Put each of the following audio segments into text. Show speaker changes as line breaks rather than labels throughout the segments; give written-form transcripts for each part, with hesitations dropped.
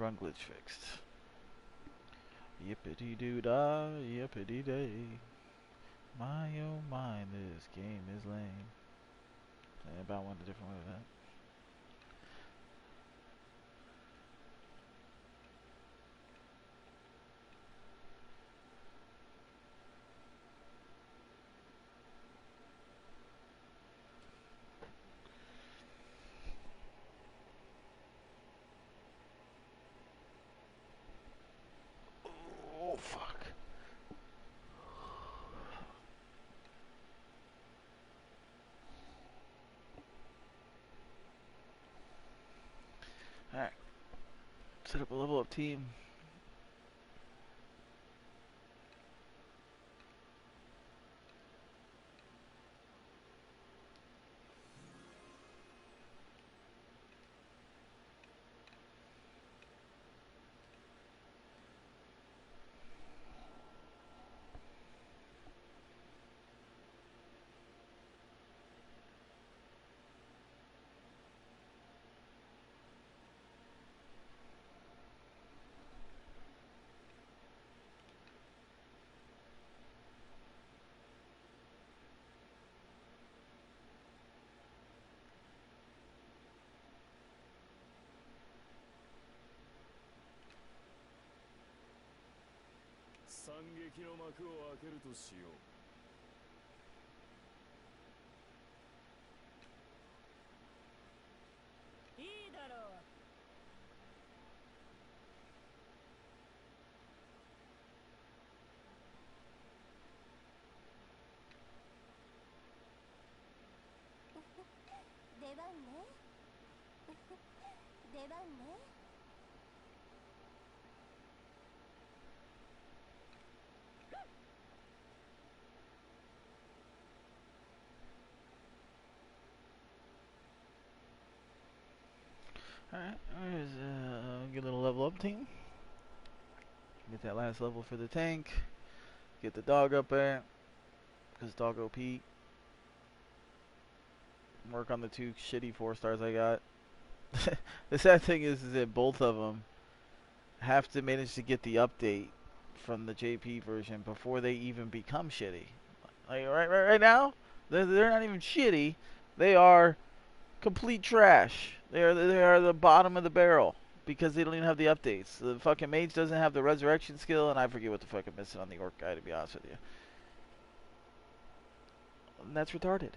run glitch fixed. Yippity doo dah, yippity day. My oh my, this game is lame. I about went a different way with that. Oh fuck. Alright. Set up a level up team. Alright, there's a good little level up team. Get that last level for the tank. Get the dog up there. Because doggo Pete. Work on the 2 shitty 4-stars I got. The sad thing is that both of them have to manage to get the update from the JP version before they even become shitty. Like right now, they're not even shitty. They are complete trash. They are the bottom of the barrel because they don't even have the updates. The fucking mage doesn't have the resurrection skill, and I forget what the fuck I'm missing on the orc guy, to be honest with you. And that's retarded.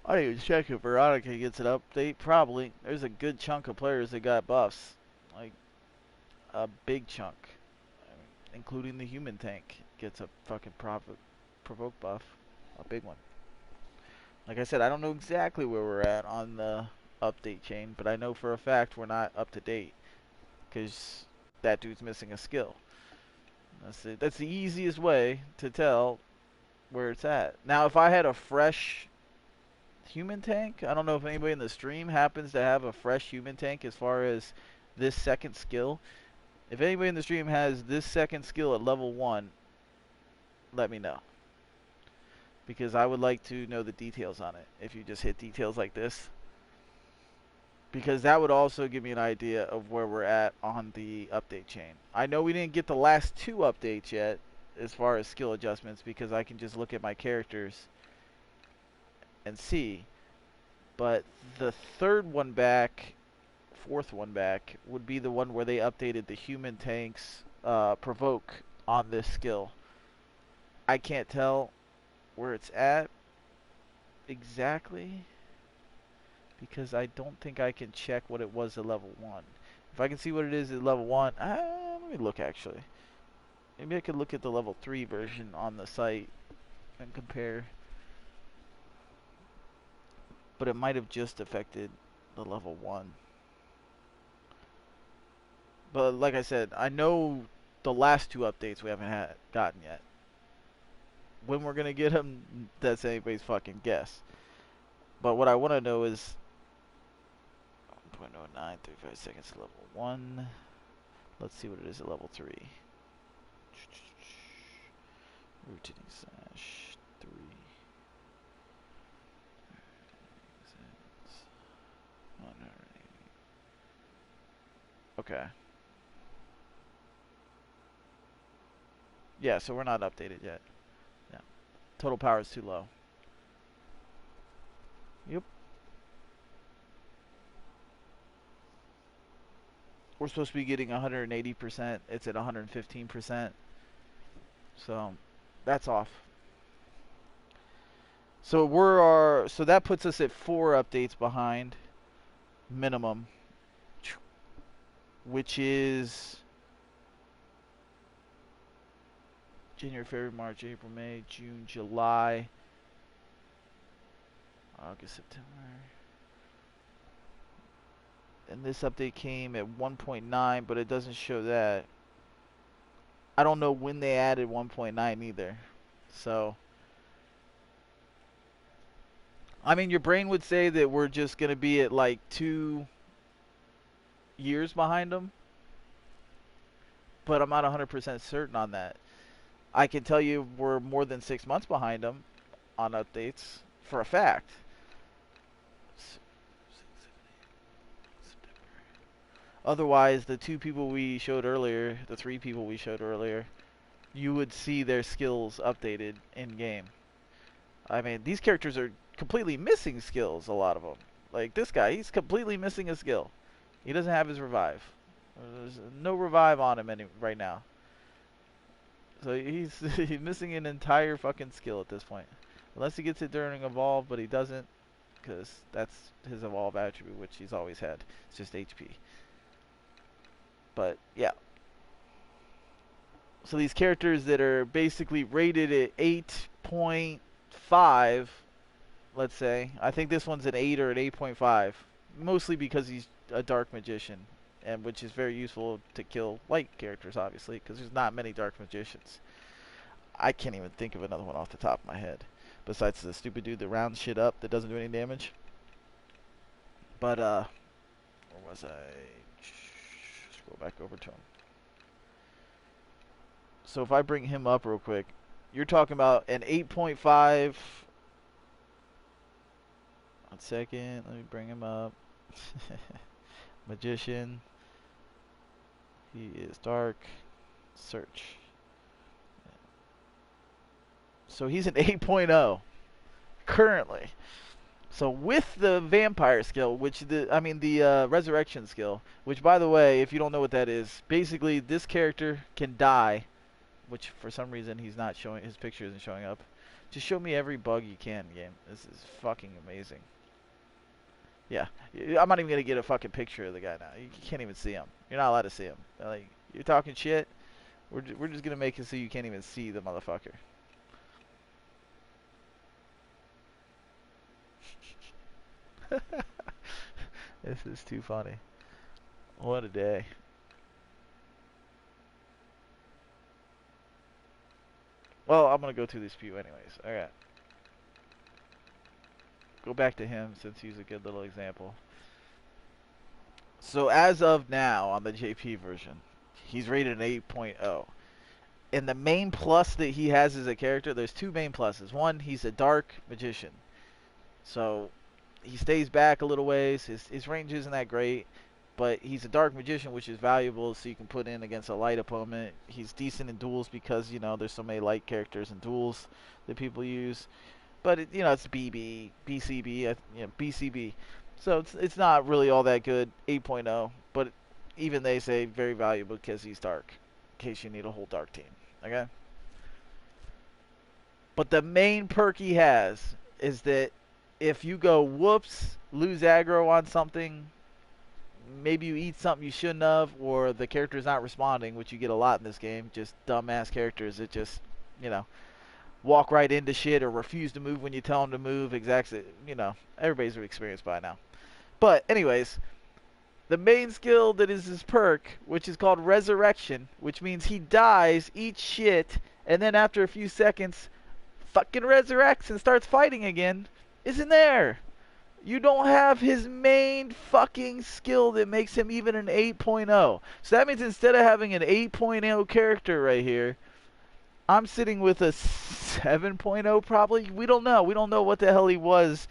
I didn't even check if Veronica gets an update. Probably. There's a good chunk of players that got buffs. Like, a big chunk. I mean, including the human tank gets a fucking provoke buff. A big one. Like I said, I don't know exactly where we're at on the update chain, but I know for a fact we're not up to date. Because that dude's missing a skill. That's the easiest way to tell where it's at. Now, if I had a fresh human tank, I don't know if anybody in the stream happens to have a fresh human tank as far as this second skill. If anybody in the stream has this second skill at level 1, let me know. Because I would like to know the details on it, if you just hit details like this. Because that would also give me an idea of where we're at on the update chain. I know we didn't get the last 2 updates yet, as far as skill adjustments, because I can just look at my characters and see. But the 3rd one back, 4th one back, would be the one where they updated the human tank's provoke on this skill. I can't tell where it's at exactly, because I don't think I can check what it was at level 1. If I can see what it is at level 1, let me look actually. Maybe I could look at the level 3 version on the site and compare. But it might have just affected the level 1. But like I said, I know the last 2 updates we haven't gotten yet. When we're going to get them, that's anybody's fucking guess. But what I want to know is 0.09, 35 seconds to level 1. Let's see what it is at level 3. Rotating slash 3. Oh, no, Okay. Yeah, so we're not updated yet. Yeah. Total power is too low. Yep. We're supposed to be getting 180%. It's at 115%. So that's off. So that puts us at 4 updates behind minimum, which is January, February, March, April, May, June, July, August, September. And this update came at 1.9, but it doesn't show that. I don't know when they added 1.9 either. So, I mean, your brain would say that we're just going to be at like 2 years behind them, but I'm not 100% certain on that. I can tell you we're more than 6 months behind them on updates for a fact. Otherwise, the 2 people we showed earlier, the 3 people we showed earlier, you would see their skills updated in game. I mean, these characters are completely missing skills, a lot of them. Like this guy, he's completely missing a skill. He doesn't have his revive. There's no revive on him right now. So he's missing an entire fucking skill at this point. Unless he gets it during evolve, but he doesn't, because that's his evolve attribute, which he's always had. It's just HP. But yeah. So these characters that are basically rated at 8.5, let's say. I think this one's an 8 or an 8.5. Mostly because he's a dark magician, and which is very useful to kill light characters, obviously, because there's not many dark magicians. I can't even think of another one off the top of my head, besides the stupid dude that rounds shit up that doesn't do any damage. But, where was I? Scroll back over to him. So if I bring him up real quick, you're talking about an 8.5. 1 second, let me bring him up. Magician. He is dark. Search. So he's an 8.0 currently. So with the vampire skill, the resurrection skill, which by the way, if you don't know what that is, basically this character can die, which for some reason he's not showing, his picture isn't showing up. Just show me every bug you can, game. This is fucking amazing. Yeah, I'm not even gonna get a fucking picture of the guy now. You can't even see him. You're not allowed to see him. Like, you're talking shit. We're just gonna make it so you can't even see the motherfucker. This is too funny. What a day. Well, I'm gonna go through this few anyways. Alright. Go back to him since he's a good little example. So as of now on the JP version, he's rated an 8.0. And the main plus that he has as a character, there's 2 main pluses. One, he's a dark magician. So he stays back a little ways. His range isn't that great, but he's a dark magician, which is valuable, so you can put in against a light opponent. He's decent in duels because, there's so many light characters in duels that people use. But it's BB, BCB, BCB. So it's not really all that good, 8.0. But even they say very valuable because he's dark, in case you need a whole dark team. Okay. But the main perk he has is that if you go whoops, lose aggro on something, maybe you eat something you shouldn't have, or the character's not responding, which you get a lot in this game. Just dumbass characters that just, walk right into shit or refuse to move when you tell them to move. Exactly, everybody's experienced by now. But anyways, the main skill that is his perk, which is called Resurrection, which means he dies, eats shit, and then after a few seconds, fucking resurrects and starts fighting again, isn't there. You don't have his main fucking skill that makes him even an 8.0. So that means instead of having an 8.0 character right here, I'm sitting with a 7.0 probably. We don't know. We don't know what the hell he was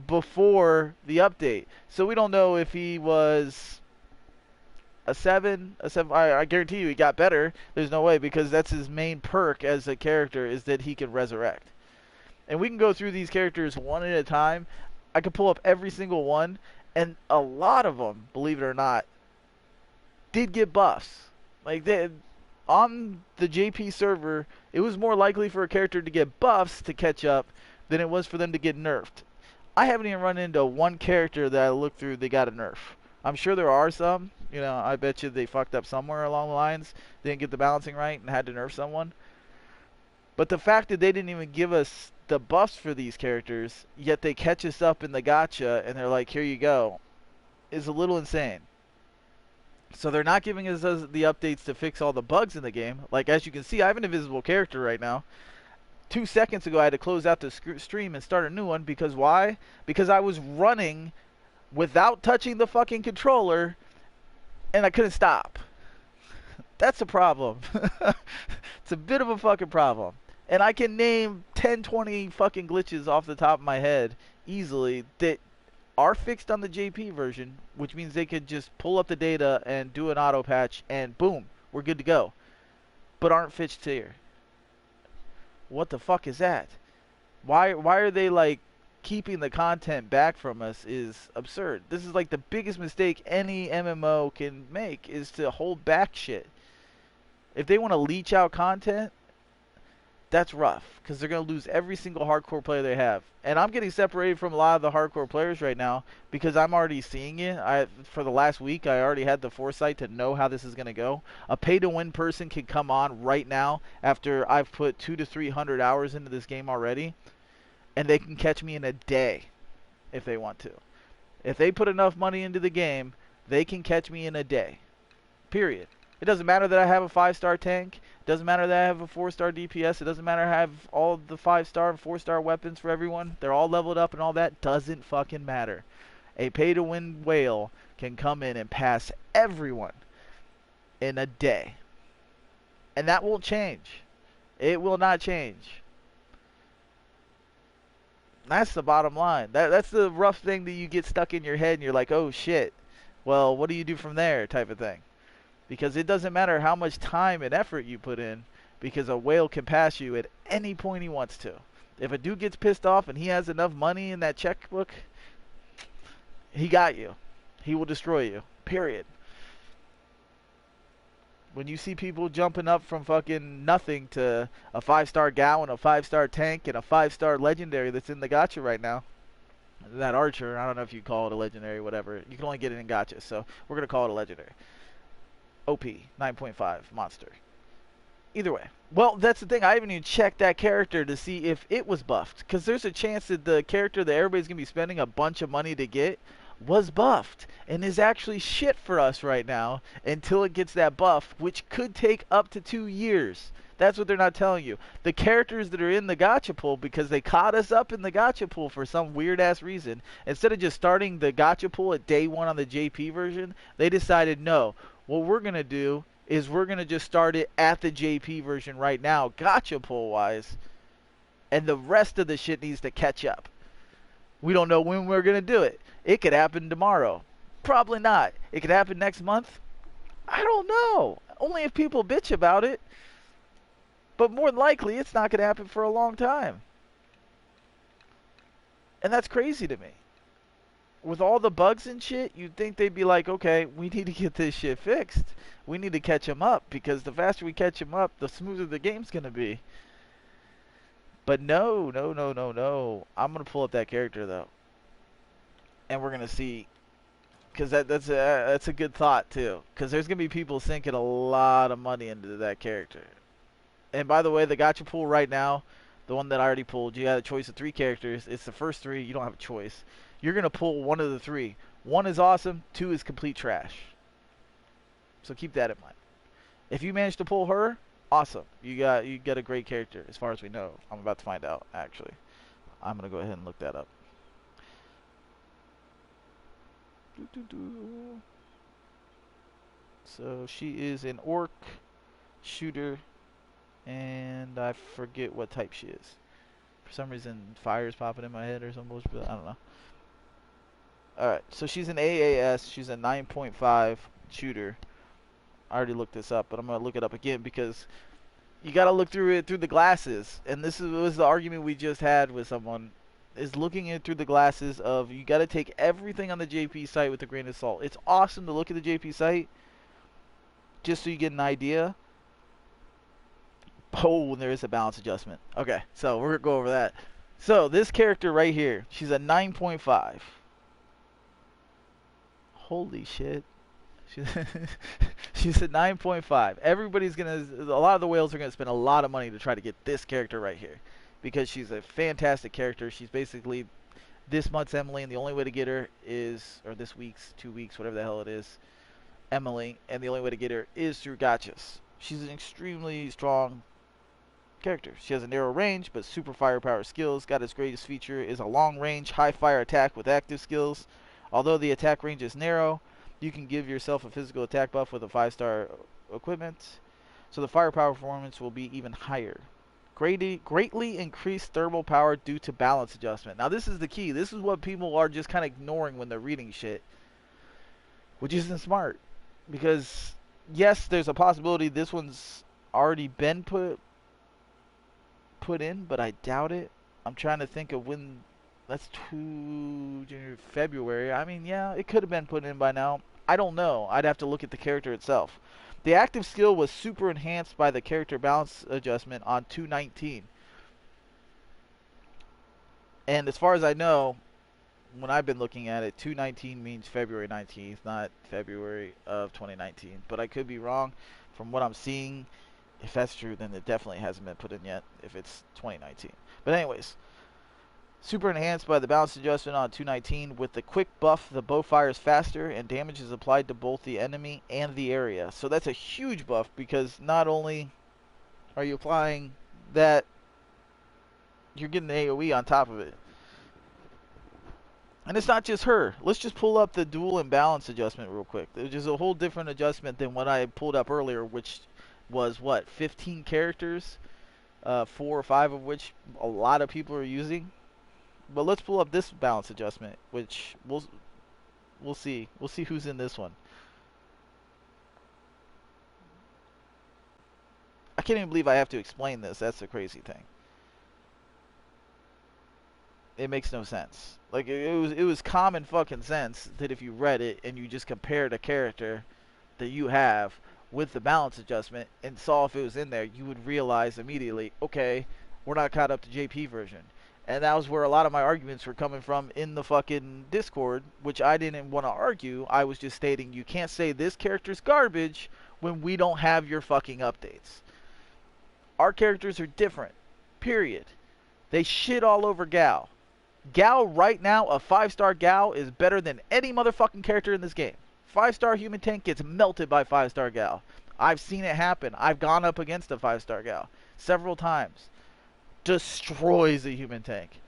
before the update. So we don't know if he was A 7, a 7. I guarantee you he got better. There's no way, because that's his main perk as a character, is that he can resurrect. And we can go through these characters one at a time. I could pull up every single one, and a lot of them, believe it or not, did get buffs. Like on the JP server, it was more likely for a character to get buffs to catch up than it was for them to get nerfed. I haven't even run into one character that I looked through they got a nerf. I'm sure there are some. You know, I bet you they fucked up somewhere along the lines, didn't get the balancing right, and had to nerf someone. But the fact that they didn't even give us the buffs for these characters, yet they catch us up in the gacha and they're like, here you go, is a little insane. So they're not giving us the updates to fix all the bugs in the game. Like, as you can see, I have an invisible character right now. 2 seconds ago, I had to close out the stream and start a new one. Because why? Because I was running without touching the fucking controller, and I couldn't stop. That's a problem. It's a bit of a fucking problem. And I can name 10, 20 fucking glitches off the top of my head easily that are fixed on the JP version, which means they could just pull up the data and do an auto patch, and boom, we're good to go. But aren't fixed here. What the fuck is that? Why are they like keeping the content back from us is absurd. This is like the biggest mistake any MMO can make, is to hold back shit. If they want to leech out content, that's rough, because they're going to lose every single hardcore player they have. And I'm getting separated from a lot of the hardcore players right now because I'm already seeing it. For the last week, I already had the foresight to know how this is going to go. A pay-to-win person can come on right now after I've put 200 to 300 hours into this game already, and they can catch me in a day if they want to. If they put enough money into the game, they can catch me in a day. Period. It doesn't matter that I have a 5-star tank. It doesn't matter that I have a 4-star DPS. It doesn't matter I have all the 5-star and 4-star weapons for everyone. They're all leveled up and all that. Doesn't fucking matter. A pay-to-win whale can come in and pass everyone in a day. And that won't change. It will not change. That's the bottom line. That's the rough thing that you get stuck in your head and you're like, oh shit. Well, what do you do from there, type of thing. Because it doesn't matter how much time and effort you put in, because a whale can pass you at any point he wants to. If a dude gets pissed off and he has enough money in that checkbook, he got you. He will destroy you. Period. When you see people jumping up from fucking nothing to a 5-star Gal and a 5-star tank and a 5-star legendary that's in the gacha right now, that archer, I don't know if you call it a legendary, whatever. You can only get it in gacha, so we're going to call it a legendary. OP, 9.5, monster. Either way. Well, that's the thing. I haven't even checked that character to see if it was buffed. Because there's a chance that the character that everybody's going to be spending a bunch of money to get was buffed. And is actually shit for us right now until it gets that buff, which could take up to 2 years. That's what they're not telling you. The characters that are in the gacha pool, because they caught us up in the gacha pool for some weird-ass reason, instead of just starting the gacha pool at day 1 on the JP version, they decided, no, what we're going to do is we're going to just start it at the JP version right now, gacha pool-wise, and the rest of the shit needs to catch up. We don't know when we're going to do it. It could happen tomorrow. Probably not. It could happen next month. I don't know. Only if people bitch about it. But more than likely, it's not going to happen for a long time. And that's crazy to me. With all the bugs and shit, you'd think they'd be like, okay, we need to get this shit fixed. We need to catch them up, because the faster we catch them up, the smoother the game's going to be. But no. I'm going to pull up that character, though. And we're going to see, because that's a good thought, too. Because there's going to be people sinking a lot of money into that character. And by the way, the gacha pool right now, the one that I already pulled, you got a choice of 3 characters. It's the first 3. You don't have a choice. You're going to pull one of the 3. 1 is awesome. 2 is complete trash. So keep that in mind. If you manage to pull her, awesome. You got a great character, as far as we know. I'm about to find out, actually. I'm going to go ahead and look that up. So she is an orc shooter, and I forget what type she is. For some reason, fire's popping in my head or some bullshit, but I don't know. Alright, so she's an AAS. She's a 9.5 shooter. I already looked this up, but I'm gonna look it up again because you gotta look through it through the glasses. And was the argument we just had with someone, is looking at it through the glasses of you gotta take everything on the JP site with a grain of salt. It's awesome to look at the JP site just so you get an idea. Oh, there is a balance adjustment. Okay, so we're gonna go over that. So this character right here, she's a 9.5. Holy shit. She's a 9.5. Everybody's gonna, a lot of the whales are gonna spend a lot of money to try to get this character right here, because she's a fantastic character. She's basically this month's Emily, and the only way to get her is, or this week's, 2 weeks, whatever the hell it is, Emily, and the only way to get her is through gotchas. She's an extremely strong character. She has a narrow range, but super firepower skills. Got its greatest feature is a long range, high fire attack with active skills. Although the attack range is narrow, you can give yourself a physical attack buff with a 5-star equipment, so the firepower performance will be even higher. Greatly increased thermal power due to balance adjustment. Now this is the key. This is what people are just kind of ignoring when they're reading shit, which isn't smart. Because yes, there's a possibility this one's already been put in, but I doubt it. I'm trying to think of when. That's February. I mean, yeah, it could have been put in by now. I don't know. I'd have to look at the character itself. The active skill was super enhanced by the character balance adjustment on 2/19. And as far as I know, when I've been looking at it, 2/19 means February 19th, not February of 2019. But I could be wrong. From what I'm seeing, if that's true, then it definitely hasn't been put in yet if it's 2019. But anyways, super enhanced by the balance adjustment on 2/19. With the quick buff, the bow fires faster and damage is applied to both the enemy and the area. So that's a huge buff, because not only are you applying that, you're getting the AoE on top of it. And it's not just her. Let's just pull up the dual and balance adjustment real quick. There's a whole different adjustment than what I pulled up earlier, which was what, 15 characters, 4 or 5 of which a lot of people are using. But let's pull up this balance adjustment, which we'll see. We'll see who's in this one. I can't even believe I have to explain this. That's the crazy thing. It makes no sense. Like, it was common fucking sense that if you read it and you just compared a character that you have with the balance adjustment and saw if it was in there, you would realize immediately, okay, we're not caught up to JP version. And that was where a lot of my arguments were coming from in the fucking Discord, which I didn't want to argue. I was just stating, you can't say this character's garbage when we don't have your fucking updates. Our characters are different. Period. They shit all over Gal. Gal right now, a 5-star Gal is better than any motherfucking character in this game. 5-star human tank gets melted by 5-star Gal. I've seen it happen. I've gone up against a 5-star Gal several times. Destroys the human tank.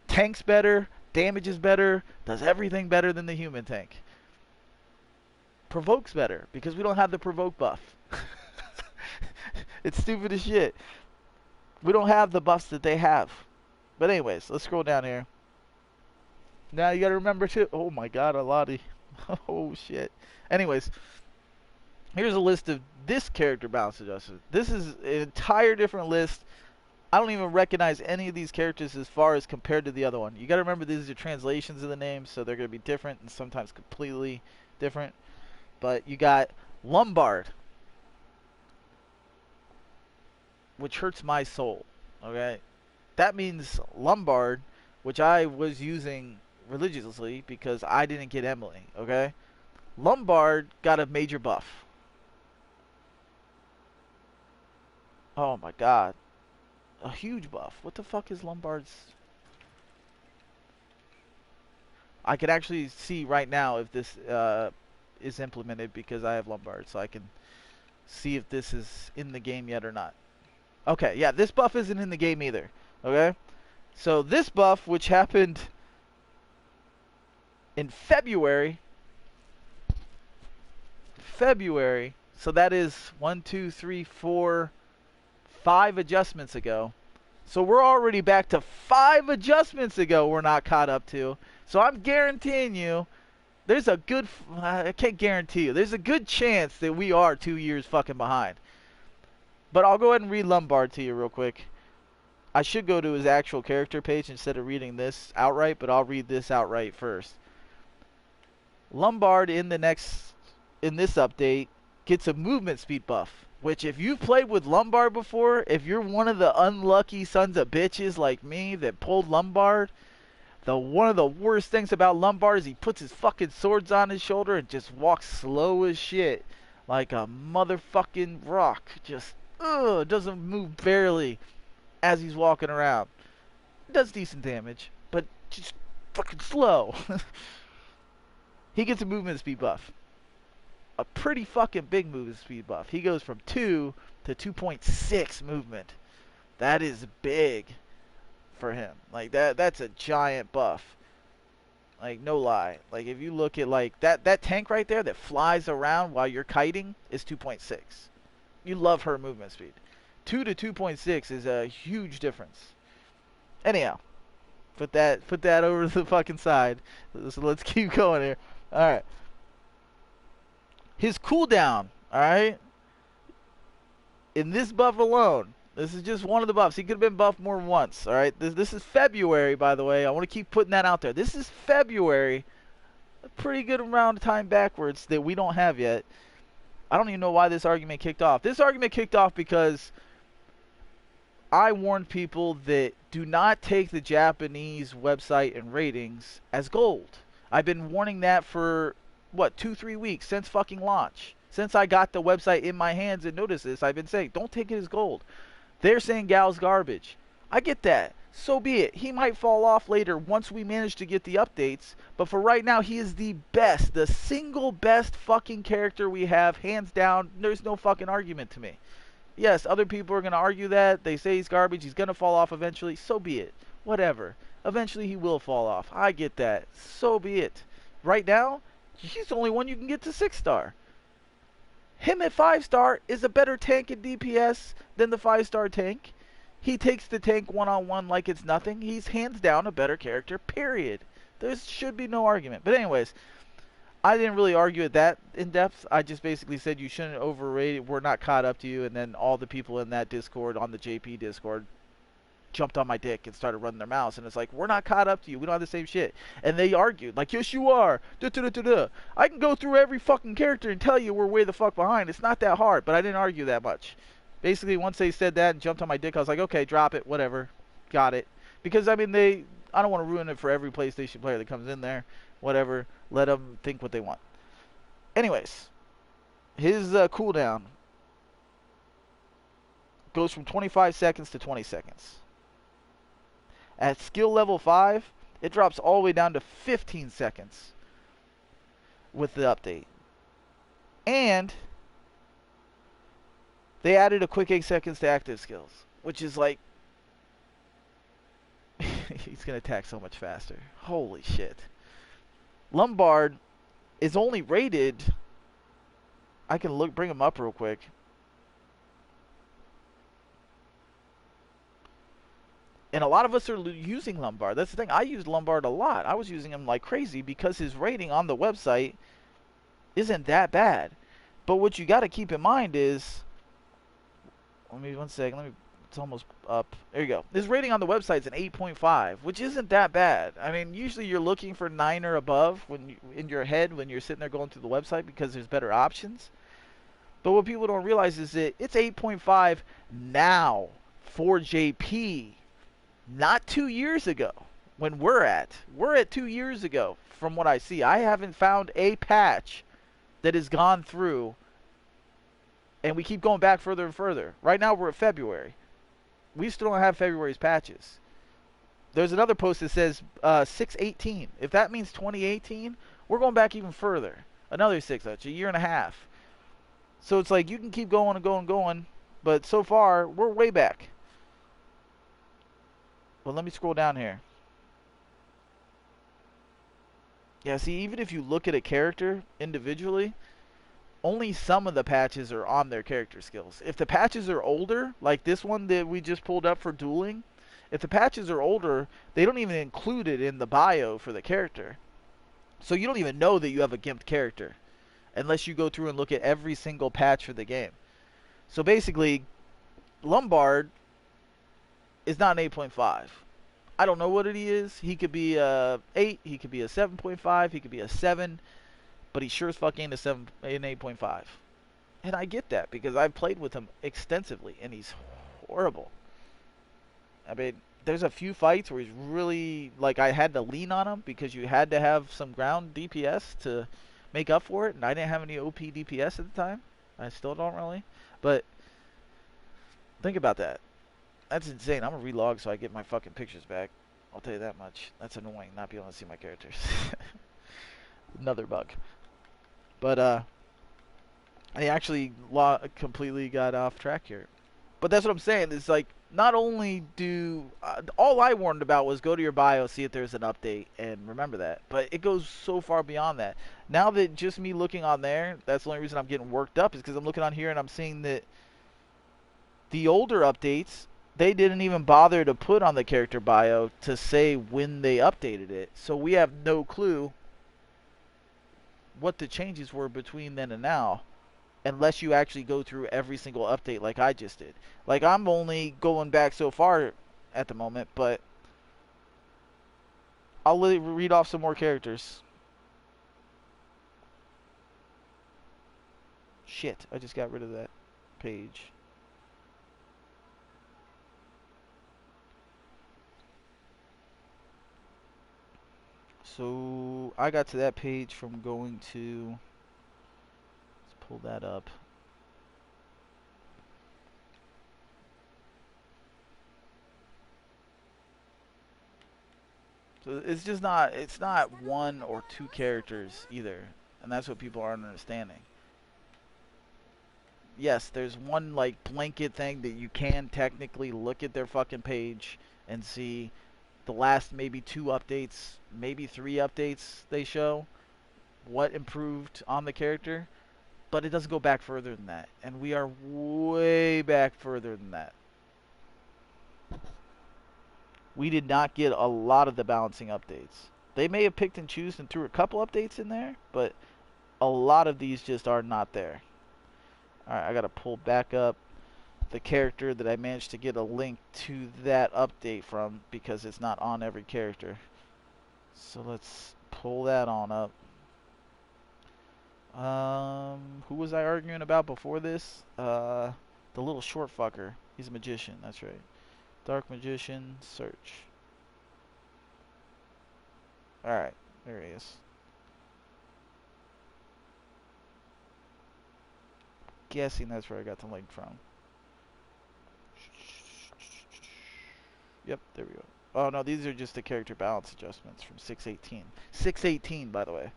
Tank's better, damage is better, does everything better than the human tank. Provokes better, because we don't have the provoke buff. It's stupid as shit. We don't have the buffs that they have. But anyways, let's scroll down here. Now you gotta remember too. Oh my god, Aladi. Oh shit. Anyways, here's a list of this character balance adjustment. This is an entire different list. I don't even recognize any of these characters as far as compared to the other one. You gotta remember these are translations of the names, so they're gonna be different and sometimes completely different. But you got Lombard, which hurts my soul. Okay? That means Lombard, which I was using religiously because I didn't get Emily. Okay? Lombard got a major buff. Oh my god. A huge buff. What the fuck is Lombard's? I could actually see right now if this is implemented because I have Lombard, so I can see if this is in the game yet or not. Okay, yeah, this buff isn't in the game either. Okay? So this buff, which happened in February, so that is 1, 2, 3, 4, 5 adjustments ago. So we're already back to 5 adjustments ago we're not caught up to. So I'm guaranteeing you There's a good, I can't guarantee you, there's a good chance that we are 2 years fucking behind. But I'll go ahead and read Lombard to you real quick. I should go to his actual character page instead of reading this outright, but I'll read this outright first. Lombard in this update gets a movement speed buff, which if you've played with Lombard before, if you're one of the unlucky sons of bitches like me that pulled Lombard, one of the worst things about Lombard is he puts his fucking swords on his shoulder and just walks slow as shit, like a motherfucking rock. Just doesn't move barely as he's walking around. Does decent damage, but just fucking slow. He gets a movement speed buff. A pretty fucking big movement speed buff. He goes from 2 to 2.6 movement. That is big for him. Like that's a giant buff. Like no lie. Like if you look at like that tank right there that flies around while you're kiting is 2.6. You love her movement speed. 2 to 2.6 is a huge difference. Anyhow, put that over to the fucking side. So let's keep going here. All right. His cooldown, all right, in this buff alone, this is just one of the buffs. He could have been buffed more than once, all right? This is February, by the way. I want to keep putting that out there. This is February, a pretty good amount of time backwards that we don't have yet. I don't even know why this argument kicked off. This argument kicked off because I warned people that do not take the Japanese website and ratings as gold. I've been warning that for, what, 2-3 weeks since fucking launch. Since I got the website in my hands and noticed this, I've been saying, don't take it as gold. They're saying Gal's garbage. I get that. So be it. He might fall off later once we manage to get the updates. But for right now, he is the best. The single best fucking character we have. Hands down. There's no fucking argument to me. Yes, other people are going to argue that. They say he's garbage. He's going to fall off eventually. So be it. Whatever. Eventually he will fall off. I get that. So be it. Right now, he's the only one you can get to 6-star. Him at 5-star is a better tank in DPS than the 5-star tank. He takes the tank one-on-one like it's nothing. He's hands down a better character, period. There should be no argument. But anyways, I didn't really argue it that in depth. I just basically said you shouldn't overrate it. We're not caught up to you. And then all the people in that Discord, on the JP Discord, jumped on my dick and started running their mouths, and it's like, we're not caught up to you, we don't have the same shit. And they argued like, yes you are, I can go through every fucking character and tell you we're way the fuck behind. It's not that hard. But I didn't argue that much. Basically, once they said that and jumped on my dick, I was like, okay, drop it, whatever, got it. Because I mean, I don't want to ruin it for every PlayStation player that comes in there. Whatever, let them think what they want. Anyways, his cooldown goes from 25 seconds to 20 seconds. At skill level 5, it drops all the way down to 15 seconds with the update. And they added a quick 8 seconds to active skills, which is like, he's going to attack so much faster. Holy shit. Lombard is only rated, I can bring him up real quick. And a lot of us are using Lombard. That's the thing. I used Lombard a lot. I was using him like crazy because his rating on the website isn't that bad. But what you got to keep in mind is, let me 1 second. It's almost up. There you go. His rating on the website is an 8.5, which isn't that bad. I mean, usually you're looking for 9 or above in your head when you're sitting there going through the website because there's better options. But what people don't realize is that it's 8.5 now for JP. Not 2 years ago when we're at 2 years ago from what I see. I haven't found a patch that has gone through, and we keep going back further and further. Right now we're at February. We still don't have February's patches. There's another post that says 6/18. If that means 2018, we're going back even further. Another 6, that's a year and a half. So it's like you can keep going and going and going, but so far we're way back. Well, let me scroll down here. Yeah, see, even if you look at a character individually, only some of the patches are on their character skills. If the patches are older, like this one that we just pulled up for dueling, if the patches are older, they don't even include it in the bio for the character. So you don't even know that you have a gimped character unless you go through and look at every single patch for the game. So basically, Lombard is not an 8.5. I don't know what it is. He could be a 8, he could be a 7.5, he could be a 7, but he sure as fuck ain't an 8.5. And I get that because I've played with him extensively, and he's horrible. I mean, there's a few fights where he's really like I had to lean on him because you had to have some ground DPS to make up for it, and I didn't have any OP DPS at the time. I still don't really, but think about that. That's insane. I'm gonna relog so I get my fucking pictures back. I'll tell you that much. That's annoying, not being able to see my characters. Another bug. But I actually completely got off track here. But that's what I'm saying. It's like not only do all I warned about was go to your bio, see if there's an update, and remember that. But it goes so far beyond that. Now that just me looking on there, that's the only reason I'm getting worked up is because I'm looking on here and I'm seeing that the older updates they didn't even bother to put on the character bio to say when they updated it. So we have no clue what the changes were between then and now unless you actually go through every single update like I just did. Like I'm only going back so far at the moment, but I'll read off some more characters. Shit, I just got rid of that page. So I got to that page from going to, let's pull that up. So it's just not, it's not one or two characters either. And that's what people aren't understanding. Yes, there's one like blanket thing that you can technically look at their fucking page and see the last maybe 2 updates, maybe 3 updates they show what improved on the character, but it doesn't go back further than that. And we are way back further than that. We did not get a lot of the balancing updates. They may have picked and chosen and threw a couple updates in there, but a lot of these just are not there. Alright, I gotta pull back up the character that I managed to get a link to that update from because it's not on every character. So let's pull that on up. Who was I arguing about before this? The little short fucker. He's a magician, that's right. Dark Magician, search. Alright, there he is. Guessing that's where I got the link from. Yep, there we go. Oh no, these are just the character balance adjustments from 618. 618, by the way.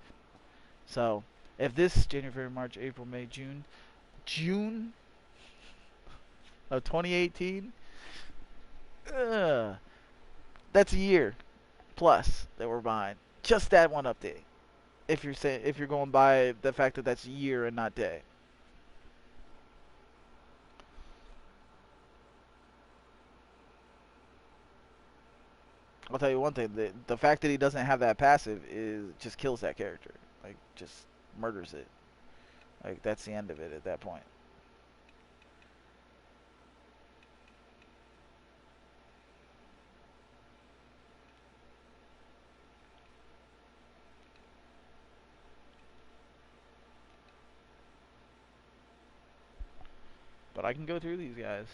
So, if this January, February, March, April, May, June of 2018, that's a year plus that we're behind. Just that one update. If you're going by the fact that that's year and not day. I'll tell you one thing: the fact that he doesn't have that passive is just kills that character. Like, just murders it. Like, that's the end of it at that point. But I can go through these guys,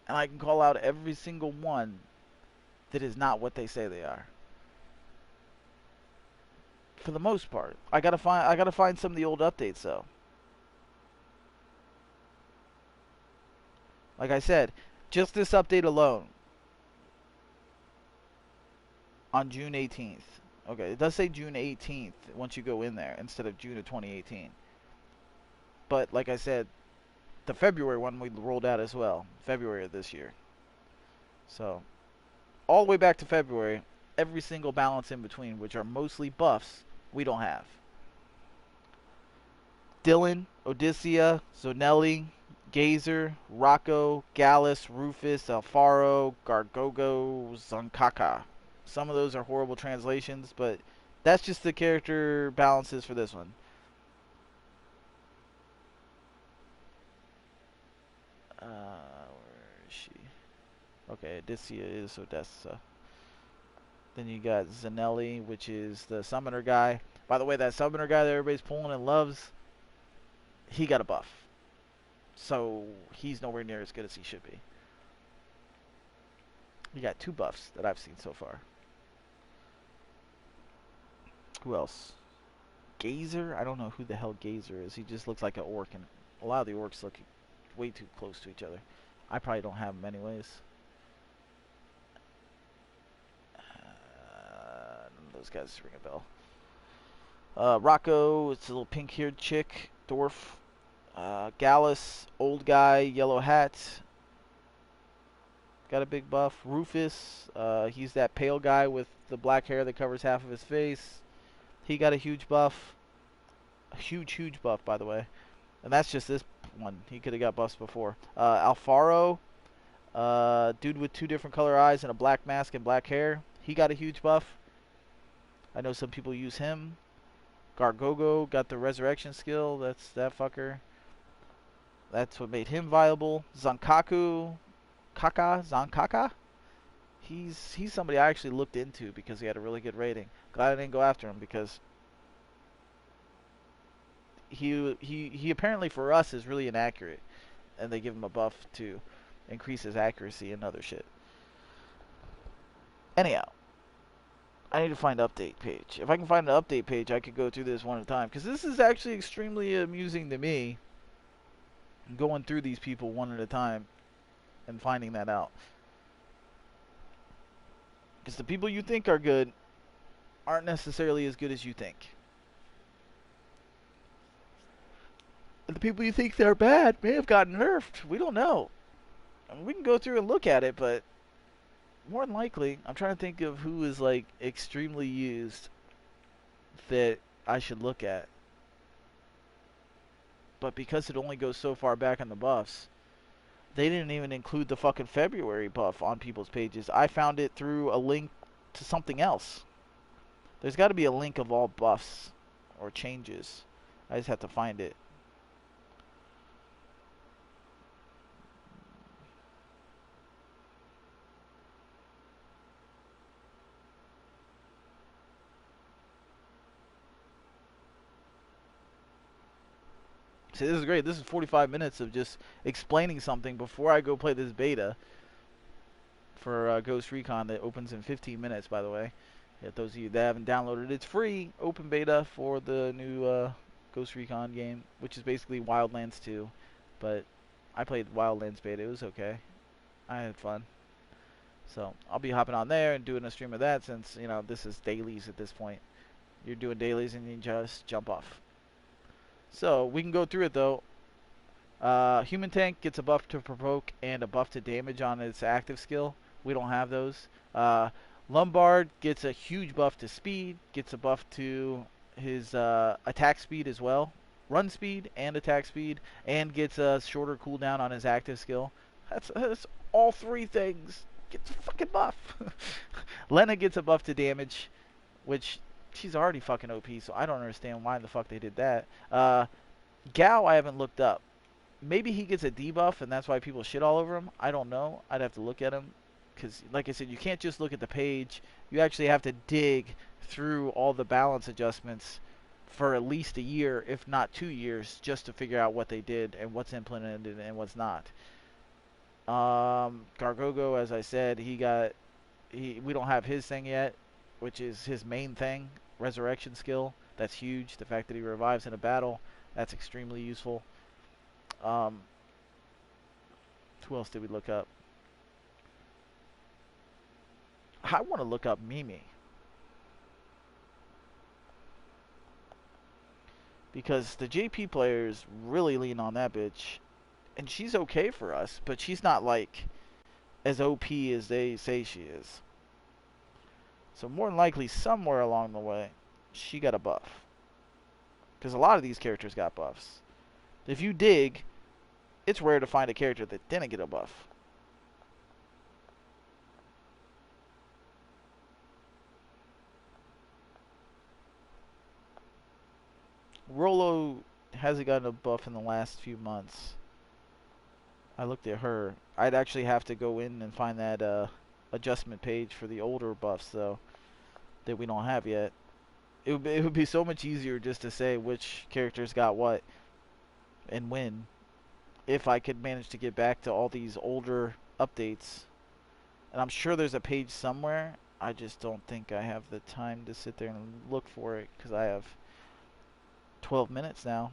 and I can call out every single one that is not what they say they are. For the most part, I gotta find some of the old updates though. Like I said, just this update alone on June 18th. Okay, it does say June 18th once you go in there instead of June of 2018. But like I said, the February one we rolled out as well, February of this year. So, all the way back to February, every single balance in between, which are mostly buffs, we don't have. Dylan, Odysseia, Zonelli, Gazer, Rocco, Gallus, Rufus, Alfaro, Gargogo, Zonkaka. Some of those are horrible translations, but That's just the character balances for this one. Where is she? Okay, Odysseus is Odessa. Then you got Zanelli, which is the summoner guy. By the way, that summoner guy that everybody's pulling and loves, he got a buff. So he's nowhere near as good as he should be. He got 2 buffs that I've seen so far. Who else? Gazer? I don't know who the hell Gazer is. He just looks like an orc, and a lot of the orcs look way too close to each other. I probably don't have them anyways. None of those guys ring a bell. Rocco, it's a little pink-haired chick, dwarf. Gallus, old guy, yellow hat, got a big buff. Rufus, he's that pale guy with the black hair that covers half of his face. He got a huge buff. A huge, huge buff, by the way. And that's just this one. He could have got buffs before. Alfaro, dude with 2 different color eyes and a black mask and black hair. He got a huge buff. I know some people use him. Gargogo got the resurrection skill. That's that fucker. That's what made him viable. Zankaku, Zankaka. He's somebody I actually looked into because he had a really good rating. Glad I didn't go after him because he apparently for us is really inaccurate, and they give him a buff to increase his accuracy and other shit. Anyhow, I need to find an update page. If I can find an update page, I could go through this one at a time because this is actually extremely amusing to me. Going through these people one at a time and finding that out. Because the people you think are good aren't necessarily as good as you think. And the people you think they're bad may have gotten nerfed. We don't know. I mean, we can go through and look at it, but more than likely, I'm trying to think of who is like extremely used that I should look at. But because it only goes so far back on the buffs, they didn't even include the fucking February buff on people's pages. I found it through a link to something else. There's got to be a link of all buffs or changes. I just have to find it. See, this is great. This is 45 minutes of just explaining something before I go play this beta for Ghost Recon that opens in 15 minutes, by the way. If those of you that haven't downloaded it, it's free open beta for the new Ghost Recon game, which is basically Wildlands 2. But I played Wildlands beta. It was okay. I had fun. So I'll be hopping on there and doing a stream of that since, you know, this is dailies at this point. You're doing dailies and you just jump off. So we can go through it though. Human Tank gets a buff to provoke and a buff to damage on its active skill. We don't have those. Lombard gets a huge buff to speed, gets a buff to his attack speed as well. Run speed and attack speed, and gets a shorter cooldown on his active skill. That's all 3 things. Gets a fucking buff. Lena gets a buff to damage, which she's already fucking OP, so I don't understand why the fuck they did that. Gao I haven't looked up. Maybe he gets a debuff and that's why people shit all over him. I don't know. I'd have to look at him. Because, like I said, you can't just look at the page. You actually have to dig through all the balance adjustments for at least a year, if not 2 years, just to figure out what they did and what's implemented and what's not. Gargogo, as I said, we don't have his thing yet, which is his main thing, resurrection skill. That's huge. The fact that he revives in a battle, that's extremely useful. Who else did we look up? I want to look up Mimi. Because the JP players really lean on that bitch. And she's okay for us, but she's not like as OP as they say she is. So more than likely, somewhere along the way, she got a buff. Because a lot of these characters got buffs. If you dig, it's rare to find a character that didn't get a buff. Rolo hasn't gotten a buff in the last few months. I looked at her. I'd actually have to go in and find that adjustment page for the older buffs though that we don't have yet. It would be so much easier just to say which characters got what and when if I could manage to get back to all these older updates. And I'm sure there's a page somewhere. I just don't think I have the time to sit there and look for it because I have 12 minutes now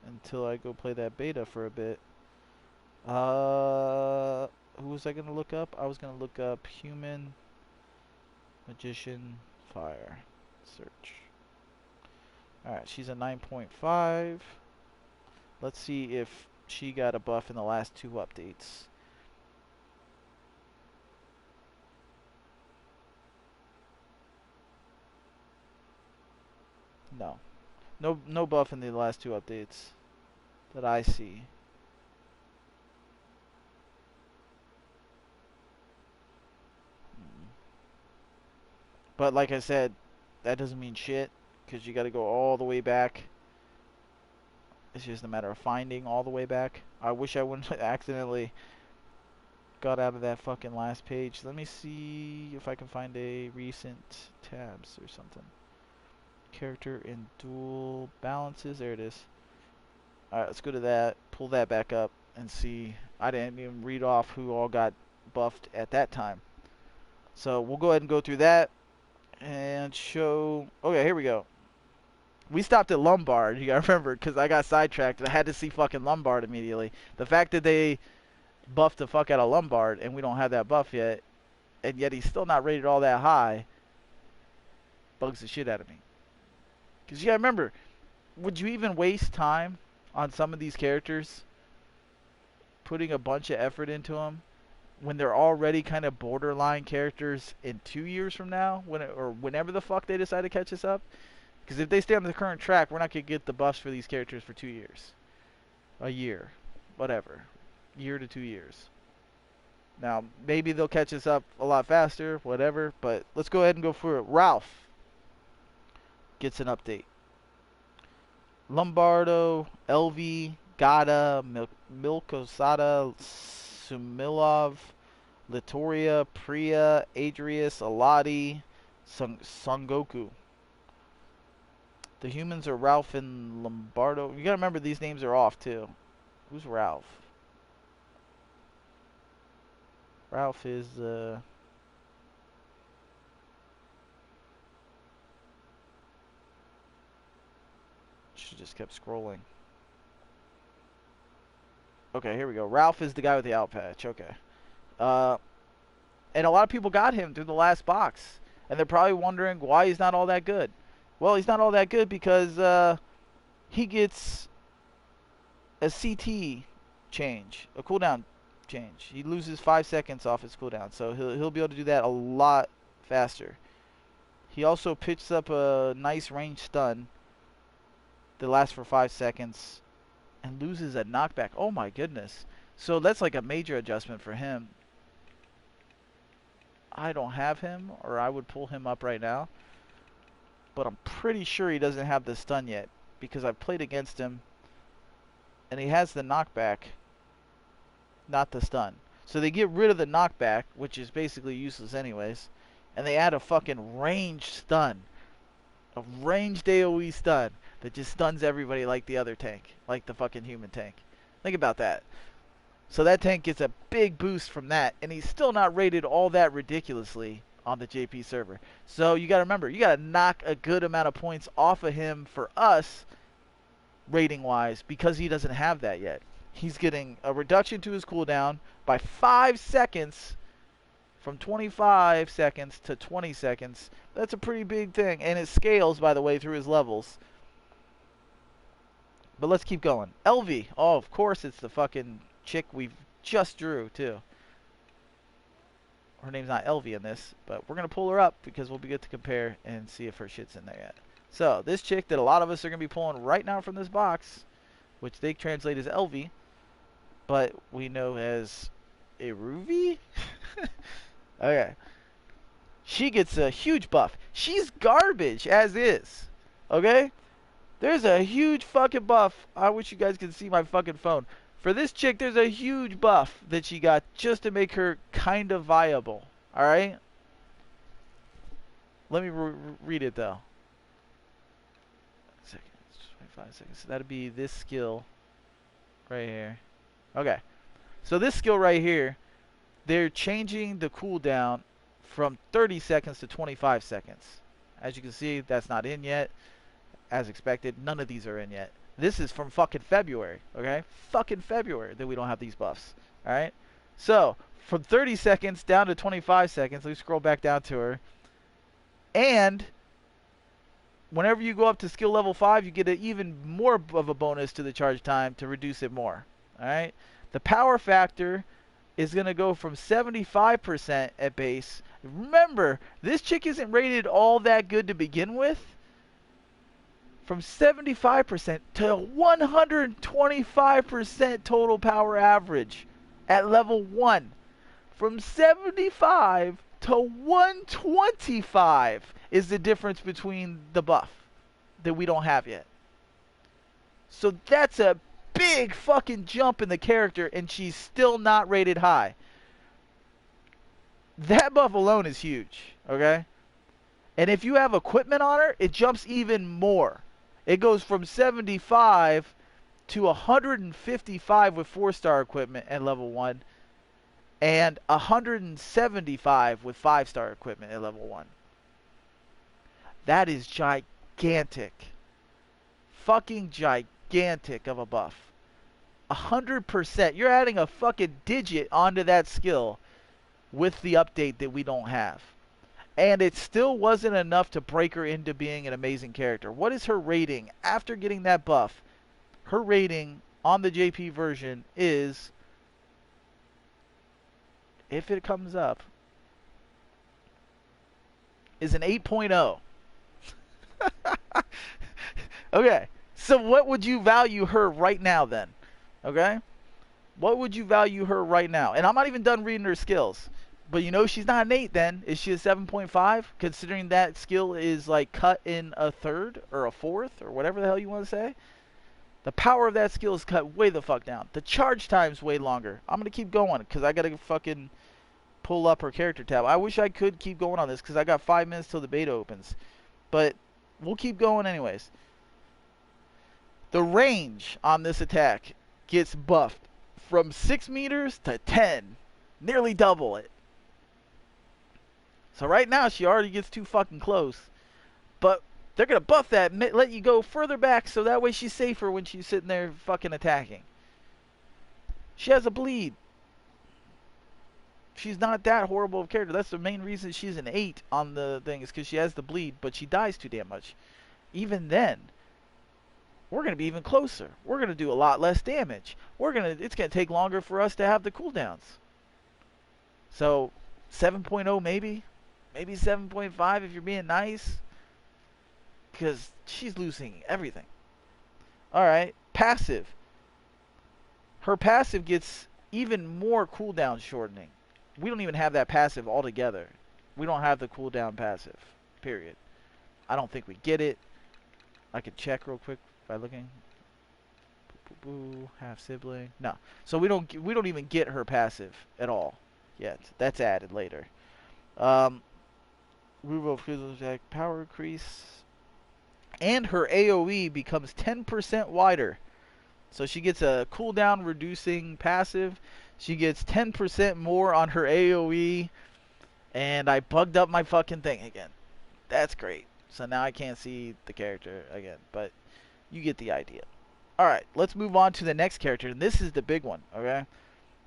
until I go play that beta for a bit. Who was I gonna look up? I was gonna look up human magician fire search. Alright, she's a 9.5. Let's see if she got a buff in the last 2 updates. No. No buff in the last 2 updates that I see. But like I said, that doesn't mean shit because you got to go all the way back. It's just a matter of finding all the way back. I wish I wouldn't accidentally got out of that fucking last page. Let me see if I can find a recent tabs or something. Character and dual balances. There it is. Alright, let's go to that. Pull that back up and see. I didn't even read off who all got buffed at that time. So we'll go ahead and go through that and show. Okay, here we go. We stopped at Lombard. You gotta remember, because I got sidetracked and I had to see fucking Lombard immediately. The fact that they buffed the fuck out of Lombard and we don't have that buff yet, and yet he's still not rated all that high, bugs the shit out of me. Because you gotta remember, would you even waste time on some of these characters putting a bunch of effort into them when they're already kind of borderline characters in 2 years from now, or whenever the fuck they decide to catch us up? Because if they stay on the current track, we're not going to get the buffs for these characters for 2 years. A year. Whatever. Year to 2 years. Now, maybe they'll catch us up a lot faster, whatever, but let's go ahead and go through it. Ralph gets an update. Lombardo, LV, Gata, Milkosada, Sumilov, Litoria, Priya, Adrius, Alati, Songoku. The humans are Ralph and Lombardo. You gotta remember these names are off too. Who's Ralph? Ralph is she just kept scrolling. Okay, here we go. Ralph is the guy with the out patch. Okay. And a lot of people got him through the last box. And they're probably wondering why he's not all that good. Well, he's not all that good because he gets a CT change, a cooldown change. He loses 5 seconds off his cooldown, so he'll be able to do that a lot faster. He also picks up a nice range stun that lasts for 5 seconds and loses a knockback. Oh my goodness. So that's like a major adjustment for him. I don't have him, or I would pull him up right now. But I'm pretty sure he doesn't have the stun yet because I've played against him and he has the knockback, not the stun. So they get rid of the knockback, which is basically useless anyways, and they add a fucking ranged stun. A ranged AoE stun that just stuns everybody like the other tank, like the fucking human tank. Think about that. So that tank gets a big boost from that, and he's still not rated all that ridiculously on the JP server. So you gotta remember, you gotta knock a good amount of points off of him for us, rating wise, because he doesn't have that yet. He's getting a reduction to his cooldown by 5 seconds, from 25 seconds to 20 seconds. That's a pretty big thing, and it scales, by the way, through his levels. But let's keep going. LV. Oh, of course it's the fucking chick we just drew, too. Her name's not LV in this, but we're going to pull her up because we'll be good to compare and see if her shit's in there yet. So, this chick that a lot of us are going to be pulling right now from this box, which they translate as LV, but we know as Iruvi? Okay. She gets a huge buff. She's garbage as is. Okay? There's a huge fucking buff. I wish you guys could see my fucking phone. For this chick, there's a huge buff that she got just to make her kind of viable. Alright? Let me read it though. 25 seconds. So that'd be this skill right here. Okay. So this skill right here, they're changing the cooldown from 30 seconds to 25 seconds. As you can see, that's not in yet. As expected, none of these are in yet. This is from fucking February, okay? Fucking February that we don't have these buffs, alright? So, from 30 seconds down to 25 seconds, let me scroll back down to her. And whenever you go up to skill level 5, you get an even more of a bonus to the charge time to reduce it more, alright? The power factor is going to go from 75% at base. Remember, this chick isn't rated all that good to begin with. From 75% to 125% total power average at level 1. From 75 to 125 is the difference between the buff that we don't have yet. So that's a big fucking jump in the character, and she's still not rated high. That buff alone is huge, okay? And if you have equipment on her, it jumps even more. It goes from 75 to 155 with 4-star equipment at level 1, and 175 with 5-star equipment at level 1. That is gigantic. Fucking gigantic of a buff. 100%. You're adding a fucking digit onto that skill with the update that we don't have. And it still wasn't enough to break her into being an amazing character. What is her rating after getting that buff? Her rating on the JP version is, if it comes up, is an 8.0. Okay, so what would you value her right now then? Okay? What would you value her right now? And I'm not even done reading her skills. But you know she's not an 8 then. Is she a 7.5? Considering that skill is like cut in a third or a fourth or whatever the hell you want to say. The power of that skill is cut way the fuck down. The charge time's way longer. I'm going to keep going because I got to fucking pull up her character tab. I wish I could keep going on this because I got 5 minutes till the beta opens. But we'll keep going anyways. The range on this attack gets buffed from 6 meters to 10. Nearly double it. So right now, she already gets too fucking close. But they're going to buff that and let you go further back so that way she's safer when she's sitting there fucking attacking. She has a bleed. She's not that horrible of a character. That's the main reason she's an 8 on the thing is because she has the bleed, but she dies too damn much. Even then, we're going to be even closer. We're going to do a lot less damage. It's going to take longer for us to have the cooldowns. So, 7.0 maybe? Maybe 7.5 if you're being nice. Because she's losing everything. Alright, passive. Her passive gets even more cooldown shortening. We don't even have that passive altogether. We don't have the cooldown passive. Period. I don't think we get it. I could check real quick by looking. Half sibling. No. So we don't even get her passive at all yet. That's added later. Power increase. And her AoE becomes 10% wider. So she gets a cooldown reducing passive. She gets 10% more on her AoE. And I bugged up my fucking thing again. That's great. So now I can't see the character again. But you get the idea. Alright, let's move on to the next character. And this is the big one, okay?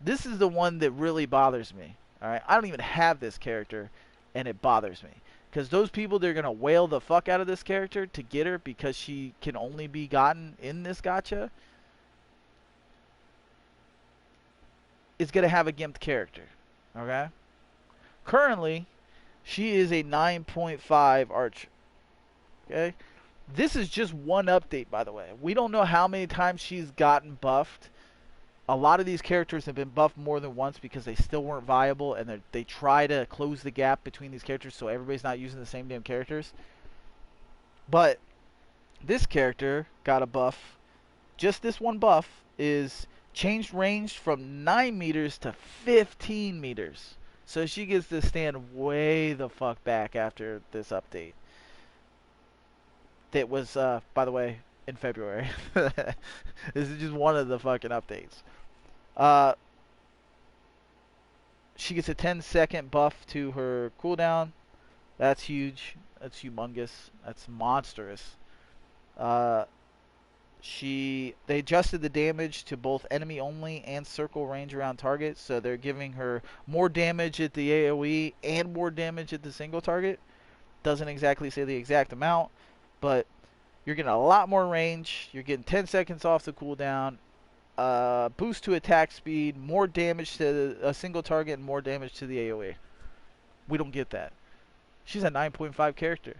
This is the one that really bothers me. Alright, I don't even have this character. And it bothers me. Because those people, they're going to wail the fuck out of this character to get her because she can only be gotten in this gacha. Is going to have a gimped character. Okay? Currently, she is a 9.5 archer. Okay? This is just one update, by the way. We don't know how many times she's gotten buffed. A lot of these characters have been buffed more than once because they still weren't viable, and they try to close the gap between these characters so everybody's not using the same damn characters. But This character got a buff. Just this one buff is changed range from 9 meters to 15 meters. So she gets to stand way the fuck back after this update. That was, by the way, in February. This is just one of the fucking updates. Uh, she gets a 10-second buff to her cooldown. That's huge. That's humongous. That's monstrous. Uh, they adjusted the damage to both enemy only and circle range around targets, so they're giving her more damage at the AoE and more damage at the single target. Doesn't exactly say the exact amount, but you're getting a lot more range. You're getting 10 seconds off the cooldown. Boost to attack speed, more damage to a single target, and more damage to the AoE. We don't get that. She's a 9.5 character.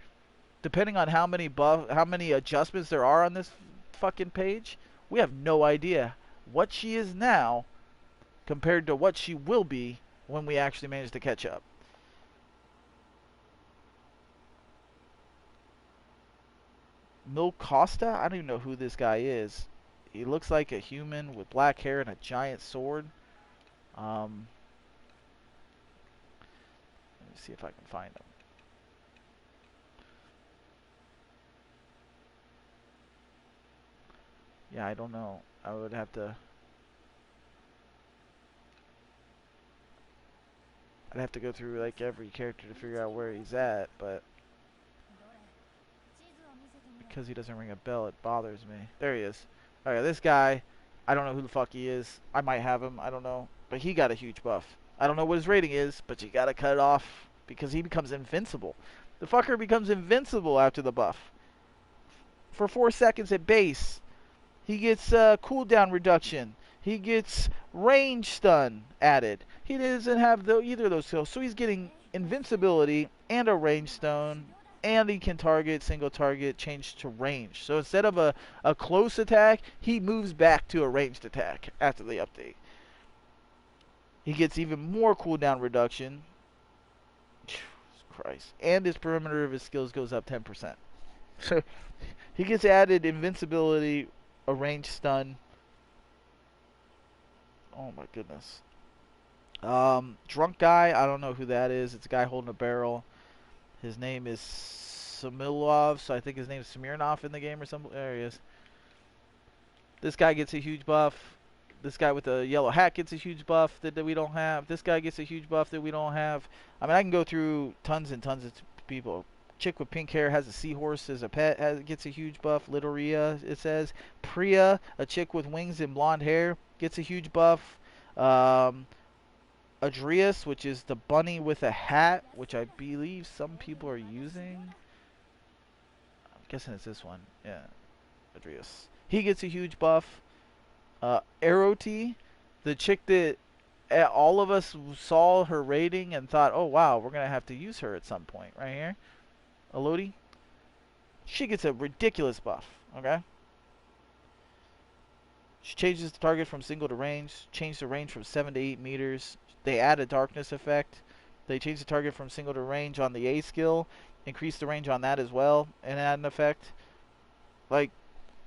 Depending on how many adjustments there are on this fucking page, we have no idea what she is now compared to what she will be when we actually manage to catch up. Mil Costa? I don't even know who this guy is. He looks like a human with black hair and a giant sword. Let me see if I can find him. Yeah, I don't know. I would have to... I'd have to go through like every character to figure out where he's at, but... because he doesn't ring a bell, it bothers me. There he is. Alright, this guy, I don't know who the fuck he is. I might have him, I don't know. But he got a huge buff. I don't know what his rating is, but you gotta cut it off because he becomes invincible. The fucker becomes invincible after the buff. For 4 seconds at base. He gets cooldown reduction. He gets range stun added. He doesn't have either of those skills, so he's getting invincibility and a range stone, and he can target, single target, change to range. So instead of a close attack, he moves back to a ranged attack after the update. He gets even more cooldown reduction. Christ. And his perimeter of his skills goes up 10%. So he gets added invincibility, a range stun. Oh my goodness. Drunk guy, I don't know who that is. It's a guy holding a barrel. His name is Samilov, so I think his name is Smirnov in the game or something. There he is. This guy gets a huge buff. This guy with the yellow hat gets a huge buff that we don't have. This guy gets a huge buff that we don't have. I mean, I can go through tons and tons of people. Chick with pink hair has a seahorse as a pet, gets a huge buff. Little Rhea, it says. Priya, a chick with wings and blonde hair, gets a huge buff. Adrius, which is the bunny with a hat, which I believe some people are using. I'm guessing it's this one. Yeah, Adrius. He gets a huge buff. Aroti, the chick that all of us saw her rating and thought, oh wow, we're going to have to use her at some point. Right here. Elodie. She gets a ridiculous buff. Okay. She changes the target from single to range. Changed the range from 7 to 8 meters. They add a darkness effect. They change the target from single to range on the A skill. Increase the range on that as well and add an effect. Like,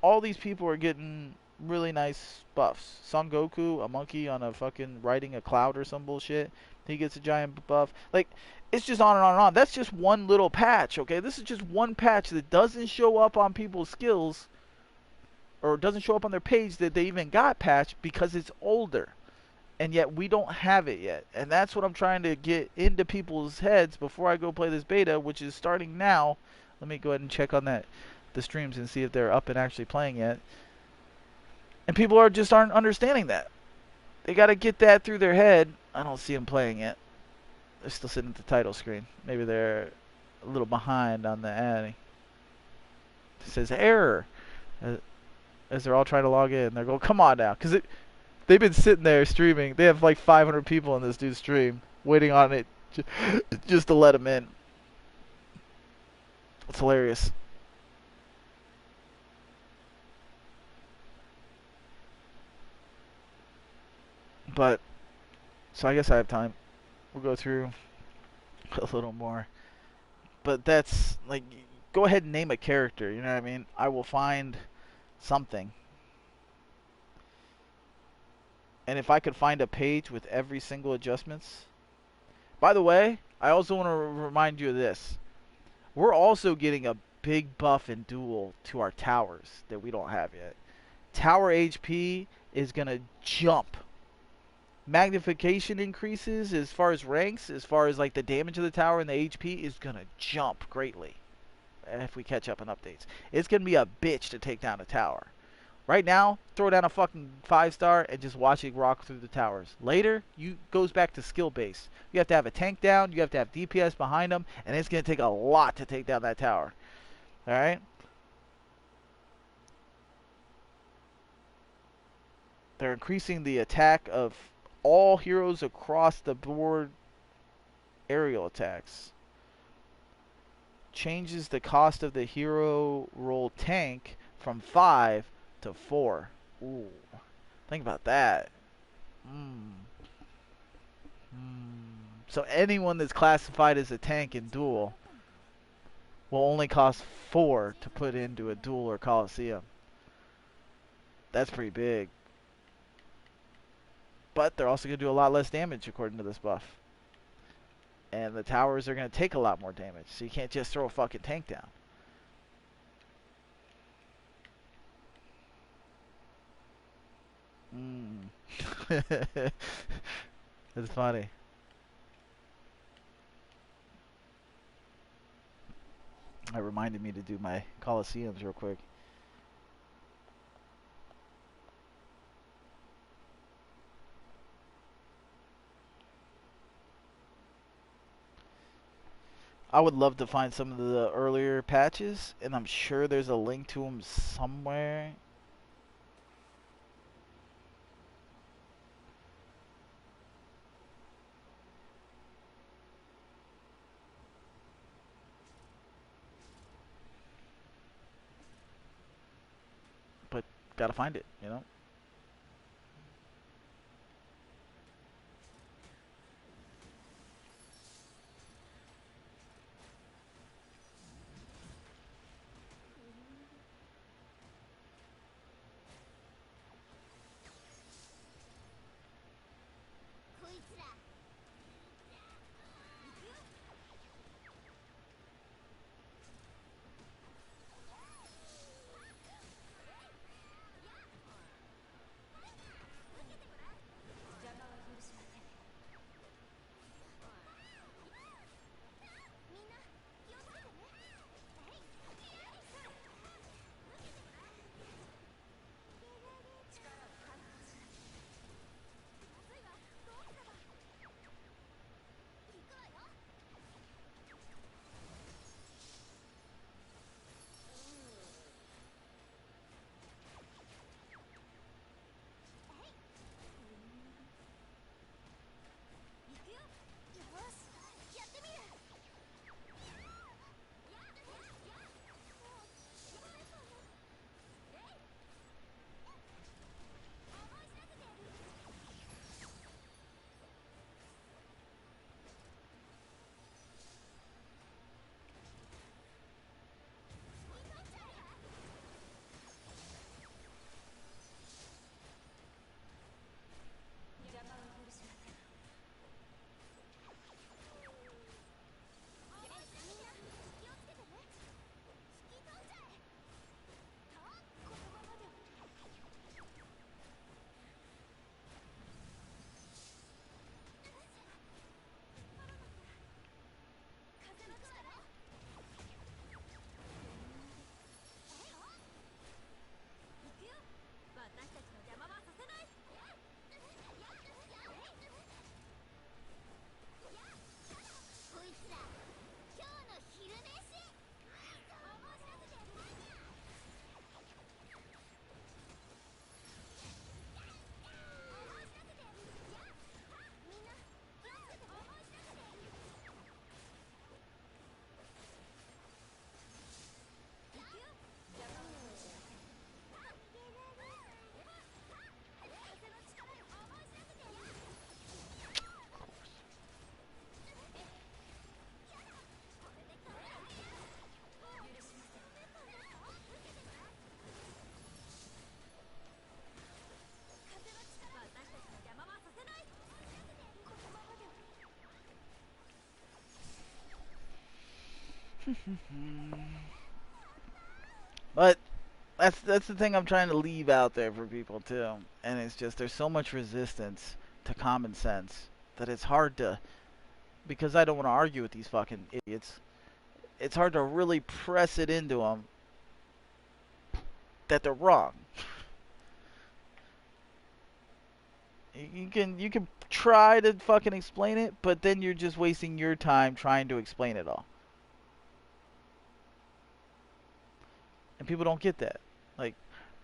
all these people are getting really nice buffs. Son Goku, a monkey on a fucking riding a cloud or some bullshit. He gets a giant buff. Like, it's just on and on and on. That's just one little patch, okay? This is just one patch that doesn't show up on people's skills or doesn't show up on their page that they even got patched because it's older. And yet we don't have it yet. And that's what I'm trying to get into people's heads before I go play this beta, which is starting now. Let me go ahead and check on the streams and see if they're up and actually playing yet. And people aren't understanding that. They got to get that through their head. I don't see them playing it. They're still sitting at the title screen. Maybe they're a little behind on the ad. It says error. As they're all trying to log in. They're going, come on now. Because they've been sitting there streaming. They have like 500 people in this dude's stream waiting on it just to let them in. It's hilarious. But, so I guess I have time. We'll go through a little more. But that's, like, go ahead and name a character. You know what I mean? I will find something. And if I could find a page with every single adjustments. By the way, I also want to remind you of this. We're also getting a big buff in Duel to our towers that we don't have yet. Tower HP is going to jump. Magnification increases as far as ranks, as far as like the damage of the tower and the HP is going to jump greatly if we catch up on updates. It's going to be a bitch to take down a tower. Right now, throw down a fucking 5-star and just watch it rock through the towers. Later, you goes back to skill base. You have to have a tank down, you have to have DPS behind them, and it's going to take a lot to take down that tower. Alright? They're increasing the attack of all heroes across the board aerial attacks. Changes the cost of the hero roll tank from 5 to 4. Ooh. Think about that. So anyone that's classified as a tank in Duel will only cost 4 to put into a Duel or Coliseum. That's pretty big. But they're also going to do a lot less damage according to this buff. And the towers are going to take a lot more damage. So you can't just throw a fucking tank down. That's funny. That reminded me to do my Coliseums real quick. I would love to find some of the earlier patches, and I'm sure there's a link to them somewhere. But gotta find it, you know? But that's the thing I'm trying to leave out there for people too. And it's just there's so much resistance to common sense that it's hard to, because I don't want to argue with these fucking idiots. It's hard to really press it into them that they're wrong. You can try to fucking explain it, but then you're just wasting your time trying to explain it all. And people don't get that. Like,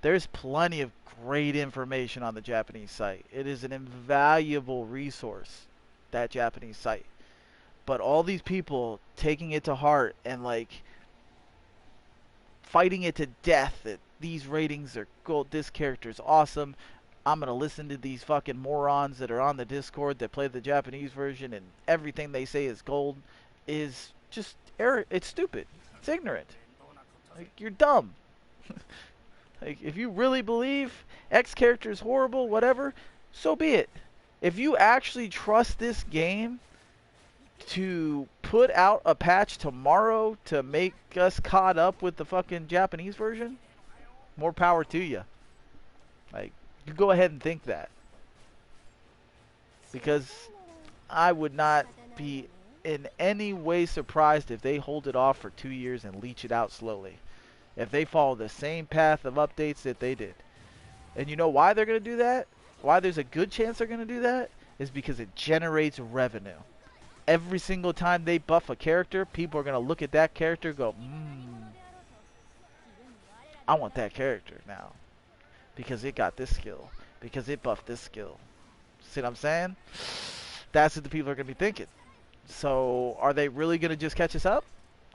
there's plenty of great information on the Japanese site. It is an invaluable resource, that Japanese site. But all these people taking it to heart and like fighting it to death that these ratings are gold, this character's awesome. I'm gonna listen to these fucking morons that are on the Discord that play the Japanese version and everything they say is gold is just error. It's stupid. It's ignorant. Like, you're dumb. Like, if you really believe X character is horrible, whatever, so be it. If you actually trust this game to put out a patch tomorrow to make us caught up with the fucking Japanese version, more power to you. Like, you go ahead and think that. Because I would not be in any way surprised if they hold it off for 2 years and leech it out slowly. If they follow the same path of updates that they did. And you know why they're going to do that? Why there's a good chance they're going to do that? Is because it generates revenue. Every single time they buff a character, people are going to look at that character and go, I want that character now. Because it got this skill. Because it buffed this skill. See what I'm saying? That's what the people are going to be thinking. So, are they really going to just catch us up?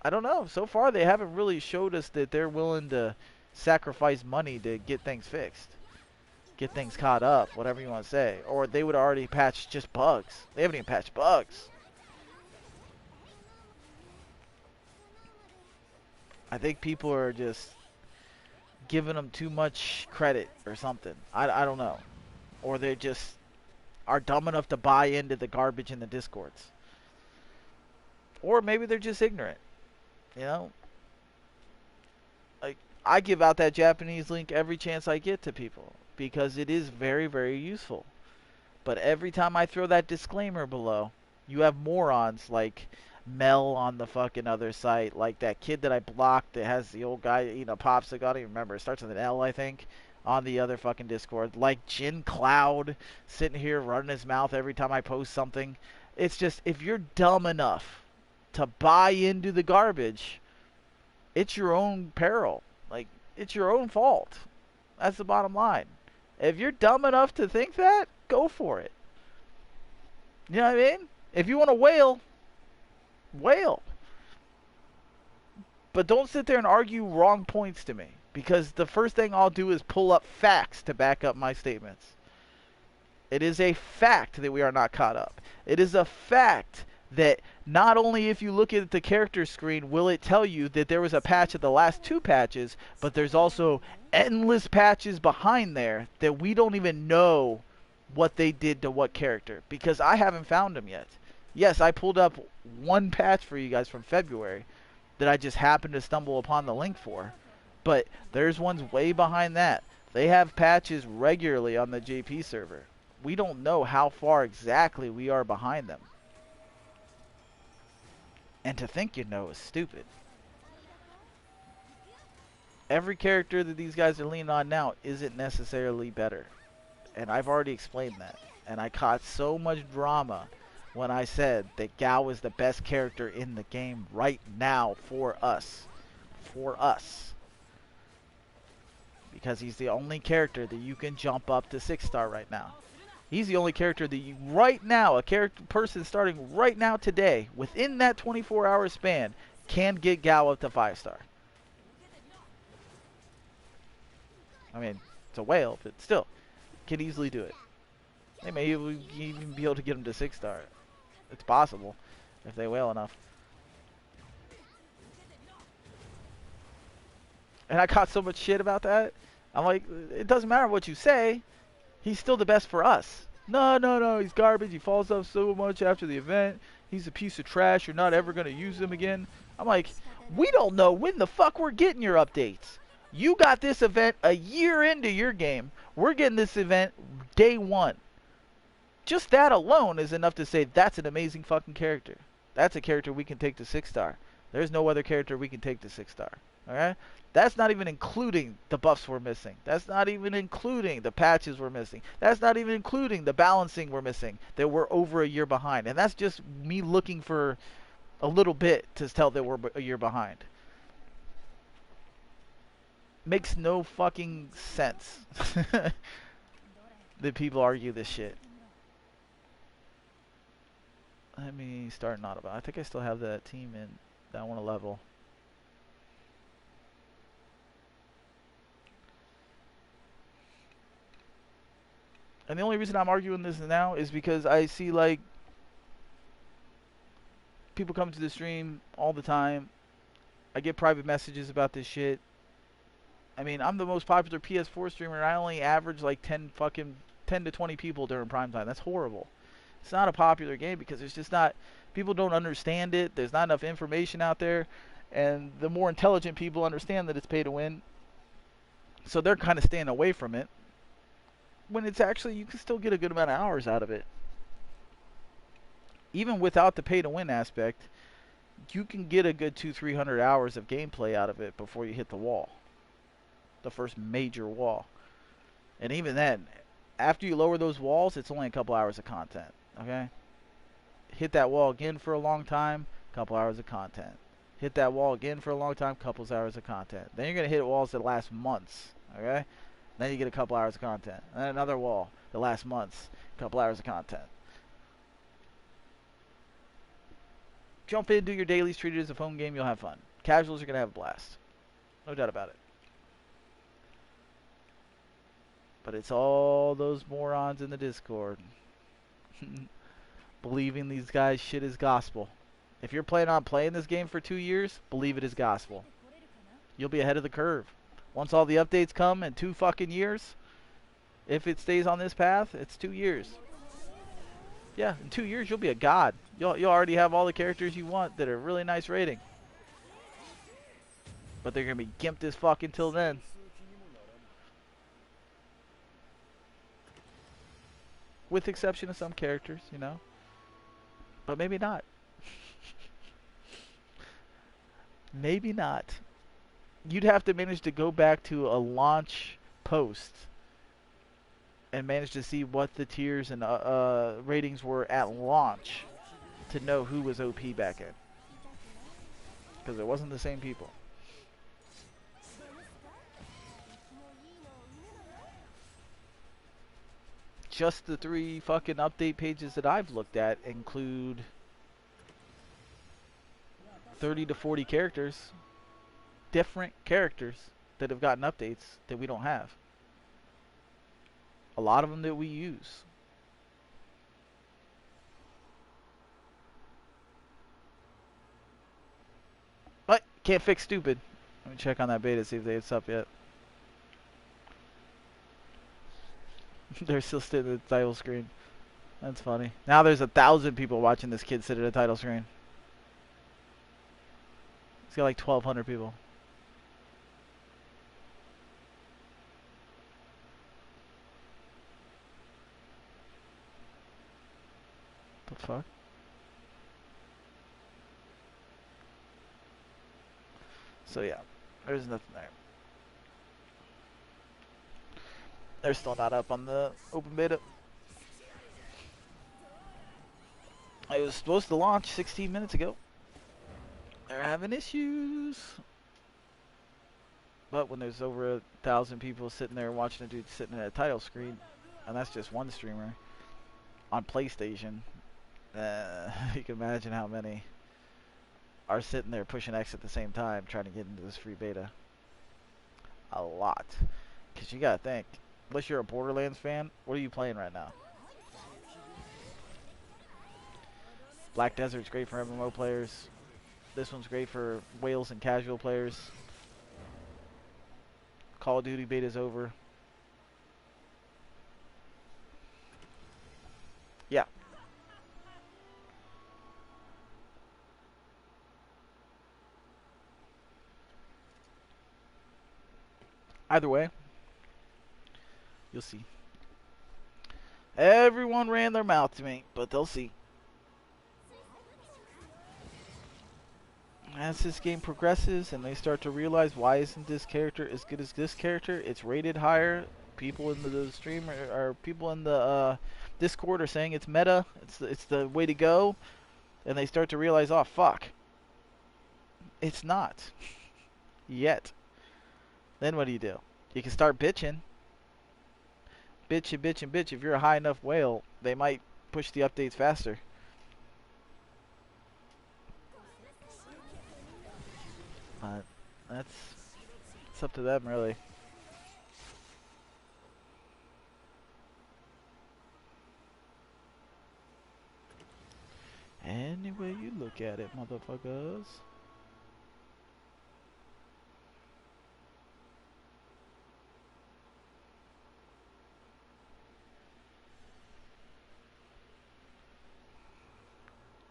I don't know. So far, they haven't really showed us that they're willing to sacrifice money to get things fixed. Get things caught up, whatever you want to say. Or they would already patch just bugs. They haven't even patched bugs. I think people are just giving them too much credit or something. I don't know. Or they just are dumb enough to buy into the garbage in the Discords. Or maybe they're just ignorant. You know? Like, I give out that Japanese link every chance I get to people. Because it is very, very useful. But every time I throw that disclaimer below, you have morons like Mel on the fucking other site, like that kid that I blocked that has the old guy eating a popsicle. I don't even remember. It starts with an L, I think, on the other fucking Discord. Like Jin Cloud sitting here running his mouth every time I post something. It's just, if you're dumb enough to buy into the garbage, it's your own peril. Like, it's your own fault. That's the bottom line. If you're dumb enough to think that, go for it. You know what I mean? If you want to wail, wail. But don't sit there and argue wrong points to me. Because the first thing I'll do is pull up facts to back up my statements. It is a fact that we are not caught up. It is a fact that not only if you look at the character screen will it tell you that there was a patch of the last 2 patches, but there's also endless patches behind there that we don't even know what they did to what character, because I haven't found them yet. Yes, I pulled up one patch for you guys from February that I just happened to stumble upon the link for, but there's ones way behind that. They have patches regularly on the JP server. We don't know how far exactly we are behind them. And to think you know is stupid. Every character that these guys are leaning on now isn't necessarily better. And I've already explained that. And I caught so much drama when I said that Gao is the best character in the game right now for us. For us. Because he's the only character that you can jump up to 6-star right now. He's the only character that you, right now, a person starting right now today, within that 24-hour span, can get Gao up to 5-star. I mean, it's a whale, but still, can easily do it. They may even be able to get him to 6-star. It's possible, if they whale enough. And I caught so much shit about that. I'm like, it doesn't matter what you say. He's still the best for us. No, he's garbage. He falls off so much after the event. He's a piece of trash. You're not ever going to use him again. I'm like, We don't know when the fuck we're getting your updates. You got this event a year into your game. We're getting this event day one. Just that alone is enough to say that's an amazing fucking character. That's a character we can take to 6-star. There's no other character we can take to 6-star. Alright? That's not even including the buffs we're missing. That's not even including the patches we're missing. That's not even including the balancing we're missing that we're over a year behind. And that's just me looking for a little bit to tell that we're a year behind. Makes no fucking sense that people argue this shit. Let me start not about. I think I still have that team in that I want to level. And the only reason I'm arguing this now is because I see like people come to the stream all the time. I get private messages about this shit. I mean, I'm the most popular PS4 streamer and I only average like 10 to 20 people during prime time. That's horrible. It's not a popular game because it's just not, people don't understand it. There's not enough information out there. And the more intelligent people understand that it's pay to win. So they're kind of staying away from it. When it's actually, you can still get a good amount of hours out of it. Even without the pay to win aspect, you can get a good 200-300 hours of gameplay out of it before you hit the wall. The first major wall. And even then, after you lower those walls, it's only a couple hours of content. Okay? Hit that wall again for a long time, couple hours of content. Hit that wall again for a long time, couple hours of content. Then you're going to hit walls that last months. Okay? Then you get a couple hours of content. And then another wall that lasts months, couple hours of content. Jump in, do your dailies, treat it as a phone game, you'll have fun. Casuals are going to have a blast. No doubt about it. But it's all those morons in the Discord believing these guys' shit is gospel. If you're planning on playing this game for 2 years, believe it is gospel. You'll be ahead of the curve. Once all the updates come in 2 fucking years, if it stays on this path, it's 2 years. Yeah, in 2 years you'll be a god. You'll already have all the characters you want that are really nice rating. But they're going to be gimped as fuck until then. With exception of some characters, you know. But maybe not. Maybe not. You'd have to manage to go back to a launch post and manage to see what the tiers and ratings were at launch to know who was OP back in. Because it wasn't the same people. Just the 3 fucking update pages that I've looked at include 30 to 40 characters. Different characters that have gotten updates that we don't have. A lot of them that we use. But can't fix stupid. Let me check on that beta, see if it's up yet. They're still sitting at the title screen. That's funny. Now there's 1,000 people watching this kid sit at a title screen. He's got like 1,200 people. The fuck? So yeah, there's nothing there. They're still not up on the open beta. I was supposed to launch 16 minutes ago. They're having issues. But when there's over 1,000 people sitting there watching a dude sitting at a title screen, and that's just one streamer on PlayStation, you can imagine how many are sitting there pushing X at the same time trying to get into this free beta. A lot. Because you gotta think, unless you're a Borderlands fan, what are you playing right now? Black Desert's great for MMO players. This one's great for whales and casual players. Call of Duty beta's over. Yeah. Either way, you'll see. Everyone ran their mouth to me, but they'll see. As this game progresses and they start to realize why isn't this character as good as this character, it's rated higher. People in the stream or people in the Discord are saying it's meta, it's the way to go, and they start to realize, oh fuck, it's not yet. Then what do? You can start bitching, bitch and bitch and bitch. If you're a high enough whale, they might push the updates faster. But that's it's up to them, really. Any way you look at it, motherfuckers.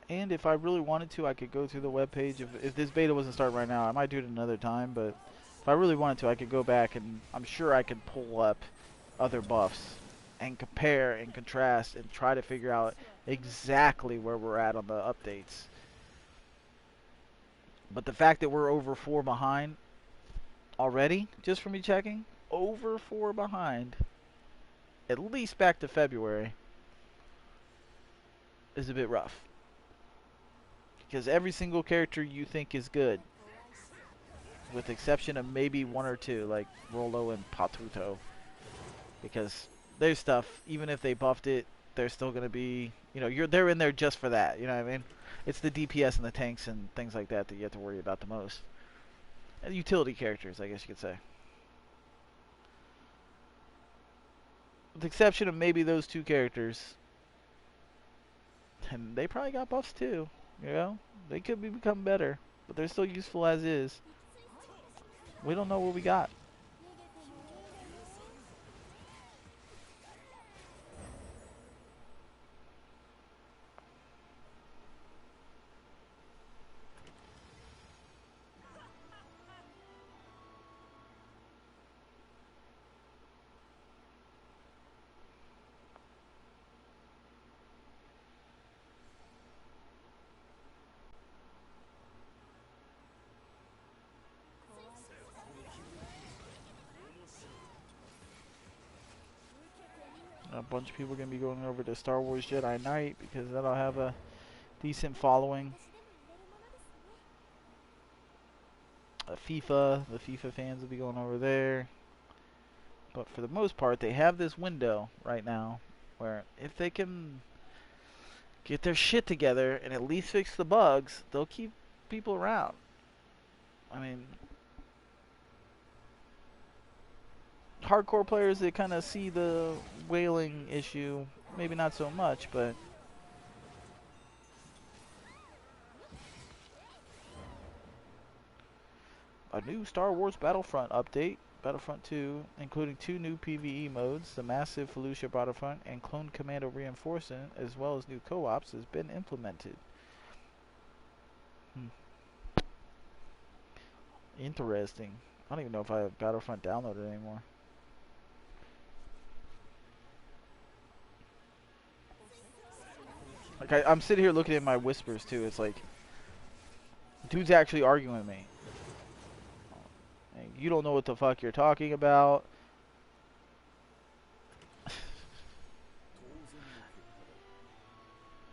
And if I really wanted to, I could go to the webpage. If this beta wasn't starting right now, I might do it another time. But if I really wanted to, I could go back and I'm sure I could pull up other buffs and compare and contrast and try to figure out exactly where we're at on the updates. But the fact that we're over 4 behind already, just from me checking, over 4 behind, at least back to February, is a bit rough. Because every single character you think is good, with the exception of maybe one or two, like Rolo and Patuto. Because their stuff, even if they buffed it, they're still going to be, they're in there just for that, you know what I mean? It's the DPS and the tanks and things like that that you have to worry about the most. And utility characters, I guess you could say. With the exception of maybe those two characters. And they probably got buffs too, They could become better, but they're still useful as is. We don't know what we got. A bunch of people are going to be going over to Star Wars Jedi Knight because that'll have a decent following. The FIFA fans will be going over there. But for the most part, they have this window right now where if they can get their shit together and at least fix the bugs, they'll keep people around. I mean, hardcore players that kind of see the whaling issue, maybe not so much, but a new Star Wars Battlefront update, Battlefront 2, including 2 new PvE modes, the massive Felucia Battlefront and Clone Commando Reinforcement, as well as new co-ops, has been implemented. Interesting. I don't even know if I have Battlefront downloaded anymore. Like, I'm sitting here looking at my whispers, too. It's like, dude's actually arguing with me. You don't know what the fuck you're talking about.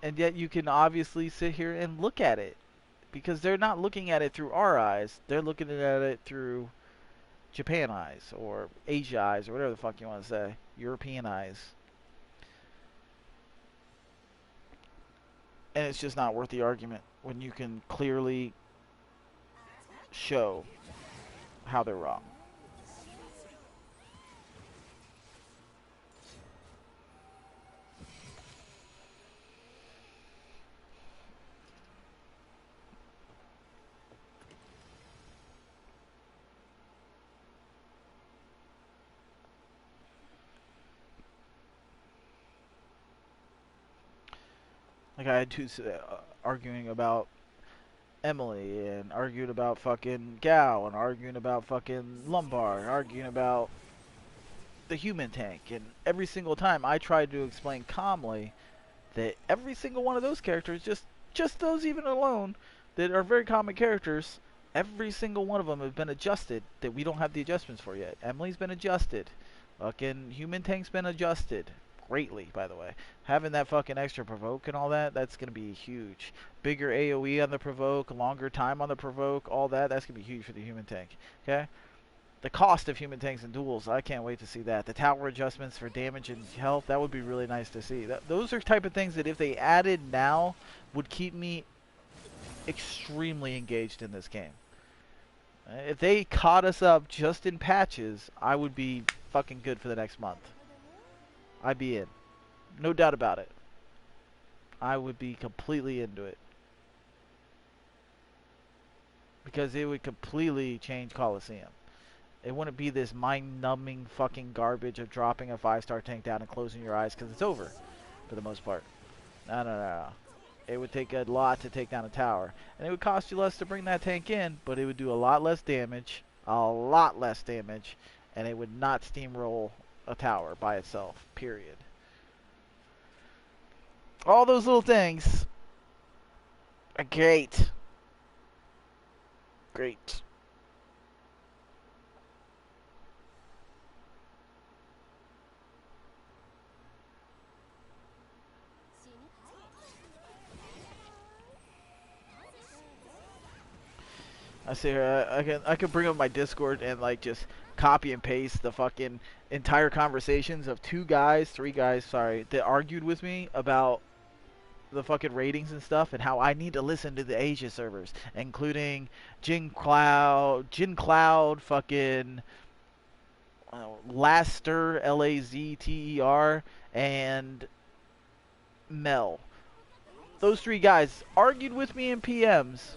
And yet you can obviously sit here and look at it. Because they're not looking at it through our eyes. They're looking at it through Japan eyes. Or Asia eyes. Or whatever the fuck you want to say. European eyes. And it's just not worth the argument. When you can clearly show how they're wrong. Like I had two arguing about Emily and arguing about fucking Gao and arguing about fucking Lumbar and arguing about the human tank. And every single time I tried to explain calmly that every single one of those characters, just those even alone, that are very common characters, every single one of them have been adjusted that we don't have the adjustments for yet. Emily's been adjusted. Fucking human tank's been adjusted. Greatly, by the way. Having that fucking extra provoke and all that, that's going to be huge. Bigger AoE on the provoke, longer time on the provoke, all that, that's going to be huge for the human tank. Okay? The cost of human tanks and duels, I can't wait to see that. The tower adjustments for damage and health, that would be really nice to see. Those are type of things that if they added now would keep me extremely engaged in this game. If they caught us up just in patches, I would be fucking good for the next month. I'd be in. No doubt about it. I would be completely into it. Because it would completely change Coliseum. It wouldn't be this mind-numbing fucking garbage of dropping a 5-star tank down and closing your eyes because it's over, for the most part. No. It would take a lot to take down a tower. And it would cost you less to bring that tank in, but it would do a lot less damage. And it would not steamroll a tower by itself, period. All those little things are great. Great. I see her. I can bring up my Discord and like just copy and paste the fucking entire conversations of 3 guys, sorry, that argued with me about the fucking ratings and stuff and how I need to listen to the Asia servers, including Jin Cloud, fucking Laster, Lazter, and Mel. Those 3 guys argued with me in PMs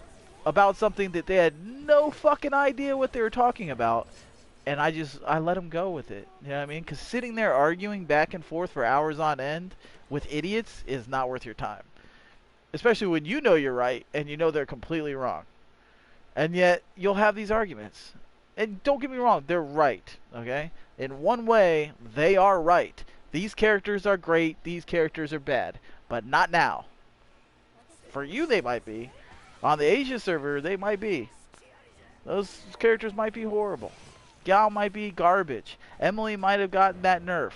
about something that they had no fucking idea what they were talking about, and I let them go with it. You know what I mean? Because sitting there arguing back and forth for hours on end with idiots is not worth your time. Especially when you know you're right and you know they're completely wrong. And yet, you'll have these arguments. And don't get me wrong, they're right, okay? In one way, they are right. These characters are great, these characters are bad. But not now. For you, they might be. On the Asia server, they might be. Those characters might be horrible. Gal might be garbage. Emily might have gotten that nerf.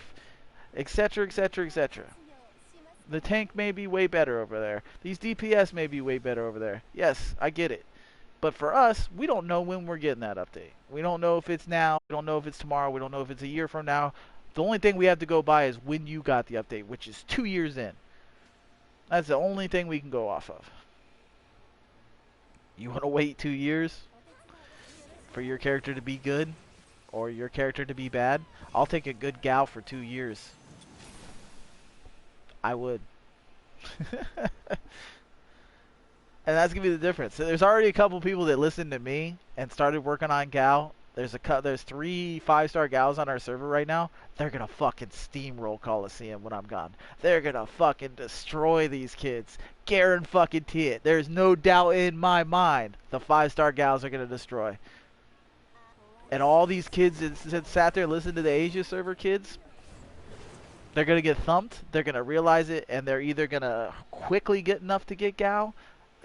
Etc, etc, etc. The tank may be way better over there. These DPS may be way better over there. Yes, I get it. But for us, we don't know when we're getting that update. We don't know if it's now. We don't know if it's tomorrow. We don't know if it's a year from now. The only thing we have to go by is when you got the update, which is 2 years in. That's the only thing we can go off of. You want to wait 2 years for your character to be good or your character to be bad? I'll take a good gal for 2 years. I would. And that's gonna be the difference. So there's already a couple people that listened to me and started working on gal. There's 3 5-star gals on our server right now. They're gonna fucking steamroll Coliseum when I'm gone. They're gonna fucking destroy these kids. Guarantee it. There's no doubt in my mind the 5-star gals are gonna destroy. And all these kids that sat there and listened to the Asia server kids, they're gonna get thumped. They're gonna realize it, and they're either gonna quickly get enough to get gal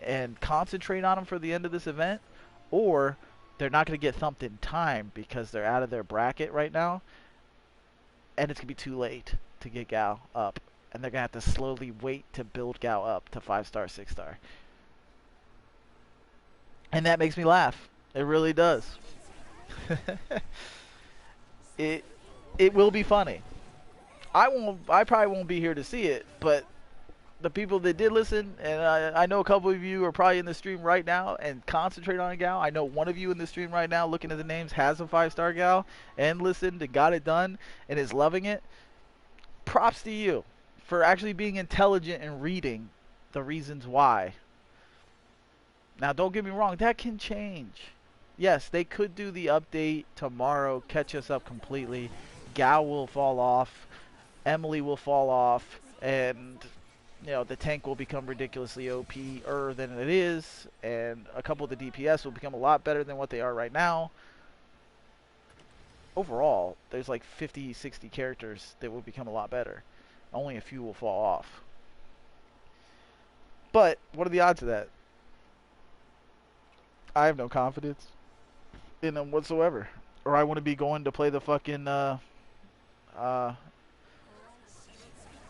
and concentrate on them for the end of this event, or they're not going to get thumped in time because they're out of their bracket right now, and it's going to be too late to get Gal up, and they're going to have to slowly wait to build Gal up to 5-star, 6-star. And that makes me laugh. It really does. It will be funny. I probably won't be here to see it, but the people that did listen, and I know a couple of you are probably in the stream right now and concentrate on a gal. I know one of you in the stream right now looking at the names has a 5-star gal and listened and got it done and is loving it. Props to you for actually being intelligent and reading the reasons why. Now, don't get me wrong, that can change. Yes, they could do the update tomorrow, catch us up completely. Gal will fall off, Emily will fall off, and you know, the tank will become ridiculously OP-er than it is, and a couple of the DPS will become a lot better than what they are right now. Overall, there's like 50, 60 characters that will become a lot better. Only a few will fall off. But what are the odds of that? I have no confidence in them whatsoever. Or I want to be going to play the fucking uh,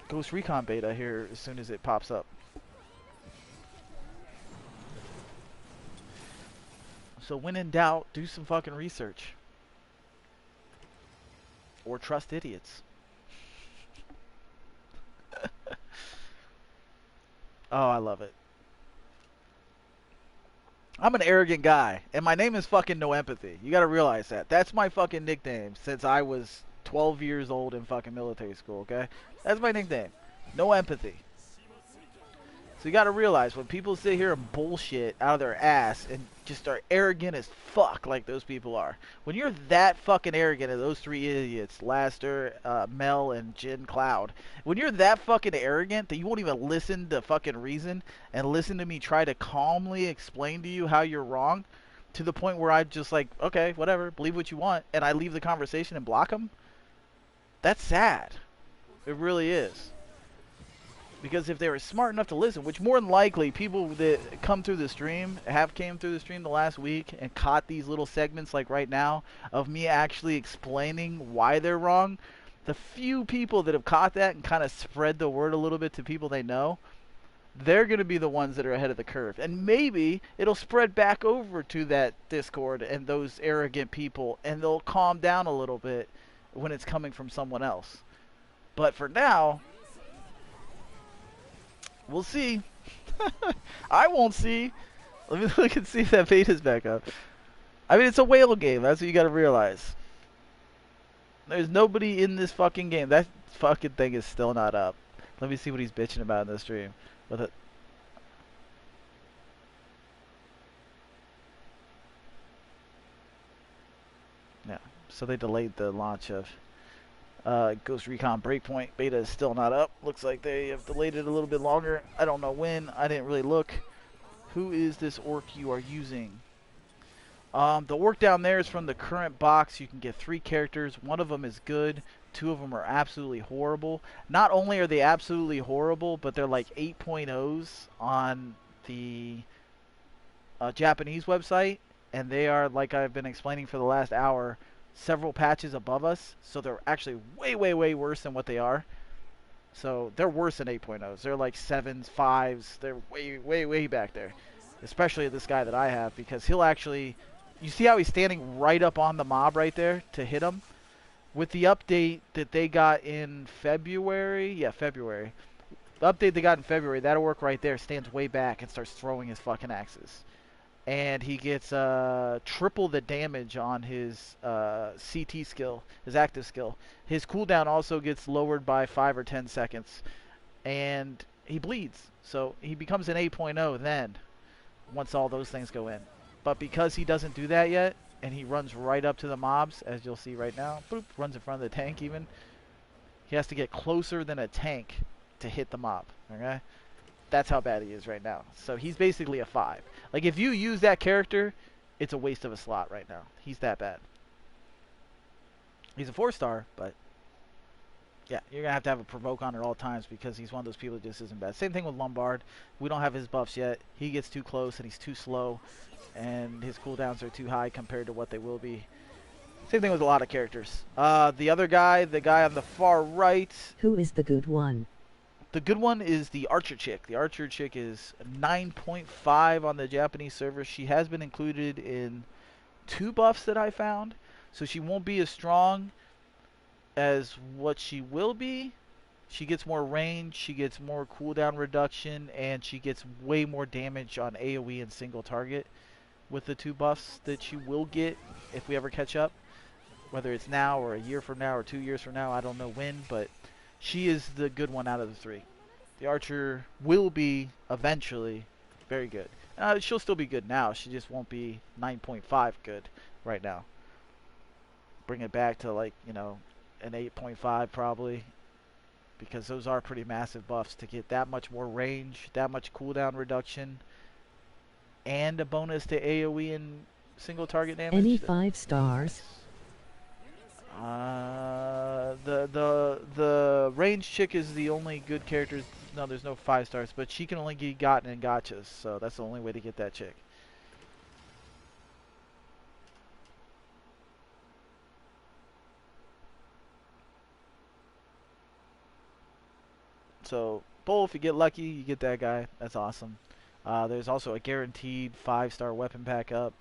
Ghost Recon beta here as soon as it pops up. So when in doubt, do some fucking research. Or trust idiots. Oh, I love it. I'm an arrogant guy, and my name is fucking NoEmpathy. You gotta realize that. That's my fucking nickname since I was 12 years old in fucking military school, okay? That's my nickname. NoEmpathy. So you gotta realize, when people sit here and bullshit out of their ass and just are arrogant as fuck like those people are. When you're that fucking arrogant as those three idiots, Laster, Mel, and Jin Cloud. When you're that fucking arrogant that you won't even listen to fucking reason and listen to me try to calmly explain to you how you're wrong, to the point where I just like, okay, whatever, believe what you want, and I leave the conversation and block them, that's sad. It really is. Because if they were smart enough to listen, which more than likely people that come through the stream have came through the stream the last week and caught these little segments like right now of me actually explaining why they're wrong, the few people that have caught that and kind of spread the word a little bit to people they know, they're going to be the ones that are ahead of the curve. And maybe it'll spread back over to that Discord and those arrogant people, and they'll calm down a little bit when it's coming from someone else. But for now, we'll see. I won't see. Let me look and see if that beta's back up. I mean, it's a whale game. That's what you gotta realize. There's nobody in this fucking game. That fucking thing is still not up. Let me see what he's bitching about in the stream. With it. Yeah. So they delayed the launch of Ghost Recon Breakpoint. Beta is still not up. Looks like they have delayed it a little bit longer. I don't know when. I didn't really look. Who is this orc you are using? The orc down there is from the current box. You can get 3 characters. One of them is good. 2 of them are absolutely horrible. Not only are they absolutely horrible, but they're like 8.0s on the Japanese website. And they are, like I've been explaining for the last hour, several patches above us. So they're actually way, way, way worse than what they are. So they're worse than 8.0s. They're like 7s, 5s. They're way, way, way back there. Especially this guy that I have, because he'll actually... You see how he's standing right up on the mob right there to hit him? With the update that they got in February... Yeah, February. The update they got in February, that orc right there stands way back and starts throwing his fucking axes. And he gets triple the damage on his CT skill, his active skill. His cooldown also gets lowered by 5 or 10 seconds. And he bleeds. So he becomes an 8.0 then, once all those things go in. But because he doesn't do that yet, and he runs right up to the mobs, as you'll see right now, boop, runs in front of the tank even, he has to get closer than a tank to hit the mob, okay? That's how bad he is right now. So he's basically a 5. Like, if you use that character, it's a waste of a slot right now. He's that bad. He's a 4-star, but yeah, you're going to have a provoke on at all times because he's one of those people that just isn't bad. Same thing with Lombard. We don't have his buffs yet. He gets too close and he's too slow, and his cooldowns are too high compared to what they will be. Same thing with a lot of characters. The other guy, the guy on the far right.
Who is the good one?
The good one is the Archer chick. The Archer chick is 9.5 on the Japanese server. She has been included in 2 buffs that I found. So she won't be as strong as what she will be. She gets more range, she gets more cooldown reduction, and she gets way more damage on AoE and single target with the 2 buffs that she will get if we ever catch up. Whether it's now or a year from now or 2 years from now, I don't know when, but she is the good one out of the 3. The Archer will be, eventually, very good. She'll still be good now. She just won't be 9.5 good right now. Bring it back to, like, you know, an 8.5 probably. because those are pretty massive buffs to get that much more range, that much cooldown reduction, and a bonus to AoE and single target damage.
Any 5 stars?
The range chick is the only good character. No, there's no 5 stars, but she can only be gotten in gotchas, so that's the only way to get that chick. So, Bull, if you get lucky, you get that guy. That's awesome. There's also a guaranteed 5-star weapon pack up.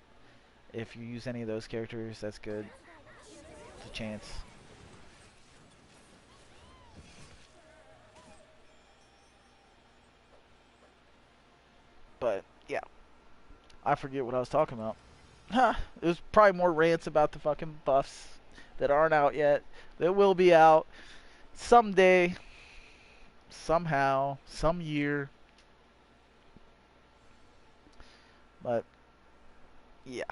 If you use any of those characters, that's good. It's a chance. But, yeah. I forget what I was talking about. It was probably more rants about the fucking buffs that aren't out yet. That will be out someday, somehow, some year. But, yeah.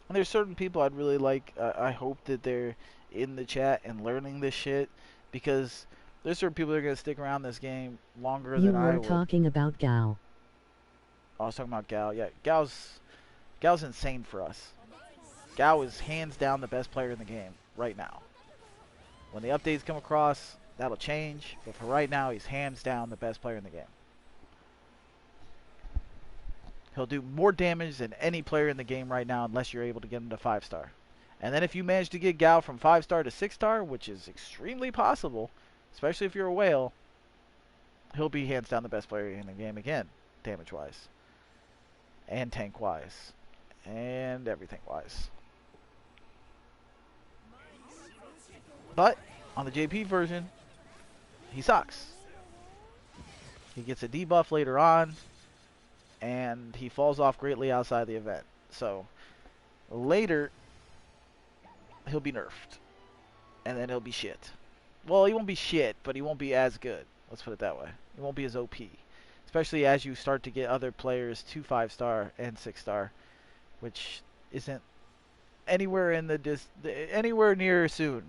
And there's certain people I'd really like. I hope that they're in the chat and learning this shit, because there's certain people that are going to stick around this game longer than I would.
You were talking about Gao.
Oh, I was talking about Gao. Yeah, Gao's insane for us. Gao is hands down the best player in the game right now. When the updates come across, that'll change. But for right now, he's hands down the best player in the game. He'll do more damage than any player in the game right now unless you're able to get him to 5-star. And then if you manage to get Gao from 5-star to 6-star, which is extremely possible, especially if you're a whale, he'll be hands down the best player in the game again, damage-wise. And tank-wise. And everything-wise. But, on the JP version, he sucks. He gets a debuff later on, and he falls off greatly outside the event. So, later, he'll be nerfed. And then he'll be shit. Well, he won't be shit, but he won't be as good. Let's put it that way. He won't be as OP. Especially as you start to get other players to 5-star and 6-star, which isn't anywhere in anywhere near soon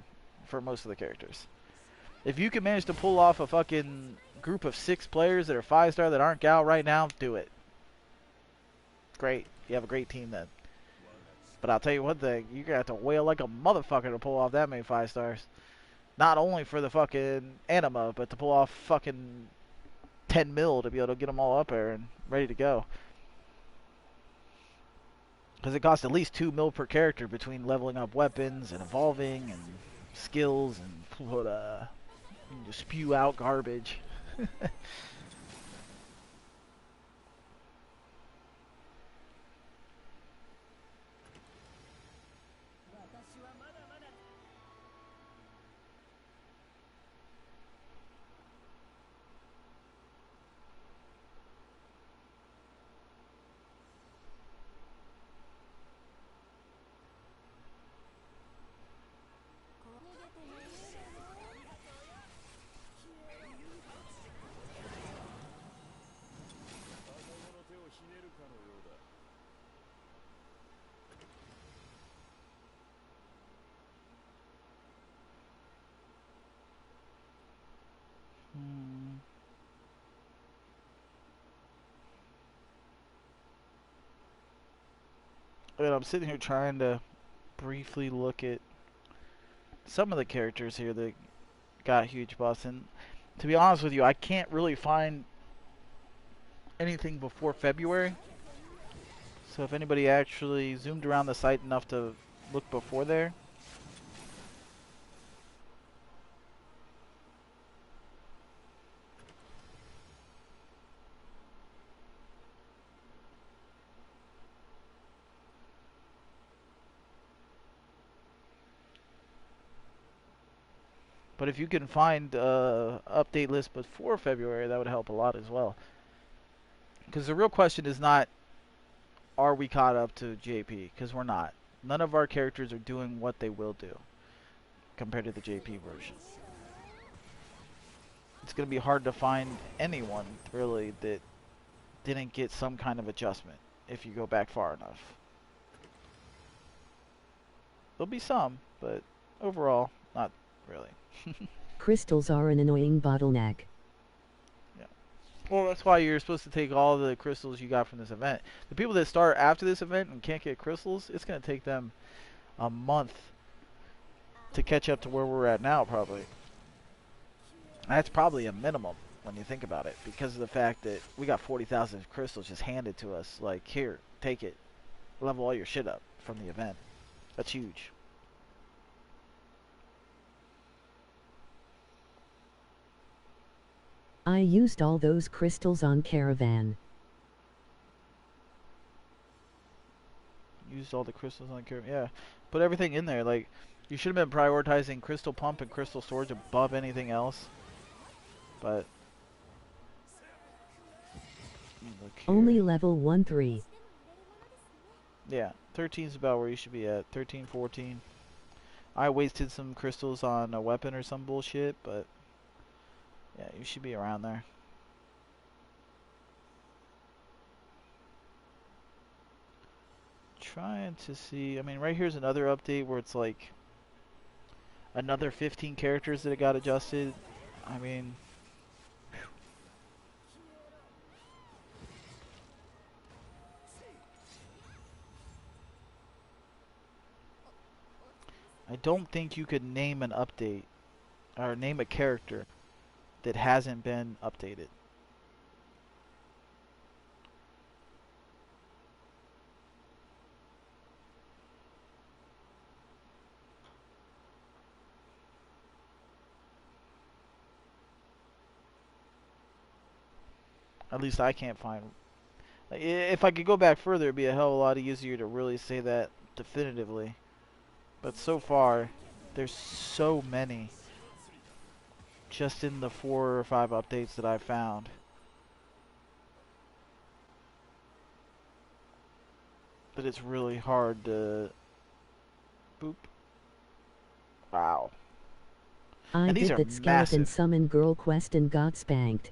for most of the characters. If you can manage to pull off a fucking group of 6 players that are 5-star that aren't Gao right now, do it. Great. You have a great team then. But I'll tell you one thing, you're gonna have to wail like a motherfucker to pull off that many 5-stars. Not only for the fucking anima, but to pull off fucking 10 mil to be able to get them all up there and ready to go. Because it costs at least 2 mil per character between leveling up weapons and evolving and skills and you spew out garbage. And I'm sitting here trying to briefly look at some of the characters here that got huge buffs, and to be honest with you, I can't really find anything before February. So if anybody actually zoomed around the site enough to look before there. But if you can find update list before February, that would help a lot as well. Because the real question is not, are we caught up to JP? Because we're not. None of our characters are doing what they will do compared to the JP version. It's going to be hard to find anyone, really, that didn't get some kind of adjustment if you go back far enough. There'll be some, but overall, not really.
Crystals are an annoying bottleneck.
Yeah. Well, that's why you're supposed to take all the crystals you got from this event. The people that start after this event and can't get crystals, it's gonna take them a month to catch up to where we're at now, probably. That's probably a minimum when you think about it, because of the fact that we got 40,000 crystals just handed to us. Like, here, take it, level all your shit up from the event. That's huge.
I used all those crystals on Caravan.
Used all the crystals on the curve. Yeah, put everything in there. Like, you should have been prioritizing crystal pump and crystal storage above anything else. But look
Only
here.
level 1-3.
Yeah, 13's about where you should be at. 13, 14. I wasted some crystals on a weapon or some bullshit, but yeah, you should be around there. Trying to see. I mean, right here's another update where it's like another 15 characters that it got adjusted. I mean, I don't think you could name an update or name a character that hasn't been updated. At least I can't find. If I could go back further, it'd be a hell of a lot easier to really say that definitively. But so far, there's so many just in the 4 or 5 updates that I've found that it's really hard to. Boop. Wow.
I
And these
did
are
that skeleton
massive.
summon girl quest and got spanked.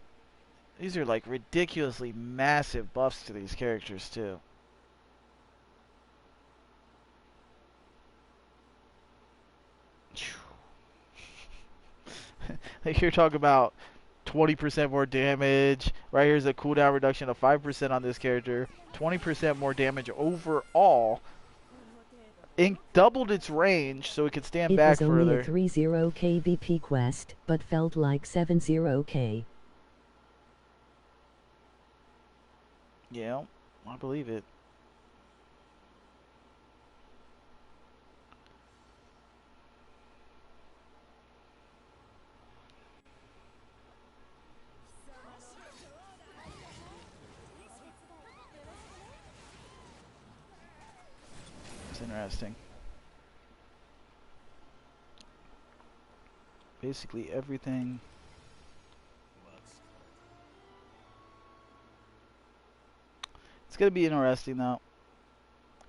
These are like ridiculously massive buffs to these characters too. Like you're talking about 20% more damage. Right here's a cooldown reduction of 5% on this character. 20% more damage overall. Ink doubled its range so it could stand
It was
back
only a
further.
30k BP quest, but felt like 70k.
Yeah, I believe it. It's interesting. Basically everything. It's gonna be interesting though.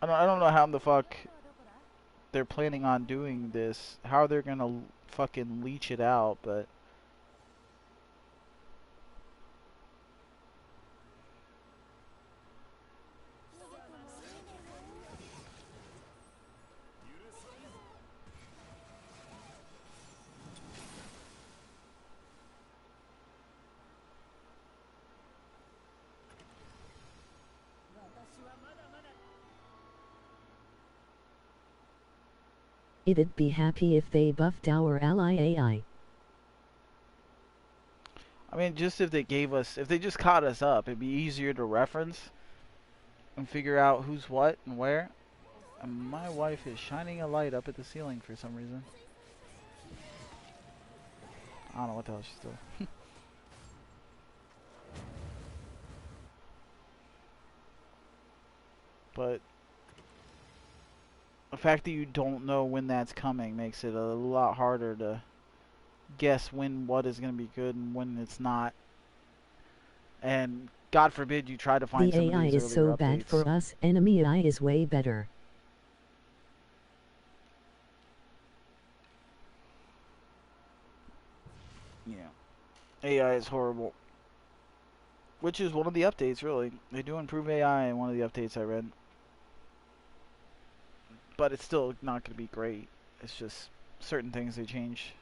I don't know how the fuck they're planning on doing this. How they're gonna fucking leech it out, but
It'd be happy if they buffed our ally AI.
I mean, just if if they just caught us up, it'd be easier to reference and figure out who's what and where. And my wife is shining a light up at the ceiling for some reason. I don't know what the hell she's doing. But the fact that you don't know when that's coming makes it a lot harder to guess when what is going to be good and when it's not. And God forbid you try to find
The
some of
AI
these
is
earlier
so bad
updates.
for us, enemy AI is way better.
Yeah. AI is horrible. Which is one of the updates, really. They do improve AI in one of the updates I read. But it's still not going to be great. It's just certain things they change.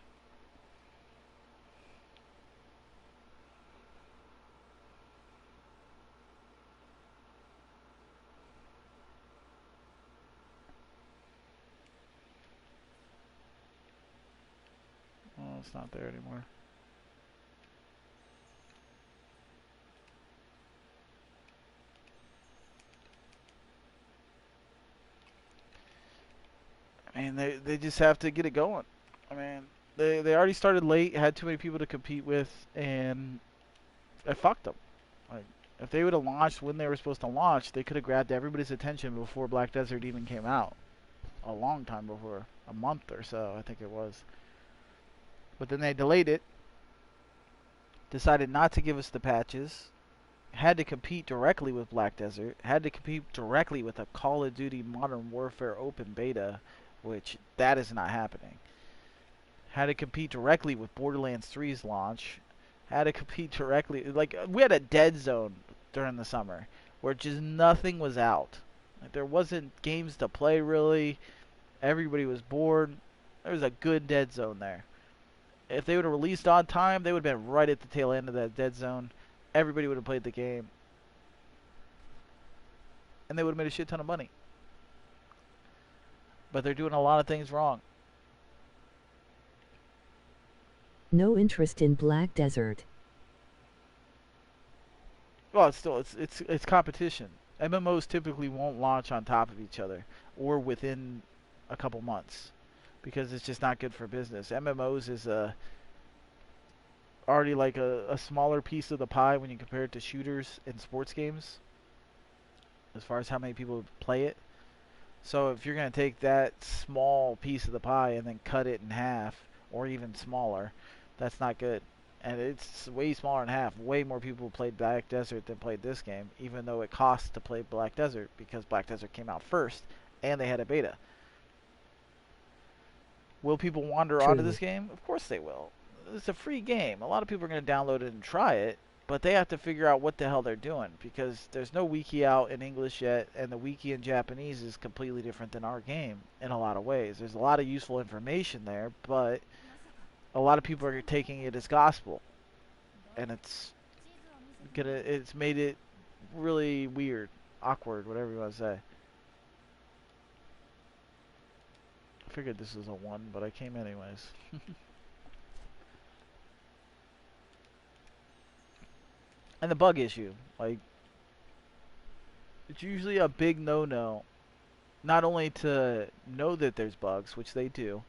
it's not there anymore. I mean, they just have to get it going. I mean, they already started late, had too many people to compete with, and it fucked them. Like, if they would have launched when they were supposed to launch, they could have grabbed everybody's attention before Black Desert even came out. A long time before, a month or so, I think it was. But then they delayed it, decided not to give us the patches, had to compete directly with Black Desert, had to compete directly with a Call of Duty Modern Warfare open beta, which that is not happening. Had to compete directly with Borderlands 3's launch. Had to compete directly, like, we had a dead zone during the summer where just nothing was out. Like, there wasn't games to play really. Everybody was bored. There was a good dead zone there. If they would have released on time, they would have been right at the tail end of that dead zone. Everybody would have played the game. And they would have made a shit ton of money. But they're doing a lot of things wrong.
No interest in Black Desert.
Well, it's competition. MMOs typically won't launch on top of each other or within a couple months because it's just not good for business. MMOs is already like a smaller piece of the pie when you compare it to shooters and sports games as far as how many people play it. So if you're going to take that small piece of the pie and then cut it in half or even smaller, that's not good. And it's way smaller in half. Way more people played Black Desert than played this game, even though it costs to play Black Desert because Black Desert came out first and they had a beta. Will people wander onto this game? Of course they will. It's a free game. A lot of people are going to download it and try it, but they have to figure out what the hell they're doing because there's no wiki out in English yet, and the wiki in Japanese is completely different than our game in a lot of ways. There's a lot of useful information there, but a lot of people are taking it as gospel, and it's made it really weird, awkward, whatever you want to say. I figured this was a 1, but I came anyways. And the bug issue, like, it's usually a big no-no, not only to know that there's bugs, which they do,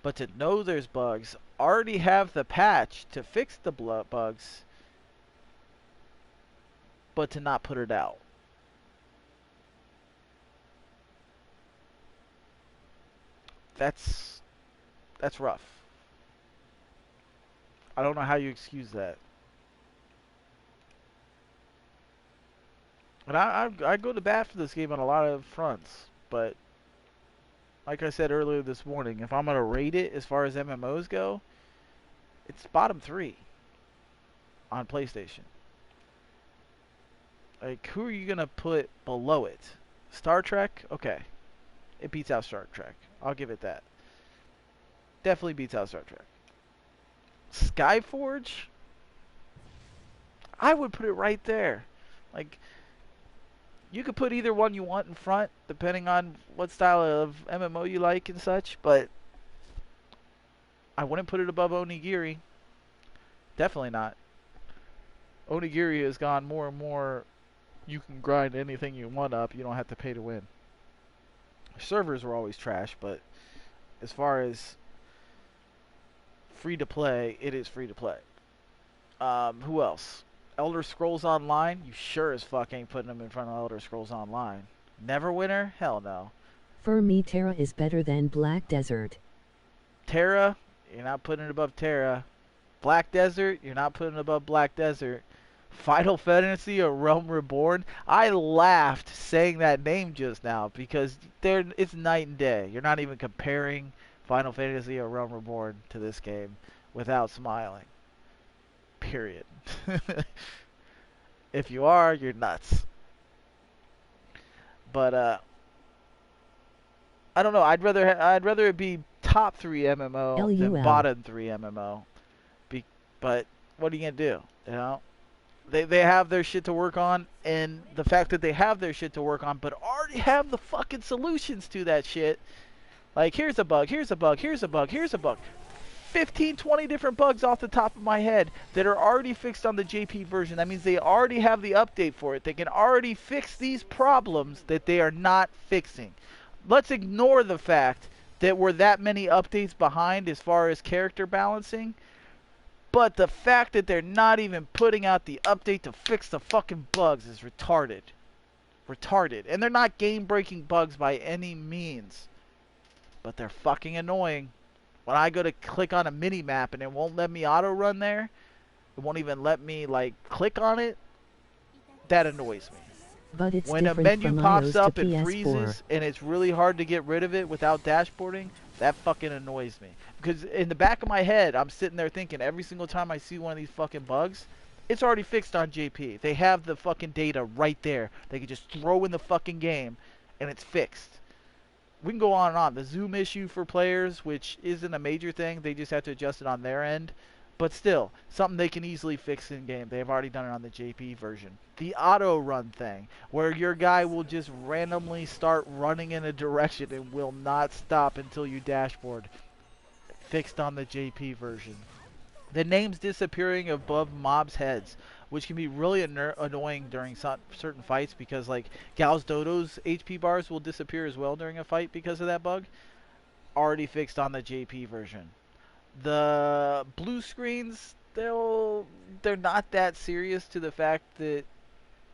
but to know there's bugs, already have the patch to fix the bugs, but to not put it out. That's rough. I don't know how you excuse that. And I go to bat for this game on a lot of fronts, but like I said earlier this morning, if I'm gonna rate it as far as MMOs go, it's bottom 3 on PlayStation. Like, who are you gonna put below it? Star Trek? Okay, it beats out Star Trek. I'll give it that. Definitely beats out Star Trek. Skyforge? I would put it right there. Like, you could put either one you want in front, depending on what style of MMO you like and such, but I wouldn't put it above Onigiri. Definitely not. Onigiri has gone more and more, you can grind anything you want up, you don't have to pay to win. Servers were always trash, but as far as free to play, it is free to play. Who else? Elder Scrolls Online? You sure as fuck ain't putting them in front of Elder Scrolls Online. Neverwinter? Hell no.
For me, Terra is better than Black Desert.
Terra? You're not putting it above Terra. Black Desert? You're not putting it above Black Desert. Final Fantasy or Realm Reborn? I laughed saying that name just now because it's night and day. You're not even comparing Final Fantasy or Realm Reborn to this game without smiling. Period. If you are, you're nuts. But I don't know. I'd rather it be top 3 MMO than bottom 3 MMO. But what are you gonna do? You know, they have their shit to work on, and the fact that they have their shit to work on, but already have the fucking solutions to that shit. Like, here's a bug, here's a bug, here's a bug, here's a bug. 15, 20 different bugs off the top of my head that are already fixed on the JP version. That means they already have the update for it. They can already fix these problems that they are not fixing. Let's ignore the fact that we're that many updates behind as far as character balancing. But the fact that they're not even putting out the update to fix the fucking bugs is retarded. Retarded. And they're not game-breaking bugs by any means. But they're fucking annoying. When I go to click on a mini-map and it won't let me auto-run there, it won't even let me, like, click on it, that annoys me.
But it's
When a
different
menu
from
pops
iOS
up
to
and
PS4.
freezes and it's really hard to get rid of it without dashboarding, that fucking annoys me. Because in the back of my head, I'm sitting there thinking every single time I see one of these fucking bugs, it's already fixed on JP. They have the fucking data right there. They can just throw in the fucking game and it's fixed. We can go on and on. The zoom issue for players, which isn't a major thing, they just have to adjust it on their end. But still, something they can easily fix in game. They've already done it on the JP version. The auto run thing, where your guy will just randomly start running in a direction and will not stop until you dashboard. Fixed on the JP version. The names disappearing above mobs' heads, which can be really annoying during certain fights because, like, Gal's Dodo's HP bars will disappear as well during a fight because of that bug. Already fixed on the JP version. The blue screens, they're not that serious to the fact that,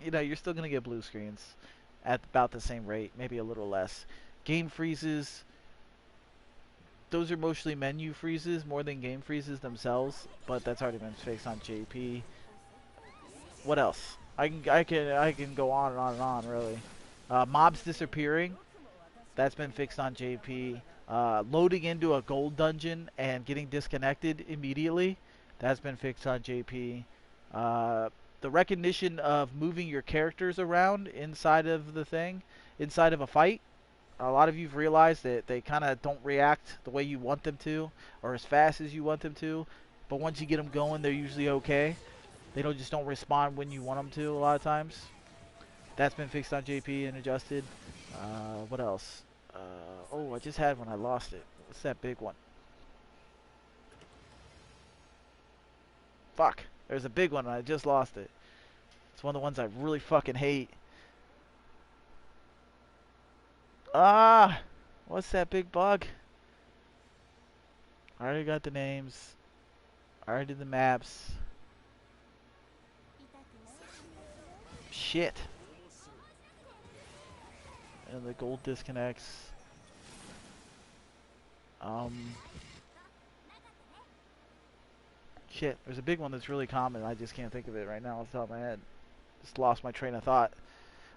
you know, you're still going to get blue screens at about the same rate, maybe a little less. Game freezes, those are mostly menu freezes more than game freezes themselves, but that's already been fixed on JP. What else? I can go on and on and on, really. Mobs disappearing, that's been fixed on JP. Loading into a gold dungeon and getting disconnected immediately, that's been fixed on JP. The recognition of moving your characters around inside of the thing, inside of a fight, a lot of you've realized that they kind of don't react the way you want them to or as fast as you want them to, but once you get them going, they're usually okay. They don't respond when you want them to a lot of times. That's been fixed on JP and adjusted. What else? Oh, I just had one. I lost it. What's that big one? Fuck. There's a big one and I just lost it. It's one of the ones I really fucking hate. Ah! What's that big bug? I already got the names. I already did the maps. Shit. And the gold disconnects. Shit. There's a big one that's really common. I just can't think of it right now off the top of my head. Just lost my train of thought.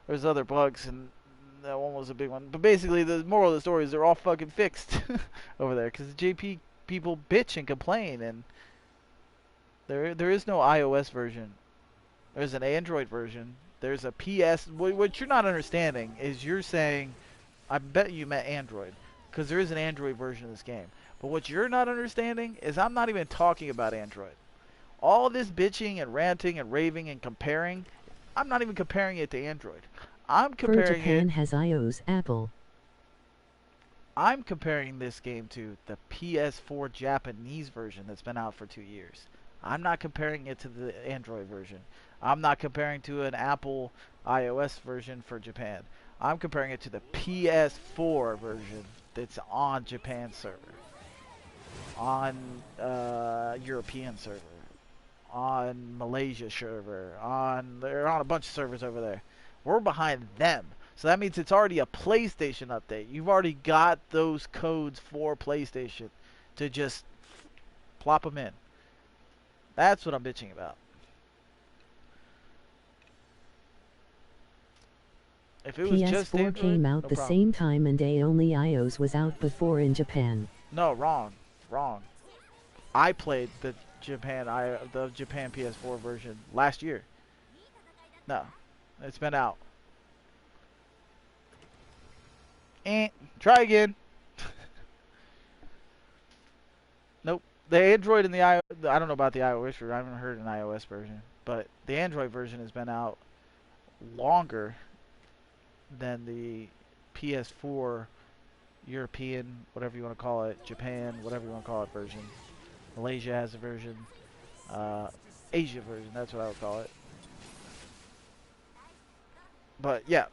There's other bugs, and that one was a big one. But basically, the moral of the story is they're all fucking fixed over there. Because the JP people bitch and complain, and there is no iOS version. There's an Android version. There's a PS. What you're not understanding is you're saying, I bet you meant Android, because there is an Android version of this game. But what you're not understanding is I'm not even talking about Android. All this bitching and ranting and raving and comparing, I'm not even comparing it to Android. I'm comparing
Japan has iOS, Apple.
I'm comparing this game to the PS4 Japanese version that's been out for 2 years. I'm not comparing it to the Android version. I'm not comparing to an Apple iOS version for Japan. I'm comparing it to the PS4 version that's on Japan server, on European server, on Malaysia server, they're on a bunch of servers over there. We're behind them. So that means it's already a PlayStation update. You've already got those codes for PlayStation to just plop them in. That's what I'm bitching about. If it was just
PS4
Android,
came out
no
the
problem.
same time and only iOS was out before in Japan.
No, wrong. I played the Japan PS4 version last year. No, it's been out. Try again. Nope. The Android and the I don't know about the iOS version. I haven't heard an iOS version, but the Android version has been out longer than the PS4 European, whatever you want to call it, Japan, whatever you want to call it, version. Malaysia has a version. Uh, Asia version, that's what I would call it. But yeah,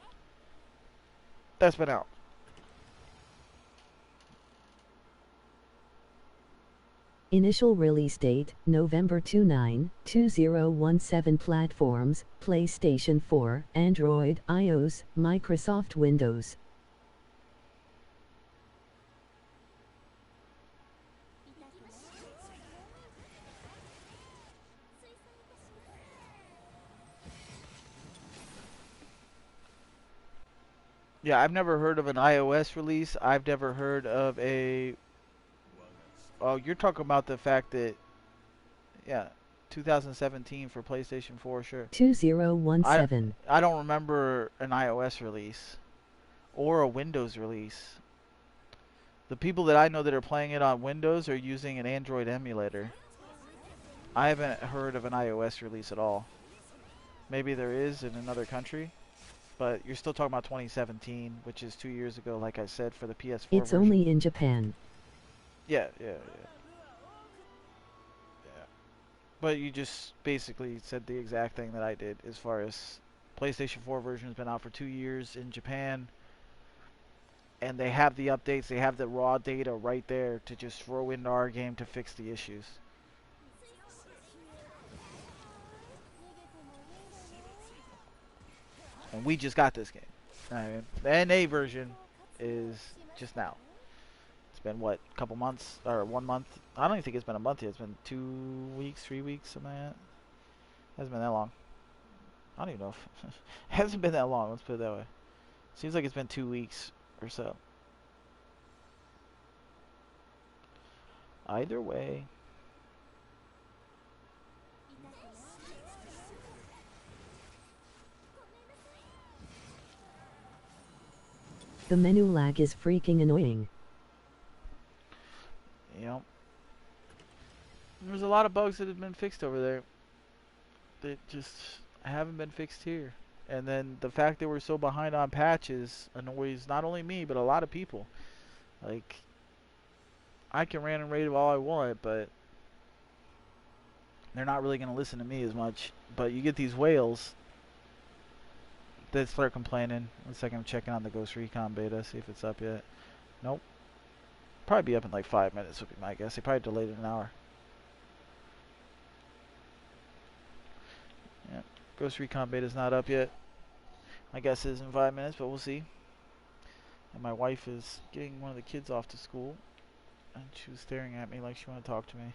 that's been out.
Initial release date, November 29, 2017. Platforms, PlayStation 4, Android, iOS, Microsoft Windows.
Yeah, I've never heard of an iOS release. I've never heard of a. Oh, you're talking about the fact that, yeah, 2017 for PlayStation 4, sure. I
2017.
I don't remember an iOS release or a Windows release. The people that I know that are playing it on Windows are using an Android emulator. I haven't heard of an iOS release at all. Maybe there is in another country, but you're still talking about 2017, which is 2 years ago, like I said, for the PS4
It's
version.
only in Japan.
Yeah, yeah, yeah. Yeah. But you just basically said the exact thing that I did as far as PlayStation 4 version has been out for 2 years in Japan, and they have the updates, they have the raw data right there to just throw into our game to fix the issues. And we just got this game. I mean, the NA version is just now. It's been what, a couple months or 1 month? I don't even think it's been a month yet. It's been 2 weeks, 3 weeks, something like that. It hasn't been that long. I don't even know if it hasn't been that long. Let's put it that way. Seems like it's been 2 weeks or so. Either way,
The menu lag is freaking annoying.
you know, there's a lot of bugs that have been fixed over there that just haven't been fixed here. And then the fact that we're so behind on patches annoys not only me but a lot of people. Like, I can rant and rave all I want, but they're not really going to listen to me as much. But you get these whales that start complaining. 1 second, I'm checking on the Ghost Recon beta, see if it's up yet. Nope. Probably be up in like 5 minutes would be my guess. They probably delayed it an hour. Yeah. Ghost Recon beta's not up yet. My guess is in 5 minutes, but we'll see. And my wife is getting one of the kids off to school, and she was staring at me like she wanted to talk to me.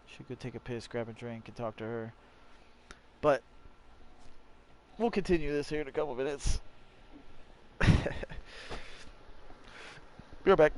She could take a piss, grab a drink, and talk to her. But we'll continue this here in a couple minutes. Be right back.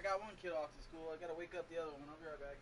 I got one kid off to school. I gotta wake up the other one. I'll be right back.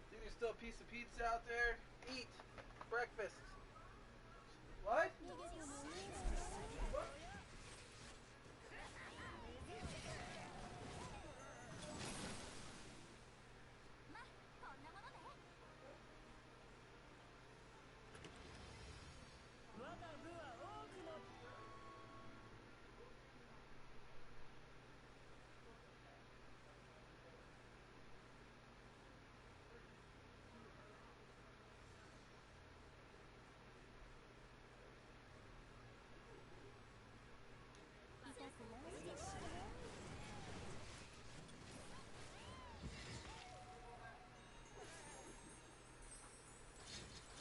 See, there's still a piece of pizza out there. Eat breakfast. What? What?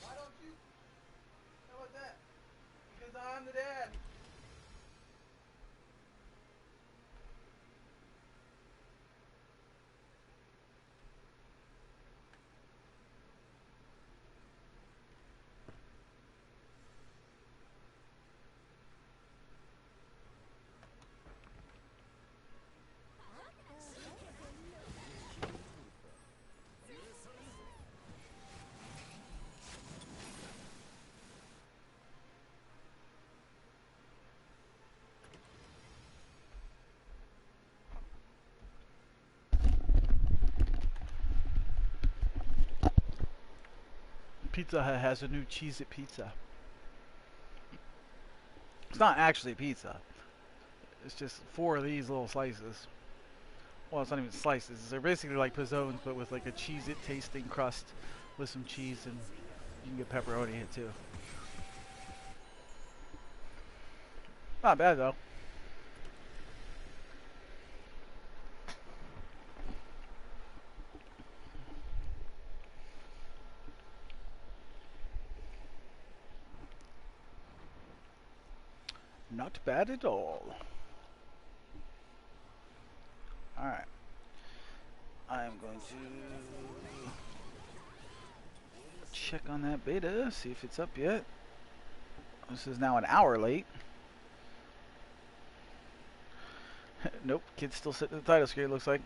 Why don't you? How about that? Because I'm the dad. Pizza Hut has a new Cheez-It pizza. It's not actually pizza. It's just 4 of these little slices. Well, it's not even slices. They're basically like pizzones, but with like a Cheez-It tasting crust with some cheese, and you can get pepperoni in it too. Not bad though. Not bad at all. Alright. I'm going to check on that beta, see if it's up yet. This is now an hour late. Nope, kid's still sitting at the title screen, looks like.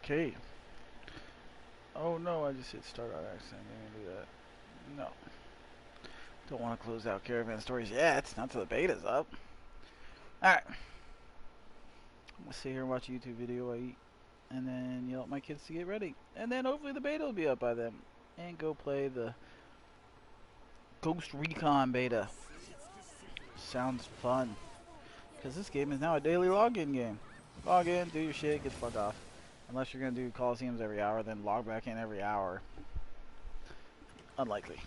Okay. Oh no, I just hit start on accident. I didn't do that. No. Don't want to close out Caravan Stories yet. Not till the beta's up. Alright. I'm going to sit here and watch a YouTube video while I eat. And then yell at my kids to get ready. And then hopefully the beta will be up by then. And go play the Ghost Recon beta. Sounds fun. Because this game is now a daily login game. Log in, do your shit, get the fuck off. Unless you're going to do Coliseums every hour, then log back in every hour. Unlikely.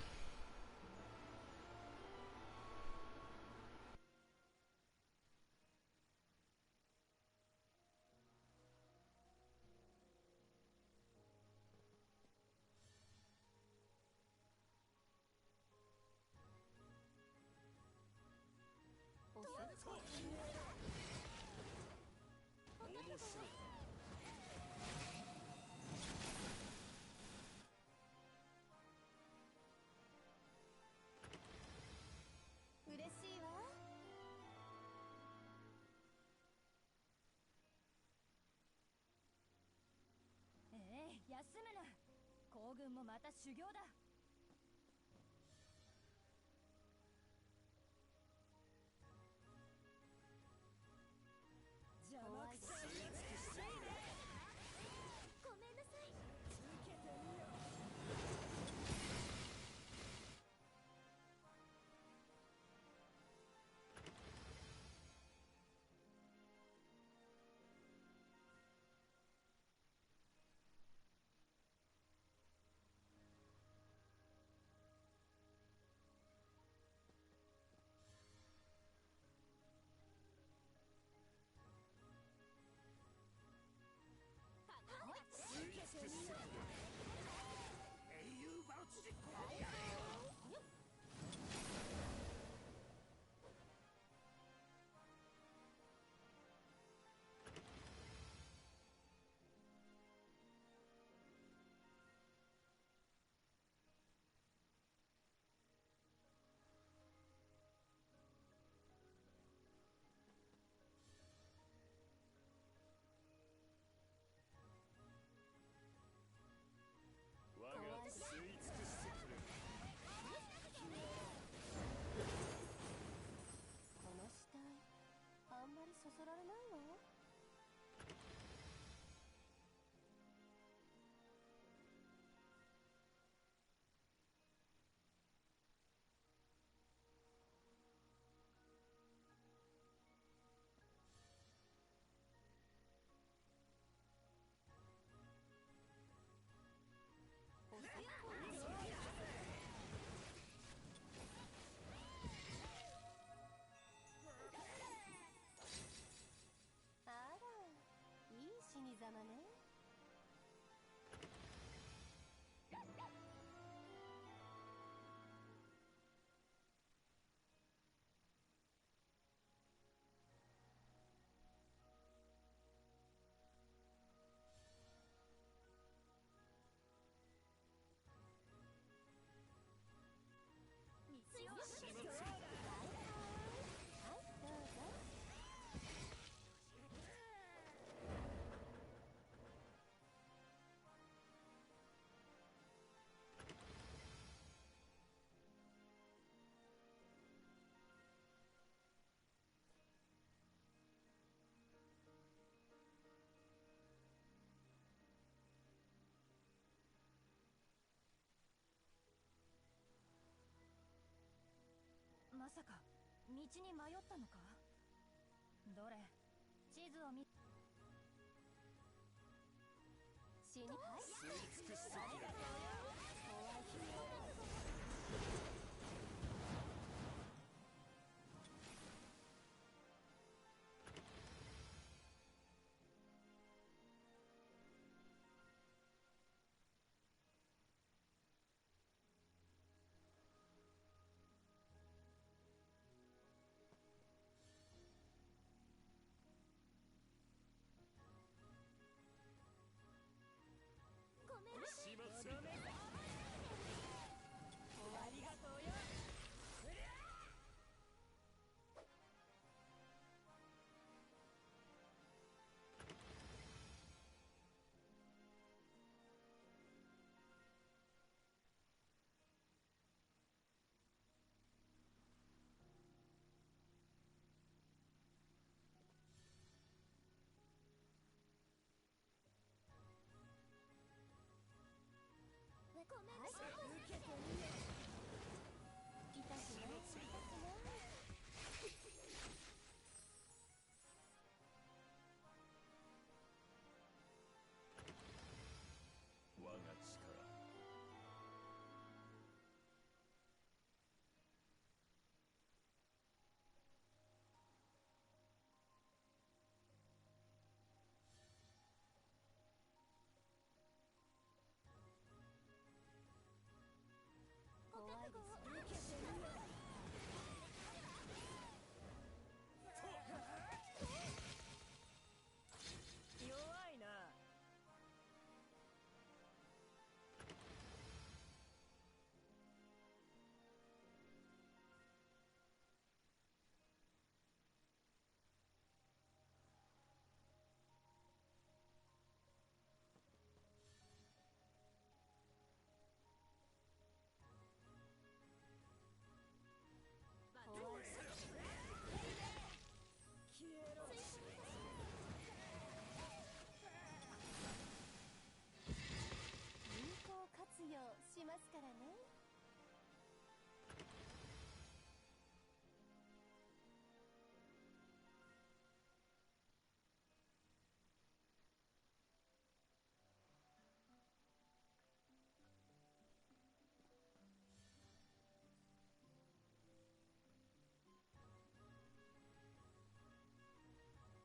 しますからね。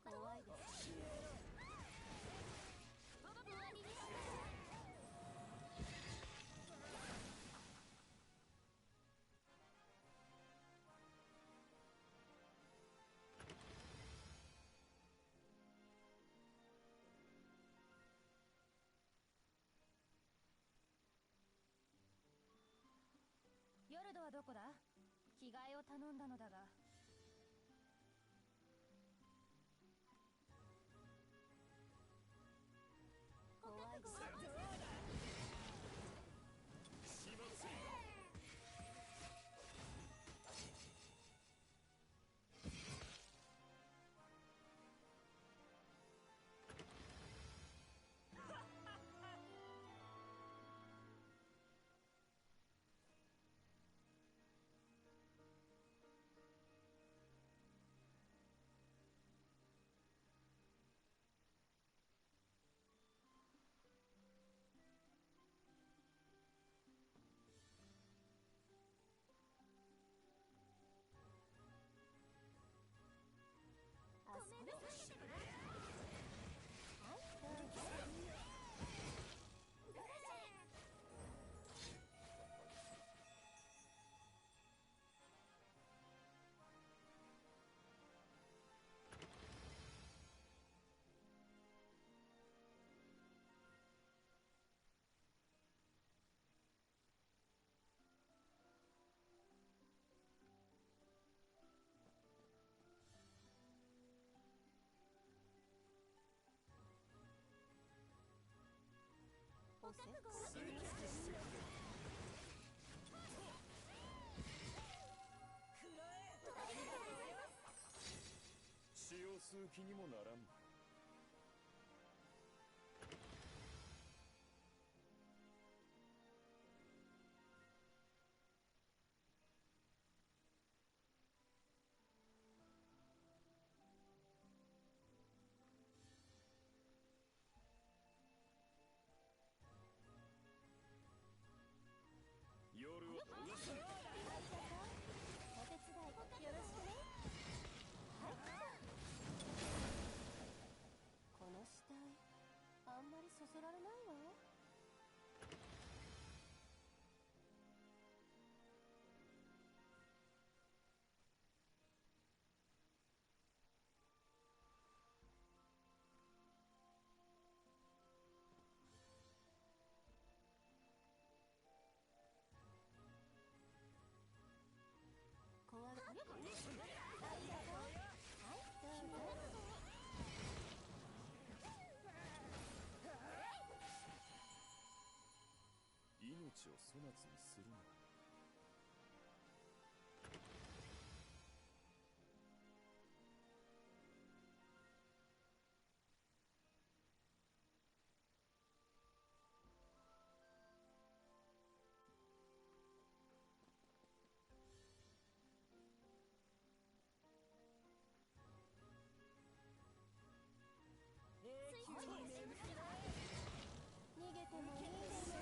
怖いです。終わりにします。ヨルドはどこだ？着替えを頼んだのだが。怖いです。ごめんなさい。はい、どうぞ。お覚悟は
血を吸う気にもならん。夜を逃すな。
お手伝いよろしくね。はい。この死体あんまりそそられないわ。怖がありがとう。はい、どうぞ。
命を粗末にするな。
逃げてもいいですよ。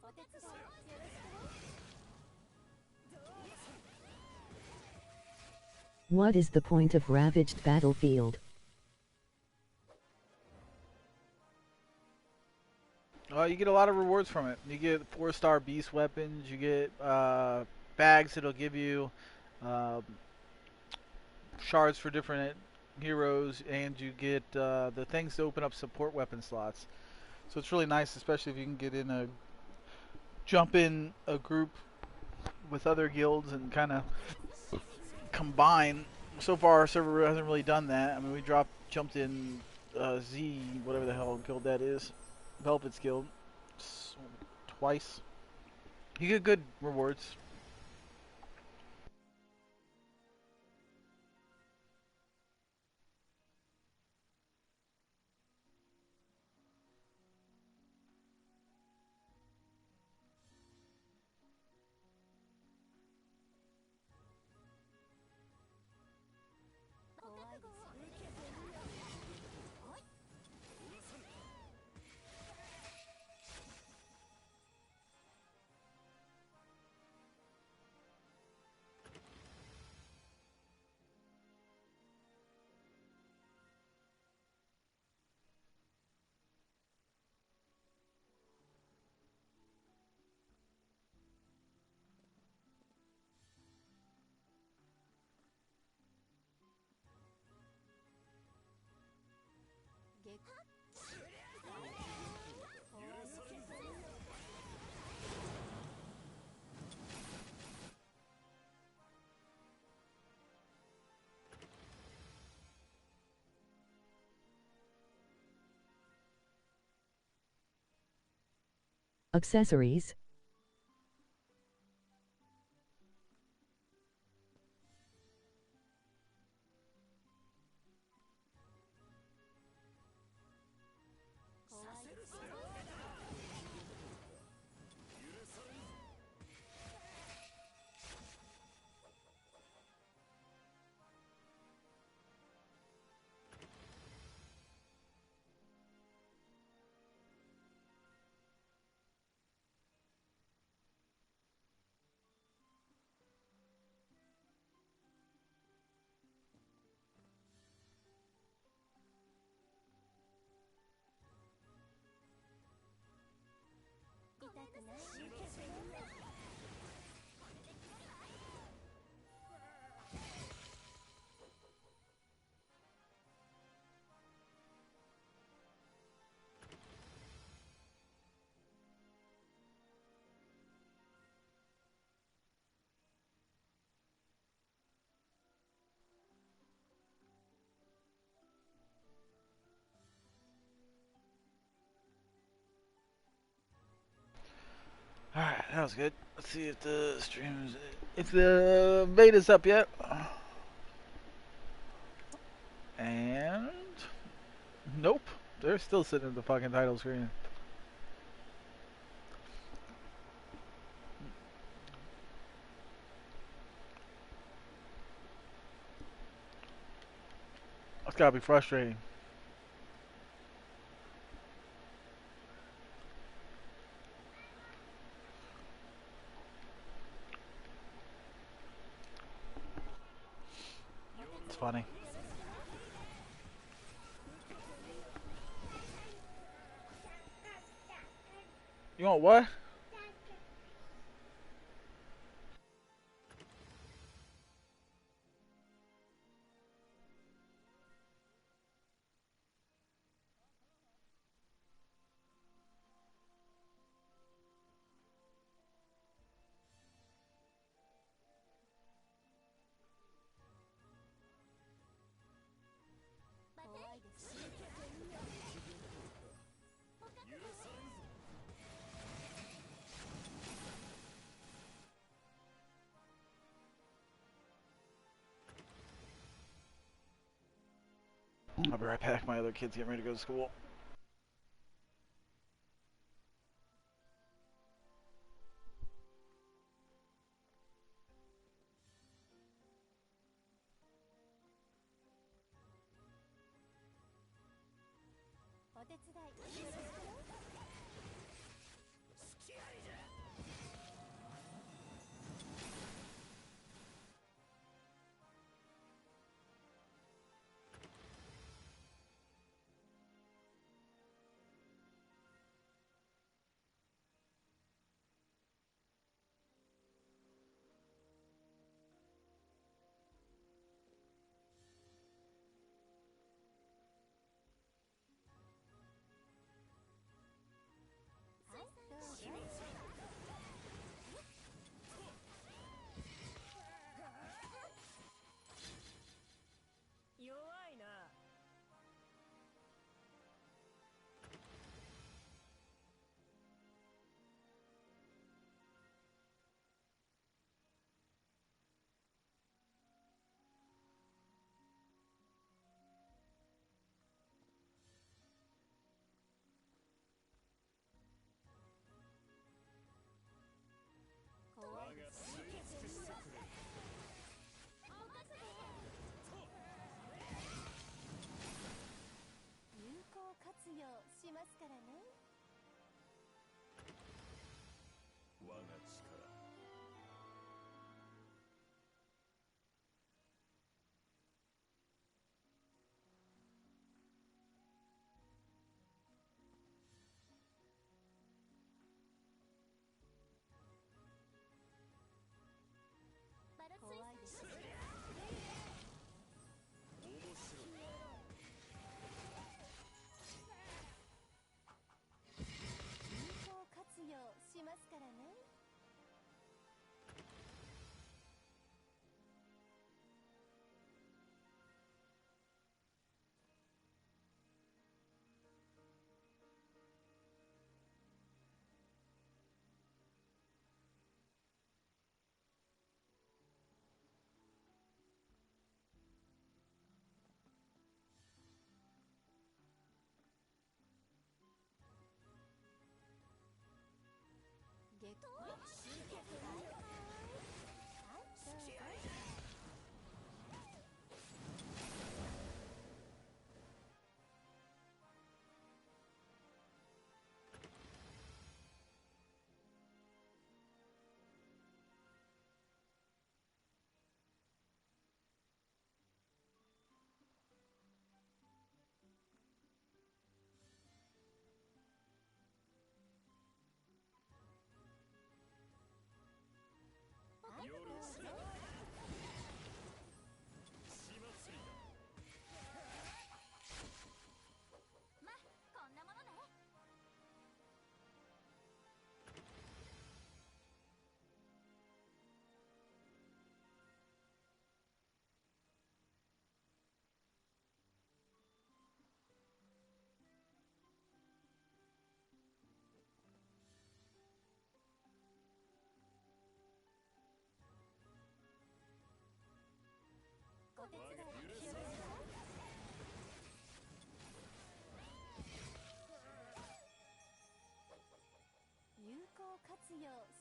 お手伝いよろしくね。
What is the point of ravaged battlefield?
You get a lot of rewards from it. You get 4-star beast weapons. You get bags that'll give you shards for different heroes, and you get the things to open up support weapon slots. So it's really nice, especially if you can get in jump in a group with other guilds and kind of combine. So far, our server hasn't really done that. I mean, we jumped in Z, whatever the hell guild that is, Velvet's guild, twice. You get good rewards.
Accessories.
Alright, that was good. Let's see if the streams. If the beta's up yet. And. Nope. They're still sitting at the fucking title screen. That's gotta be frustrating. It's funny. You want what? I'll be right back. My other kids getting ready to go to school.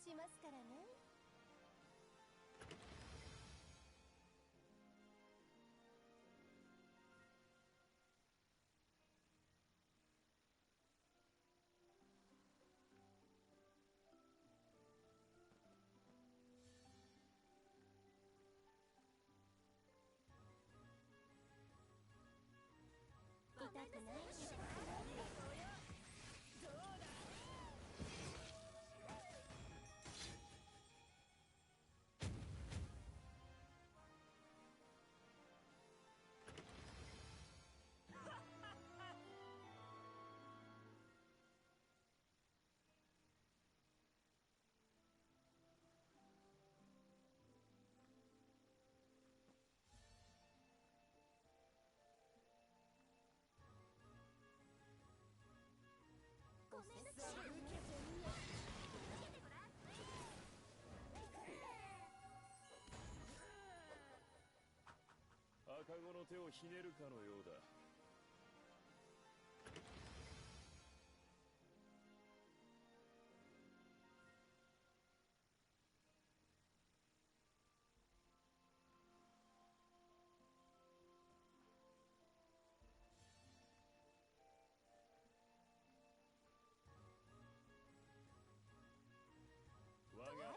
しますからね。痛くないですか？ごめんなさい。
赤子の手をひねるかのようだ。我が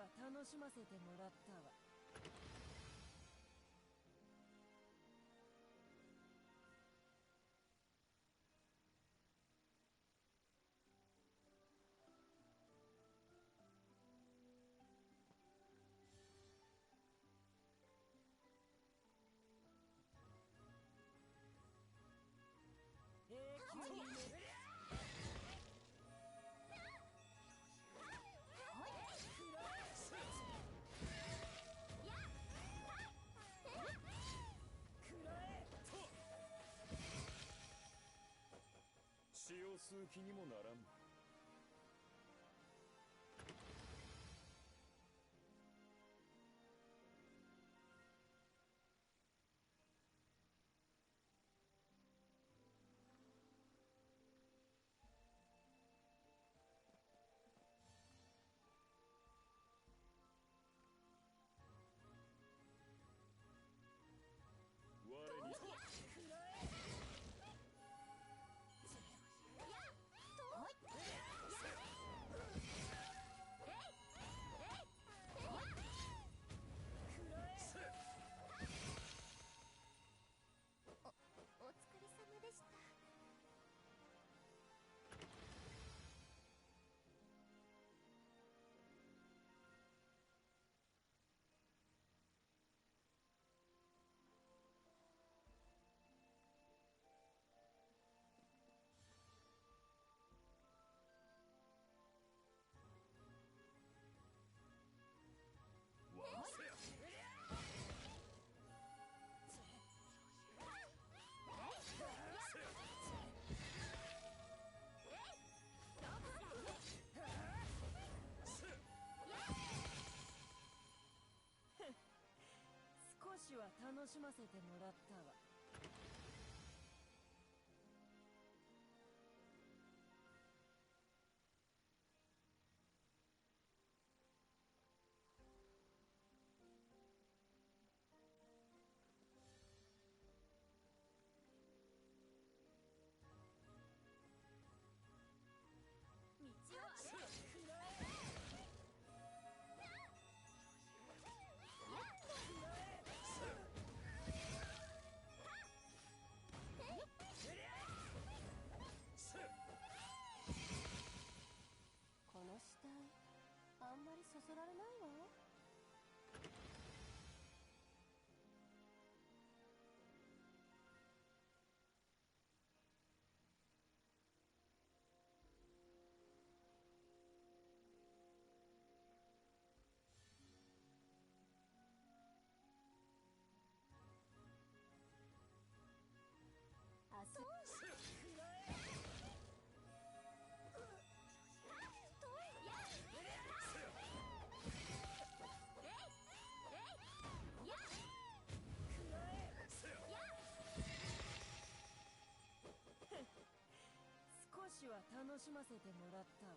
は楽しませてもらったわ。永久にね。
血を吸う気にもならん。我に
お疲れ様でした。
わせや。
少しは楽しませてもらったわ。
道を歩この死体あんまりそそられないわ。あそ
少しは楽しませてもらったわ。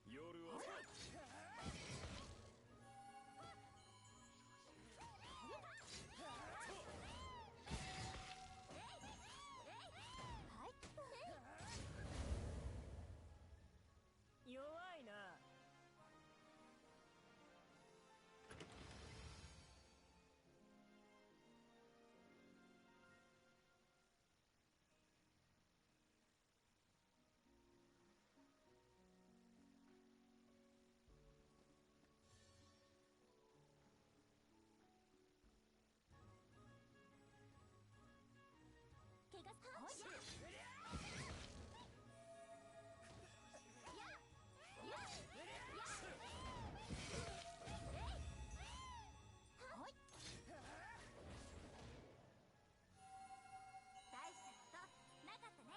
夜は
弱いな。
怪我さ大したことなかったね。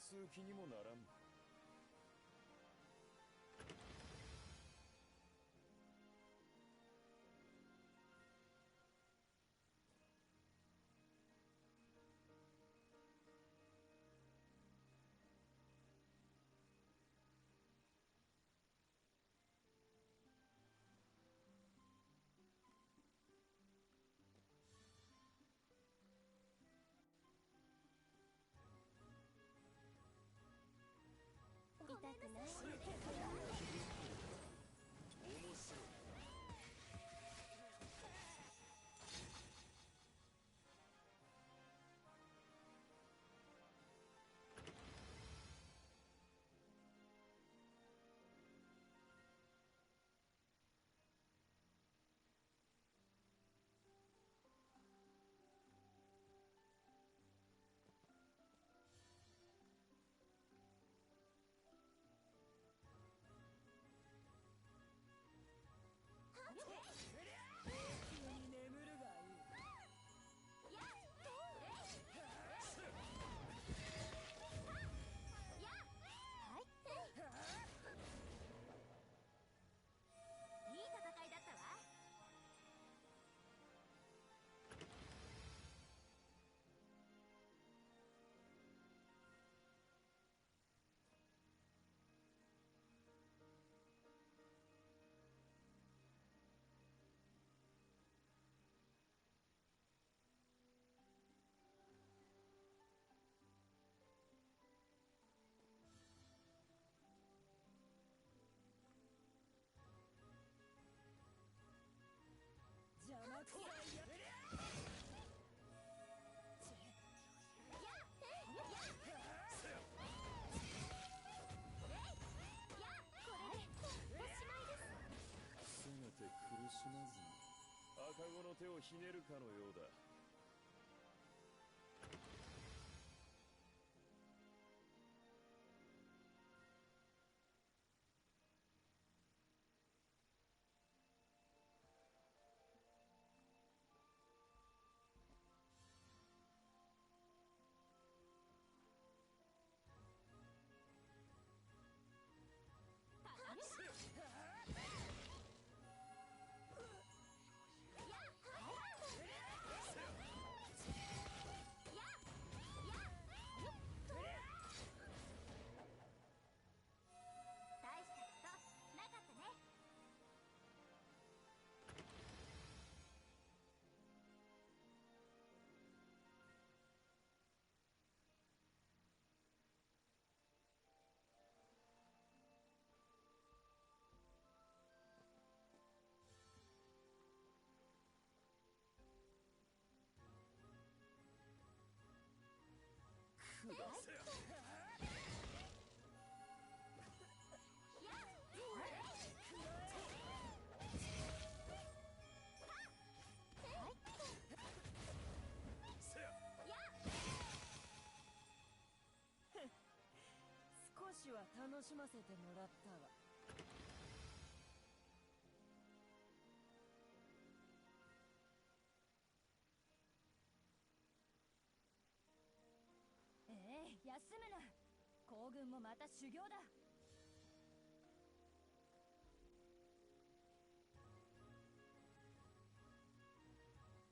すう気にもならん。
痛くない。
面白い。
急に眠るがいい。
やっはいいい戦いだったわ。
邪魔くさいや。
せめて苦しまずに赤子の手をひねるかのようだ。
大したことなかったね。
下せや。せや。
少しは楽しませてもらったわ。
休むな。行軍もまた修行だ。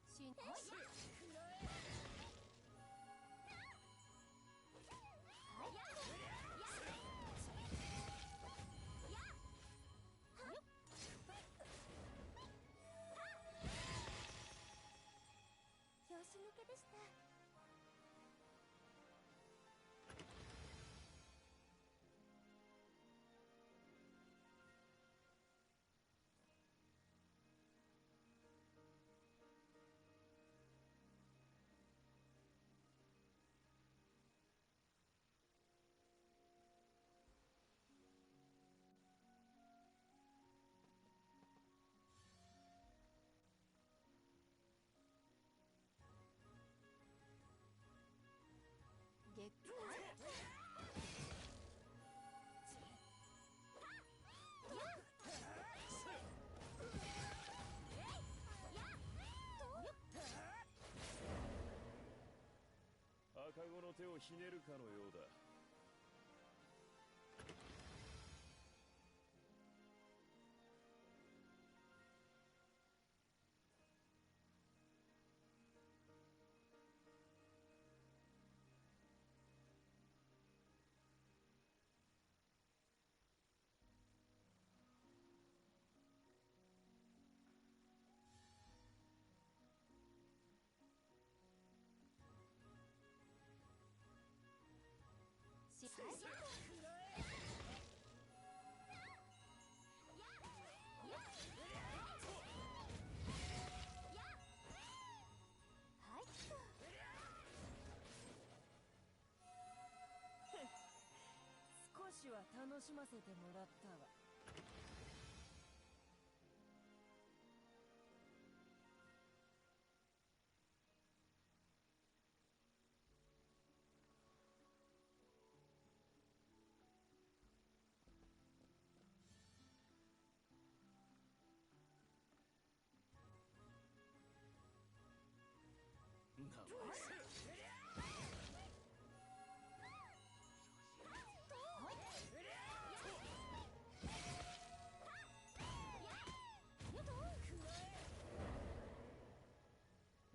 しんどい。拍子抜けでした。月
赤子の手をひねるかのようだ。
は楽しませてもらったわ。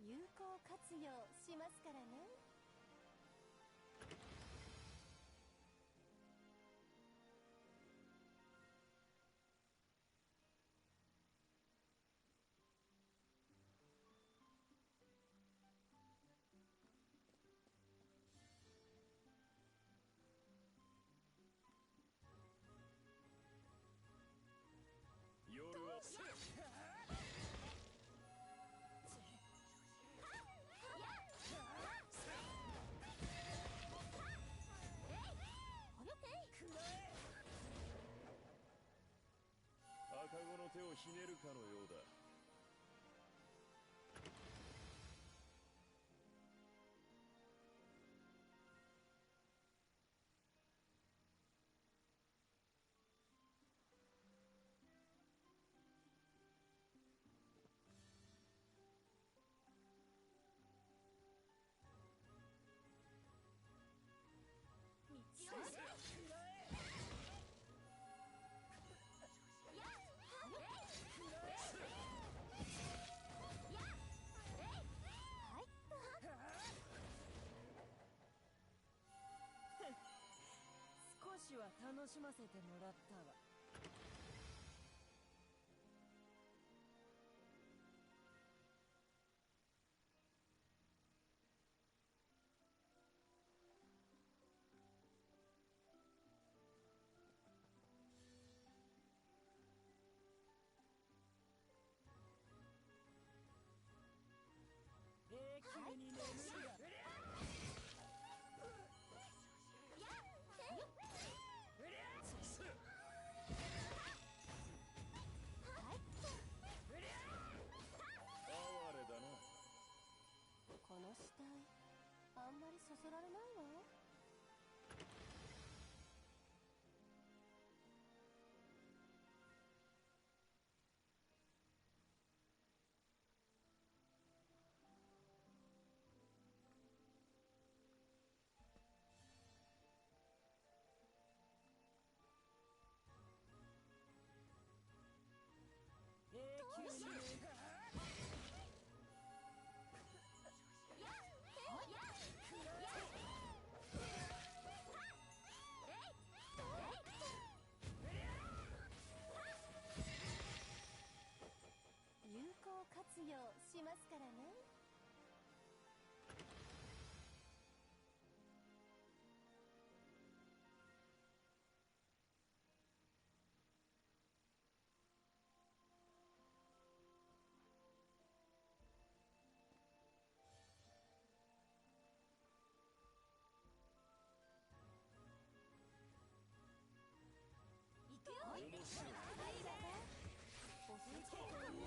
有効活用しますからね。
夜は赤子の手をひねるかのようだ。
少しは楽しませてもらったわ。永久に眠るが。哀れだな。
この死体あんまりそそられないわ。
永久に眠る。
有効活用しますからね。行くよ。
面白い。
遅いけど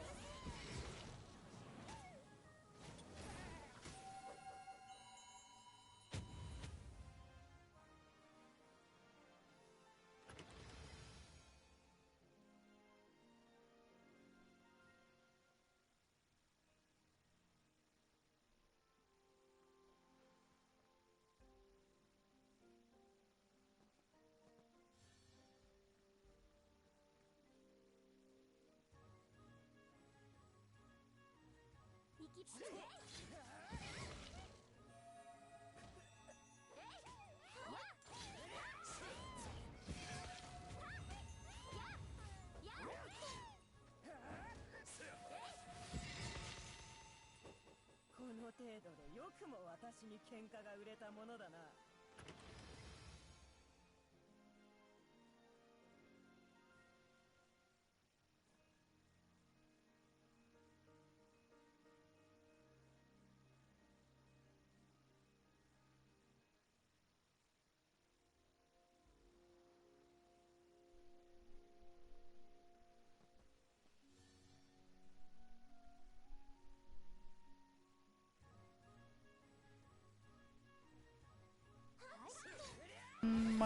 行きつけ。
この程度でよくも私に喧嘩が売れたものだな。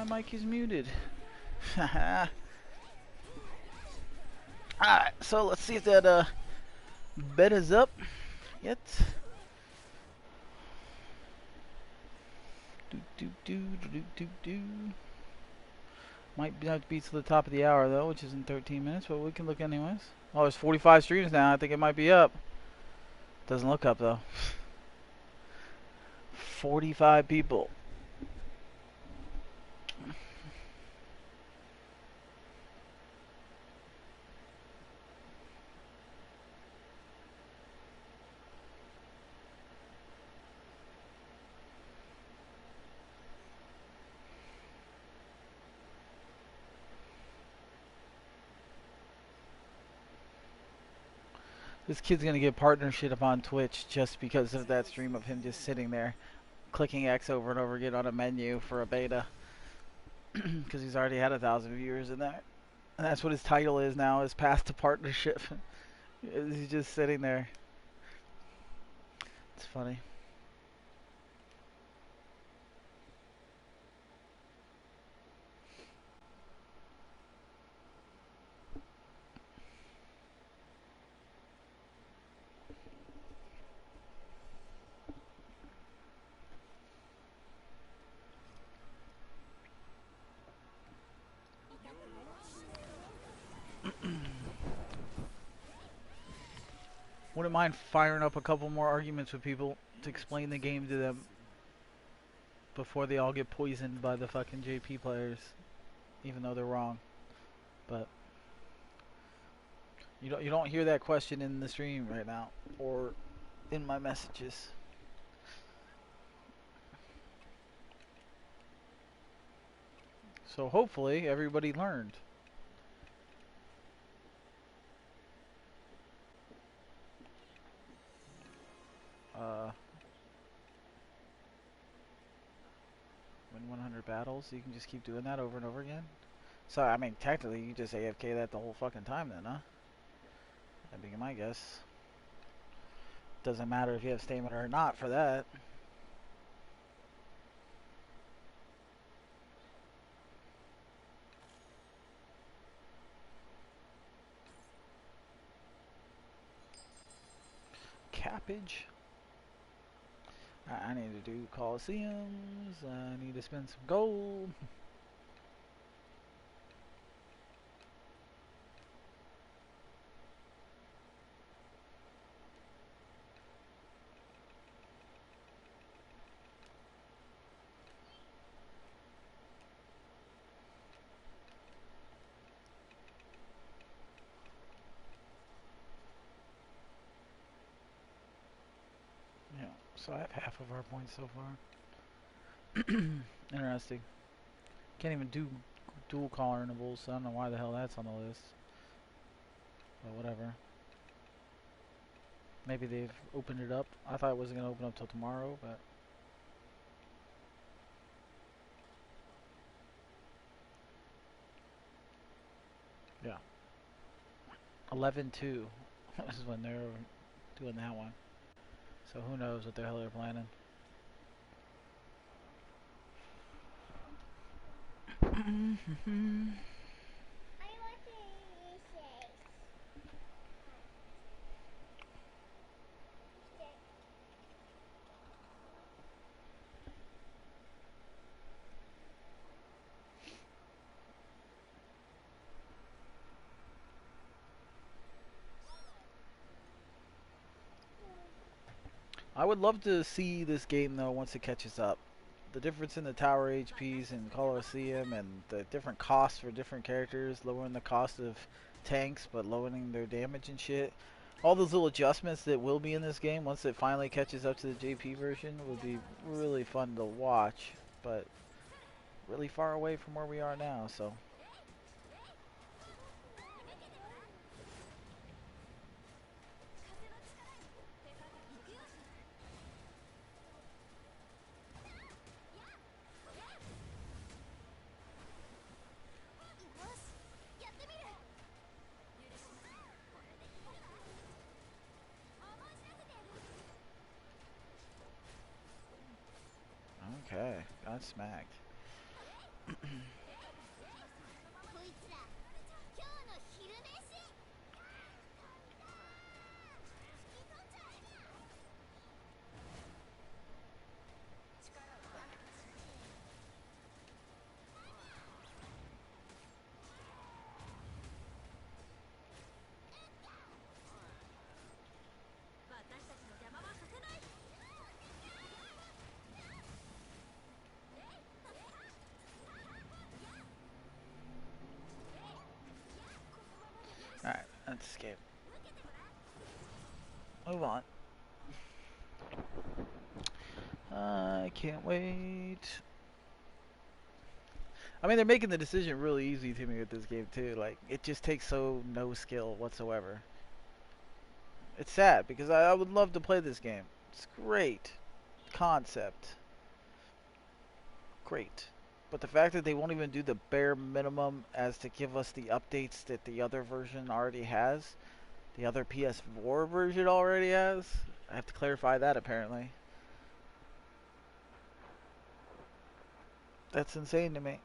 my mic is muted. Alright, so let's see if that bet is up yet. Do. Might have to be to the top of the hour though, which is in 13 minutes, but we can look anyways. Oh, there's 45 streams now. I think it might be up. Doesn't look up though. 45 people. This kid's gonna get partnership on Twitch just because of that stream of him just sitting there, clicking X over and over again on a menu for a beta. Because he's already had 1,000 viewers in that. And that's what his title is now, is Path to Partnership. He's just sitting there. It's funny. Wouldn't mind firing up a couple more arguments with people to explain the game to them before they all get poisoned by the fucking JP players, even though they're wrong. But you don't hear that question in the stream right now or in my messages. So hopefully everybody learned. Win 100 battles, you can just keep doing that over and over again. So I mean, technically, you just AFK that the whole fucking time, then, huh? That'd be my guess. Doesn't matter if you have stamina or not for that. Cappage. I need to do Coliseums. I need to spend some gold. Yeah, so I have half of our points so far. Interesting. Can't even do dual carnivals, so I don't know why the hell that's on the list. But whatever. Maybe they've opened it up. I thought it wasn't going to open up till tomorrow, but... yeah. 11-2 is when they're doing that one. So who knows what the hell they're planning. I would love to see this game though once it catches up. The difference in the tower HPs in Colosseum and the different costs for different characters, lowering the cost of tanks but lowering their damage and shit. All those little adjustments that will be in this game once it finally catches up to the JP version would be really fun to watch, but really far away from where we are now, so... Okay, got smacked.
こいつら今日の昼飯引き取っちゃえにゃ。
Alright, let's escape. Move on. I can't wait. I mean, they're making the decision really easy to me with this game too. Like, it just takes no skill whatsoever. It's sad because I would love to play this game. It's great concept. Great. But the fact that they won't even do the bare minimum as to give us the updates that the other version already has, the other PS4 version already has, I have to clarify that apparently. That's insane to me.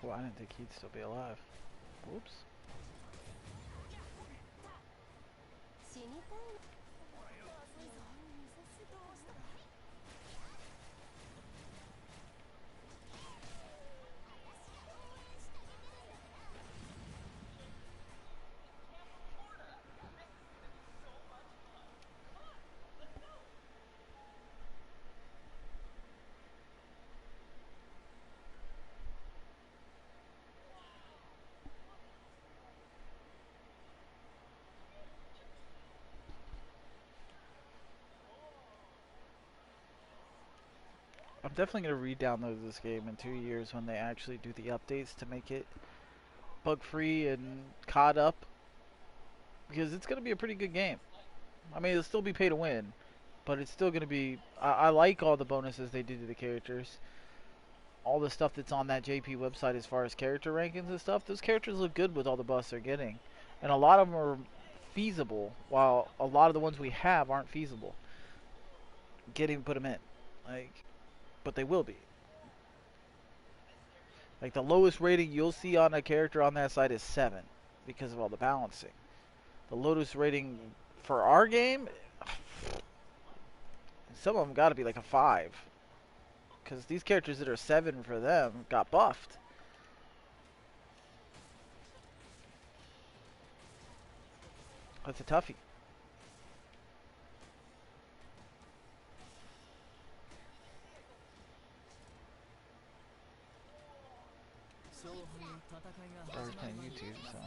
Well, I didn't think he'd still be alive. Whoops. I'm definitely going to re-download this game in 2 years when they actually do the updates to make it bug-free and caught up. Because it's going to be a pretty good game. I mean, it'll still be pay to win, but it's still going to be... I like all the bonuses they do to the characters. All the stuff that's on that JP website as far as character rankings and stuff. Those characters look good with all the buffs they're getting. And a lot of them are feasible, while a lot of the ones we have aren't feasible. Can't even put them in. But they will be. Like, the lowest rating you'll see on a character on that site is 7 because of all the balancing. The lowest rating for our game, some of them got to be like a 5. Because these characters that are 7 for them got buffed. That's a toughie. I was playing YouTube, so.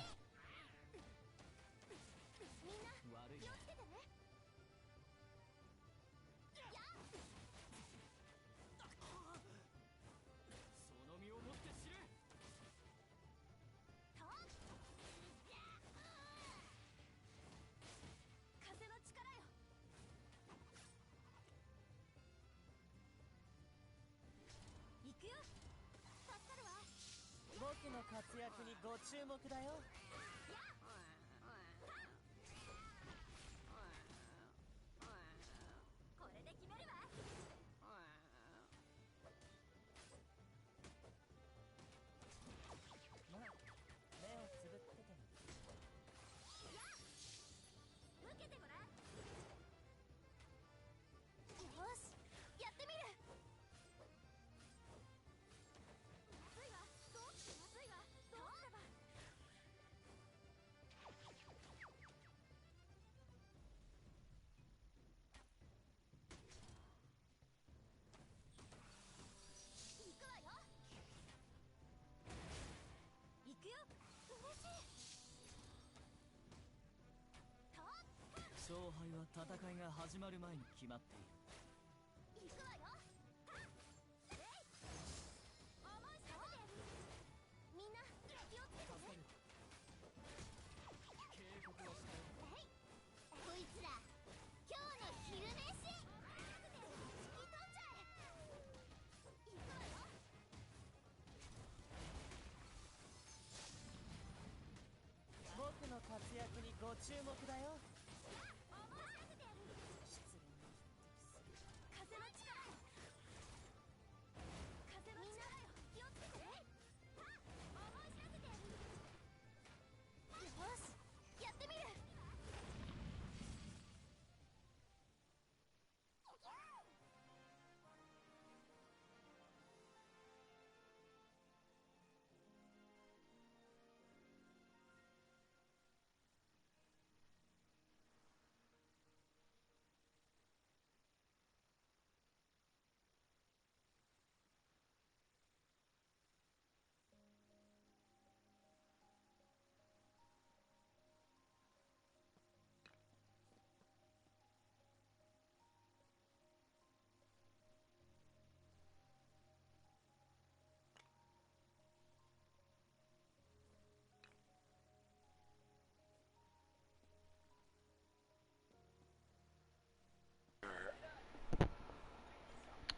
敗は戦いが始まる前に決まっている。
行くわよ。えい、思いさせて。みんな気をつけてね。
警告はしたよ。
えい、こいつら今日の昼飯。引き取っちゃえ。行くわよ。
僕の活躍にご注目だよ。
思いさせてやる。
失恋の
風の力よ。風の力よ。気をつけてね。思い知らせてやる。よし、やってみる。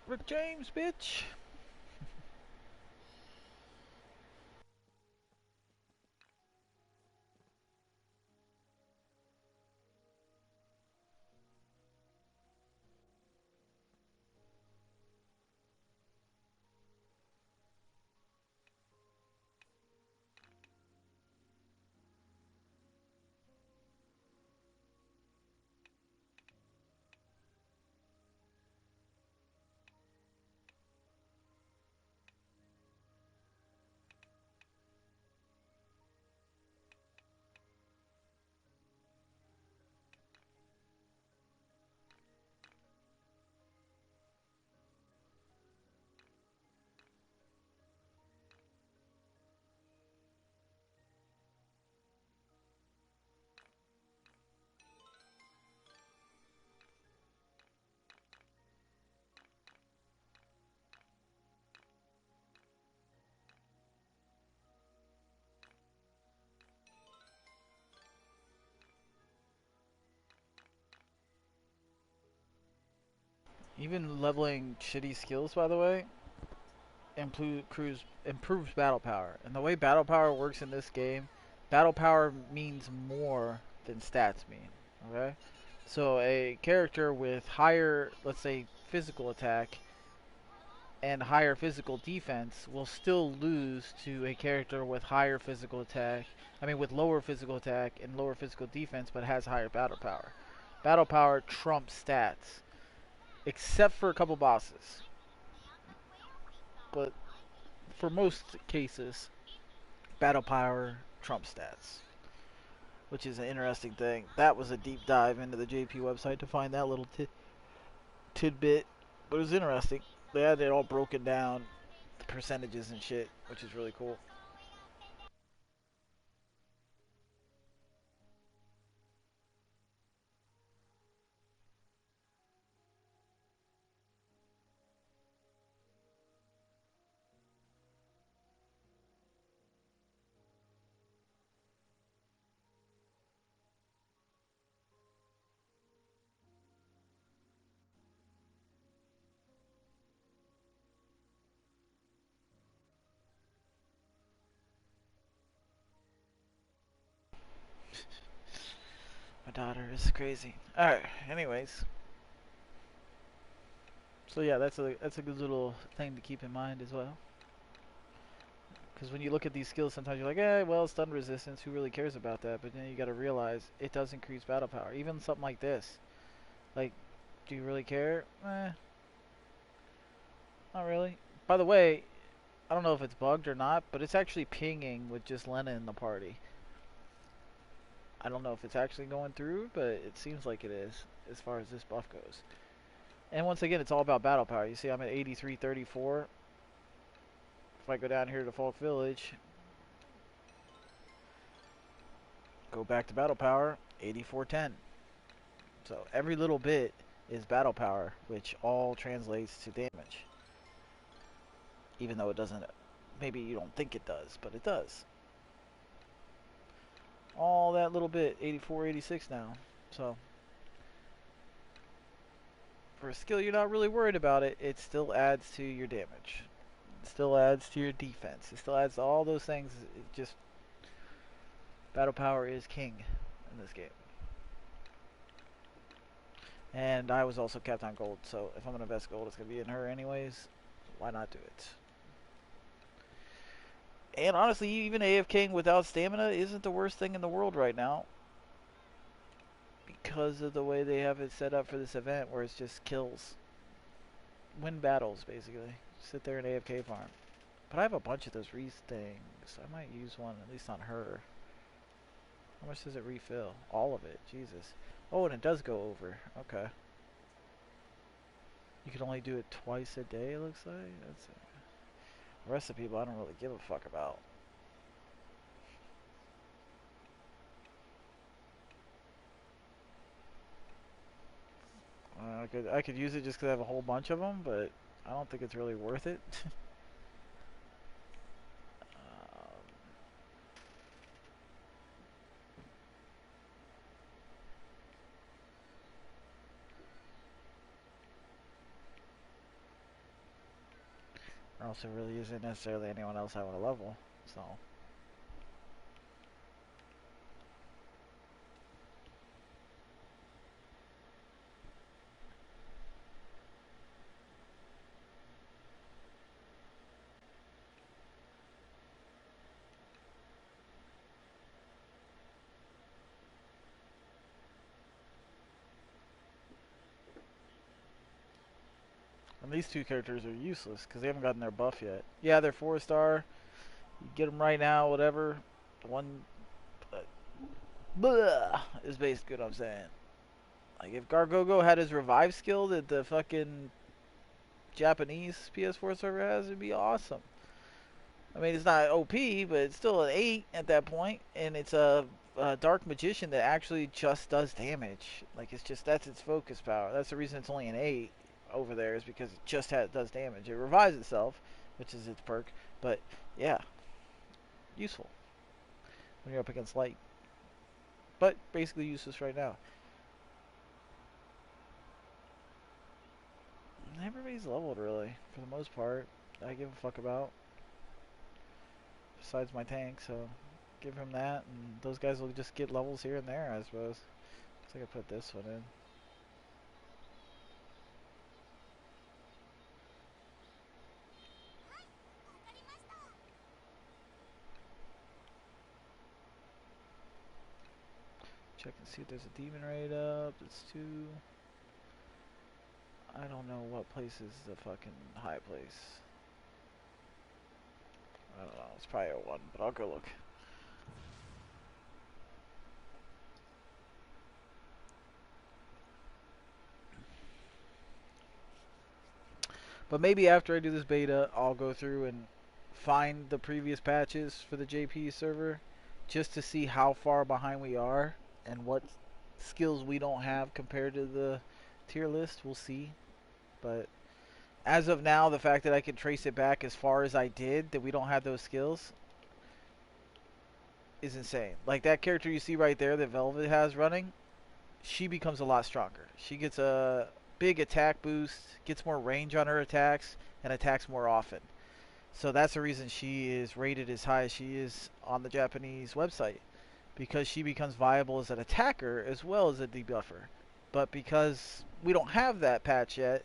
Rick James, bitch. Even leveling shitty skills, by the way, improves battle power. And the way battle power works in this game, battle power means more than stats mean. Okay? So a character with higher, let's say, physical attack and higher physical defense will still lose to a character with higher physical attack. I mean, with lower physical attack and lower physical defense, but has higher battle power. Battle power trumps stats, except for a couple bosses. But for most cases, battle power trumps stats, which is an interesting thing. That was a deep dive into the JP website to find that little tidbit, but it was interesting. They had it all broken down, the percentages and shit, which is really cool. My daughter is crazy. Alright, anyways. So yeah, that's a good little thing to keep in mind as well. Because when you look at these skills, sometimes you're like, eh, well, stun resistance, who really cares about that? But then you gotta realize, it does increase battle power. Even something like this. Like, do you really care? Eh, not really. By the way, I don't know if it's bugged or not, but it's actually pinging with just Lena in the party. I don't know if it's actually going through, but it seems like it is, as far as this buff goes. And once again, it's all about battle power. You see I'm at 8334. If I go down here to Folk Village, go back to battle power, 8410. So every little bit is battle power, which all translates to damage. Even though it doesn't, maybe you don't think it does, but it does. All that little bit, 84, 86 now. So for a skill you're not really worried about it, it still adds to your damage. It still adds to your defense. It still adds to all those things. It just, battle power is king in this game. And I was also capped on gold, so if I'm going to invest gold, it's going to be in her anyways. Why not do it? And honestly, even AFKing without stamina isn't the worst thing in the world right now. Because of the way they have it set up for this event, where it's just kills. Win battles, basically. Sit there and AFK farm. But I have a bunch of those Reese things. I might use one, at least on her. How much does it refill? All of it. Jesus. Oh, and it does go over. Okay. You can only do it twice a day, it looks like. That's the rest of the people I don't really give a fuck about. I could use it just because I have a whole bunch of them, but I don't think it's really worth it. Or else it really isn't necessarily anyone else I want to level. So. And these two characters are useless because they haven't gotten their buff yet. Yeah, they're 4-star. You get them right now, whatever. One is basically what I'm saying. Like, if Gargogo had his revive skill that the fucking Japanese PS4 server has, it'd be awesome. I mean, it's not OP, but it's still an 8 at that point, and it's a Dark Magician that actually just does damage. Like, it's just, that's its focus power. That's the reason it's only an 8 over there, is because it just does damage. It revives itself, which is its perk, but yeah, useful when you're up against light. But basically useless right now. Everybody's leveled, really, for the most part. I give a fuck about. Besides my tank, so give him that, and those guys will just get levels here and there, I suppose. So I can put this one in. Check and see if there's a demon raid up. It's 2. I don't know what place is the fucking high place. I don't know. It's probably a 1, but I'll go look. But maybe after I do this beta, I'll go through and find the previous patches for the JP server just to see how far behind we are and what skills we don't have compared to the tier list. We'll see. But as of now, the fact that I can trace it back as far as I did, that we don't have those skills, is insane. Like that character you see right there that Velvet has running, she becomes a lot stronger. She gets a big attack boost, gets more range on her attacks, and attacks more often. So that's the reason she is rated as high as she is on the Japanese website, because she becomes viable as an attacker as well as a debuffer. But because we don't have that patch yet,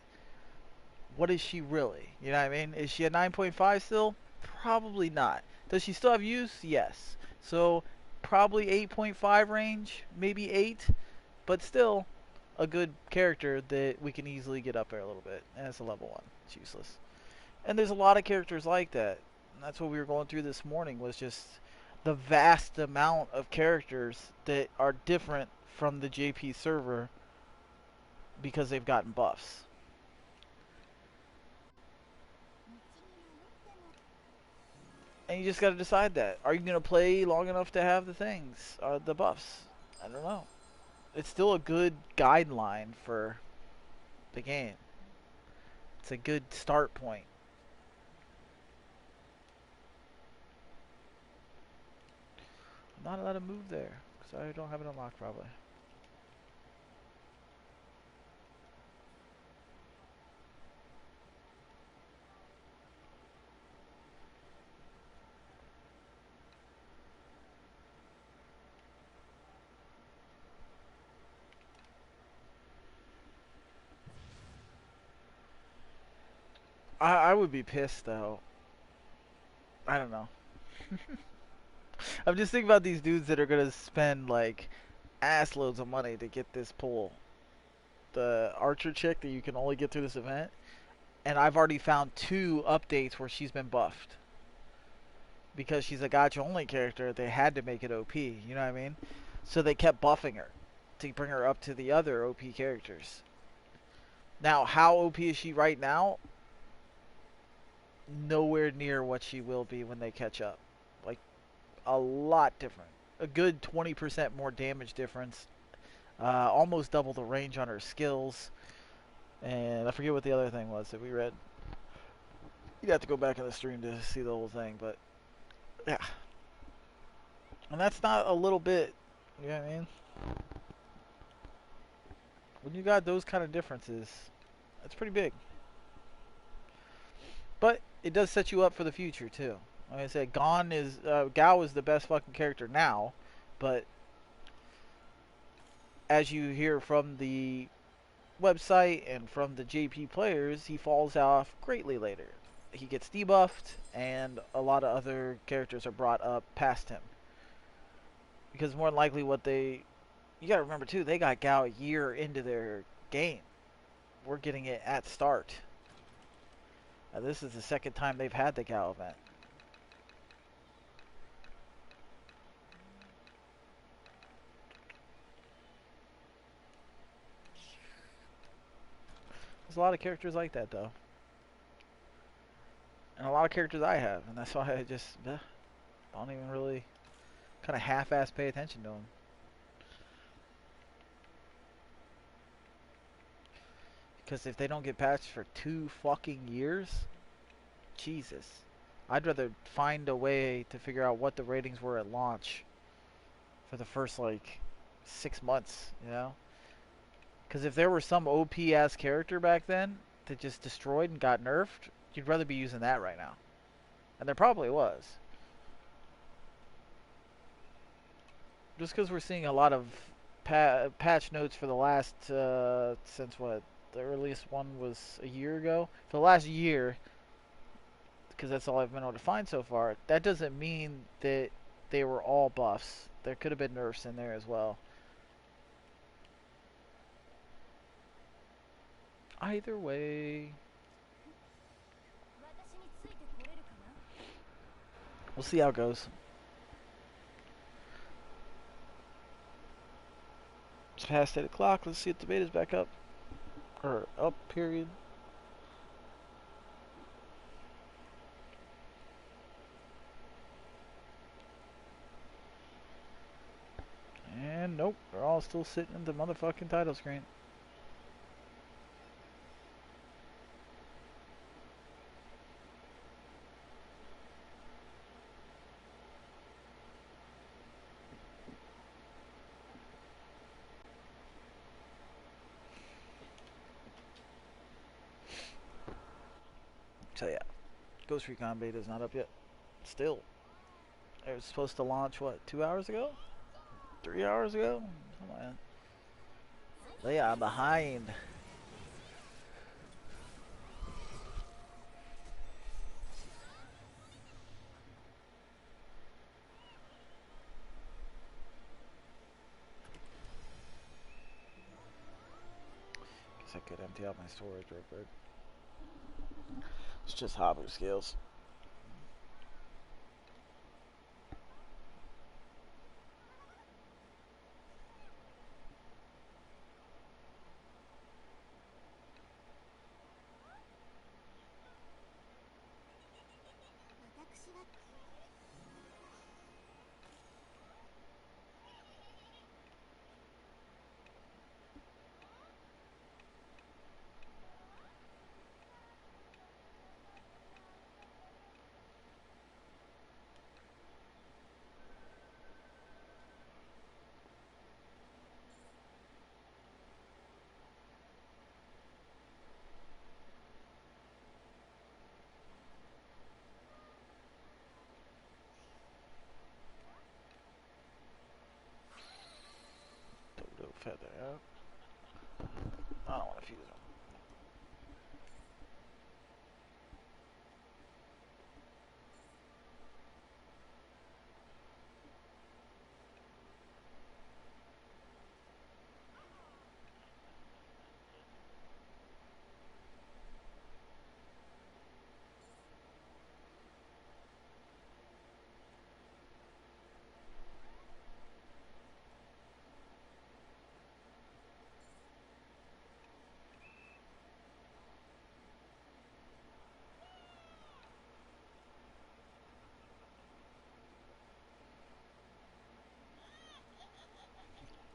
what is she really? You know what I mean? Is she a 9.5 still? Probably not. Does she still have use? Yes. So probably 8.5 range, maybe 8, but still a good character that we can easily get up there a little bit. And it's a level 1. It's useless. And there's a lot of characters like that. And that's what we were going through this morning, was just the vast amount of characters that are different from the JP server because they've gotten buffs. And you just got to decide that. Are you going to play long enough to have the things, the buffs? I don't know. it's still a good guideline for the game. It's a good start point. I'm not allowed to move there because I don't have it unlocked probably. I would be pissed though. I don't know. I'm just thinking about these dudes that are gonna spend like ass loads of money to get this pull. The archer chick that you can only get through this event. And I've already found 2 updates where she's been buffed. Because she's a gacha only character, they had to make it OP, you know what I mean? So they kept buffing her to bring her up to the other OP characters. Now, how OP is she right now? Nowhere near what she will be when they catch up. Like, a lot different. A good 20% more damage difference. Almost double the range on her skills. And I forget what the other thing was that we read. You'd have to go back in the stream to see the whole thing, but yeah. And that's not a little bit, you know what I mean? When you got those kind of differences, that's pretty big. But it does set you up for the future too. Like I said, Gao is the best fucking character now, but as you hear from the website and from the JP players, he falls off greatly later. He gets debuffed, and a lot of other characters are brought up past him. Because more than likely you gotta remember too, they got Gao a year into their game. We're getting it at start. This is the second time they've had the Gao event. There's a lot of characters like that though. And a lot of characters I have, and that's why I just don't even really kind of half-ass pay attention to them. Because if they don't get patched for 2 fucking years, Jesus. I'd rather find a way to figure out what the ratings were at launch for the first, like, 6 months, you know? Because if there were some OP-ass character back then that just destroyed and got nerfed, you'd rather be using that right now. And there probably was. Just because we're seeing a lot of patch notes for the last, since what? The earliest one was a year ago. For the last year, because that's all I've been able to find so far, that doesn't mean that they were all buffs. There could have been nerfs in there as well. Either way, we'll see how it goes. It's past 8 o'clock. Let's see if the beta's back up. Or up, period. And nope, they're all still sitting in the motherfucking title screen. So yeah, Ghost Recon beta is not up yet. Still. It was supposed to launch, what, 2 hours ago? 3 hours ago? Something like that. They are behind. Guess I could empty out my storage real quick. It's just Habu skills. feather. Yep. I don't want to fuse them.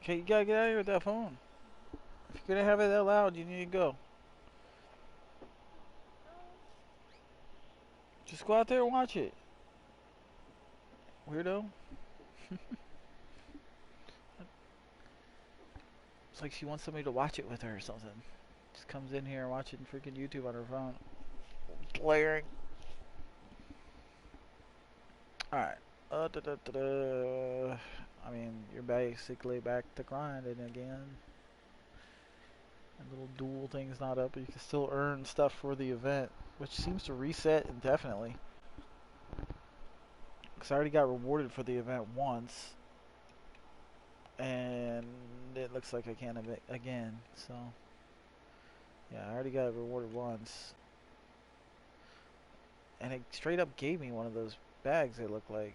Okay, you gotta get out of here with that phone. If you're gonna have it that loud, you need to go. Just go out there and watch it. Weirdo. It's like she wants somebody to watch it with her or something. Just comes in here watching freaking YouTube on her phone. Blaring. Alright. I mean, you're basically back to grinding again. And little duel thing's not up, but you can still earn stuff for the event, which seems to reset indefinitely. Because I already got rewarded for the event once. And it looks like I can have it again, so yeah, I already got rewarded once, and it straight up gave me one of those bags. They look like,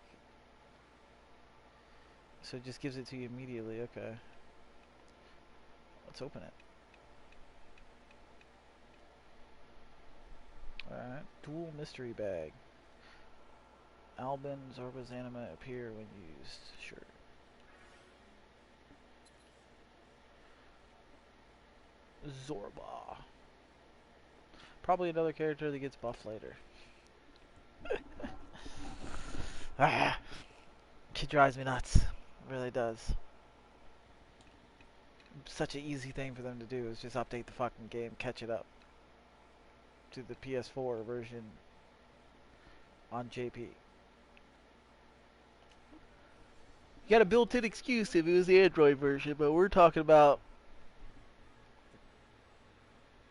so it just gives it to you immediately. Okay, let's open it. Alright, dual mystery bag. Albin Zorba's anima appear when used. Sure. Zorba. Probably another character that gets buffed later. Ah, kid drives me nuts. It really does. Such an easy thing for them to do is just update the fucking game, catch it up to the PS4 version on JP. You got a built-in excuse if it was the Android version, but we're talking about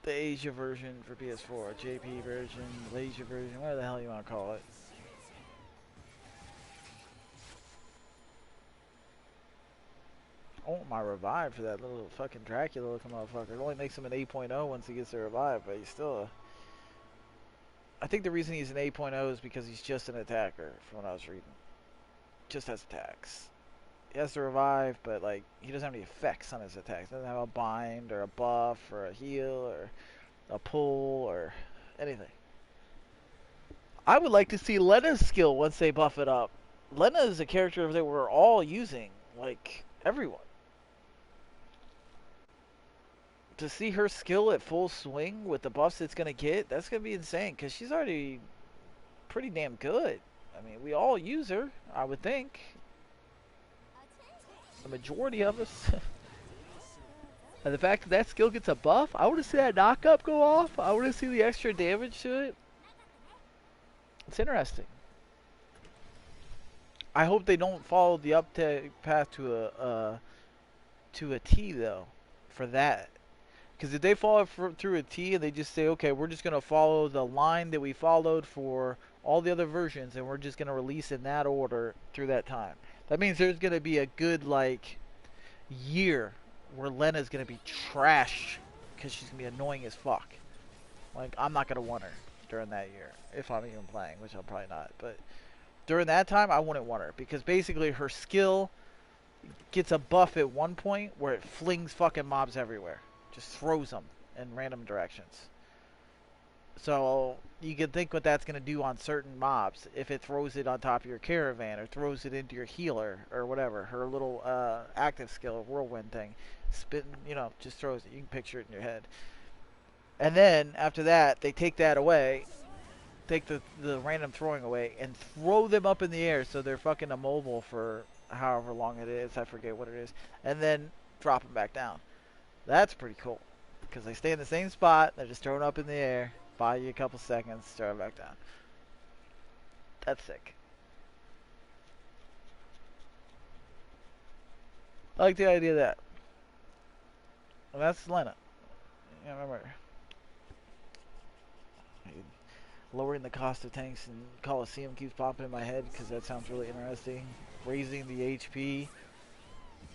the Asia version for PS4, JP version, Malaysia version, whatever the hell you want to call it. I want my revive for that little fucking Dracula looking motherfucker. It only makes him an 8.0 once he gets the revive, but he's still I think the reason he's an 8.0 is because he's just an attacker, from what I was reading. Just has attacks. He has to revive, but like he doesn't have any effects on his attacks. He doesn't have a bind or a buff or a heal or a pull or anything. I would like to see Lena's skill once they buff it up. Lena is a character that we're all using, like everyone. To see her skill at full swing with the buffs it's gonna get, that's gonna be insane. Cause she's already pretty damn good. I mean, we all use her, I would think. The majority of us. And the fact that that skill gets a buff, I want to see that knockup go off. I want to see the extra damage to it. It's interesting. I hope they don't follow the uptake path to a T though, for that. Because if they follow through a T and they just say, okay, we're just gonna follow the line that we followed for all the other versions, and we're just gonna release in that order through that time. That means there's gonna be a good like year where Lena's gonna be trash because she's gonna be annoying as fuck. Like I'm not gonna want her during that year if I'm even playing, which I'm probably not. But during that time, I wouldn't want her because basically her skill gets a buff at one point where it flings fucking mobs everywhere, just throws them in random directions. So you can think what that's going to do on certain mobs if it throws it on top of your Caravan or throws it into your healer or whatever. Her little active skill, whirlwind thing, spitting, you know, just throws it. You can picture it in your head. And then after that, they take that away, take the random throwing away, and throw them up in the air so they're fucking immobile for however long it is. I forget what it is. And then drop them back down. That's pretty cool because they stay in the same spot. They're just thrown up in the air. Buy you a couple seconds, throw them back down. That's sick. I like the idea of that. Well, that's Lena. Yeah, remember. Lowering the cost of tanks in Coliseum keeps popping in my head because that sounds really interesting. Raising the HP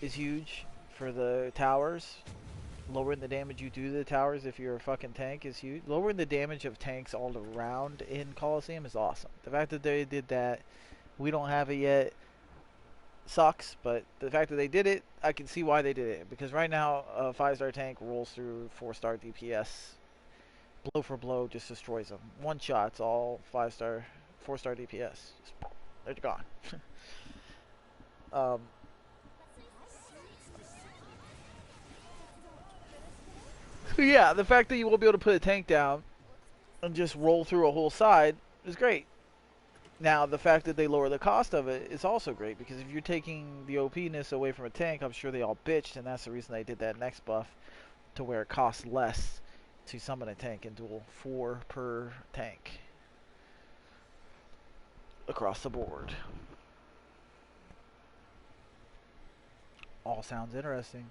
is huge for the towers. Lowering the damage you do to the towers if you're a fucking tank is huge. Lowering the damage of tanks all around in Coliseum is awesome. The fact that they did that, we don't have it yet, sucks, but the fact that they did it, I can see why they did it. Because right now, a 5-star tank rolls through 4-star DPS. Blow for blow, just destroys them. One shot's all 5-star, 4-star DPS. Just, they're gone. um, yeah, the fact that you won't be able to put a tank down and just roll through a whole side is great. Now, the fact that they lower the cost of it is also great, because if you're taking the OP-ness away from a tank, I'm sure they all bitched, and that's the reason they did that next buff, to where it costs less to summon a tank in duel. 4 per tank. Across the board. All sounds interesting.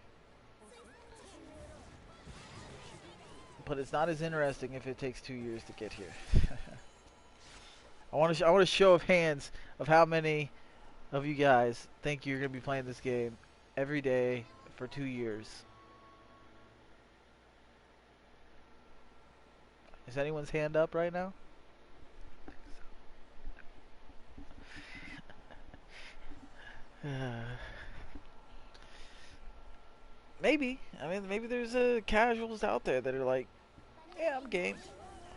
But it's not as interesting if it takes 2 years to get here. I want a show of hands of how many of you guys think you're going to be playing this game every day for 2 years. Is anyone's hand up right now? Maybe. I mean, maybe there's casuals out there that are like, yeah, I'm game.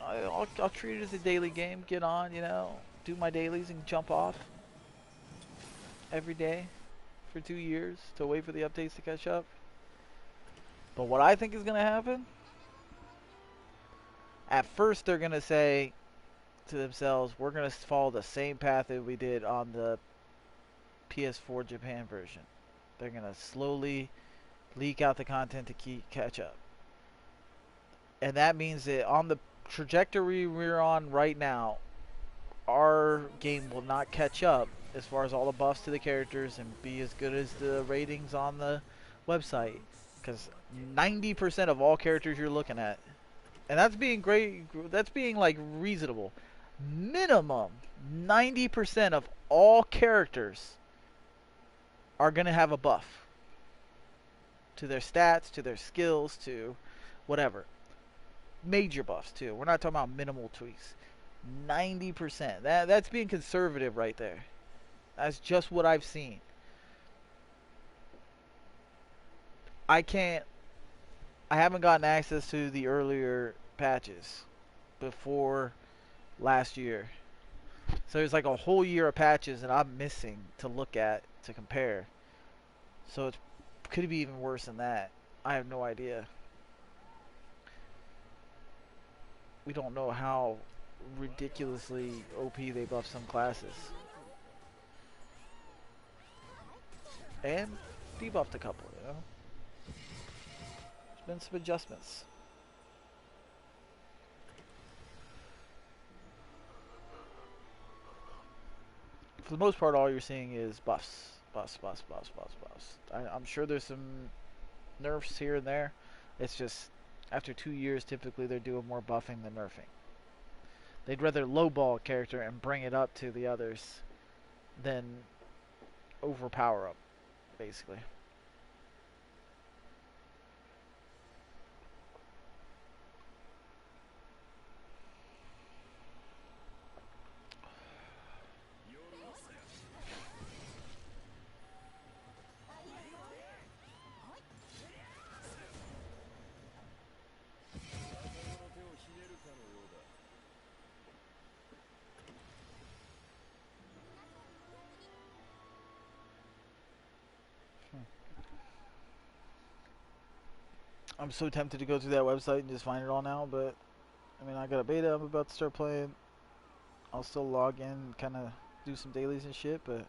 I'll treat it as a daily game. Get on, you know, do my dailies and jump off every day for 2 years to wait for the updates to catch up. But what I think is going to happen, at first they're going to say to themselves, we're going to follow the same path that we did on the PS4 Japan version. They're going to slowly leak out the content to catch up. And that means that on the trajectory we're on right now, our game will not catch up as far as all the buffs to the characters and be as good as the ratings on the website. Because 90% of all characters you're looking at, and that's being great, that's being like reasonable. Minimum 90% of all characters are going to have a buff to their stats, to their skills, to whatever. Major buffs too. We're not talking about minimal tweaks. 90%. That's being conservative right there. That's just what I've seen. I haven't gotten access to the earlier patches before last year. So there's like a whole year of patches that I'm missing to look at, to compare. So it could be even worse than that. I have no idea. We don't know how ridiculously OP they buff some classes. And debuffed a couple, you know? There's been some adjustments. For the most part, all you're seeing is buffs. Buffs. I'm sure there's some nerfs here and there. It's just, after 2 years, typically they're doing more buffing than nerfing. They'd rather lowball a character and bring it up to the others than overpower them, basically. I'm so tempted to go through that website and just find it all now, but I mean, I got a beta I'm about to start playing. I'll still log in, kind of do some dailies and shit, but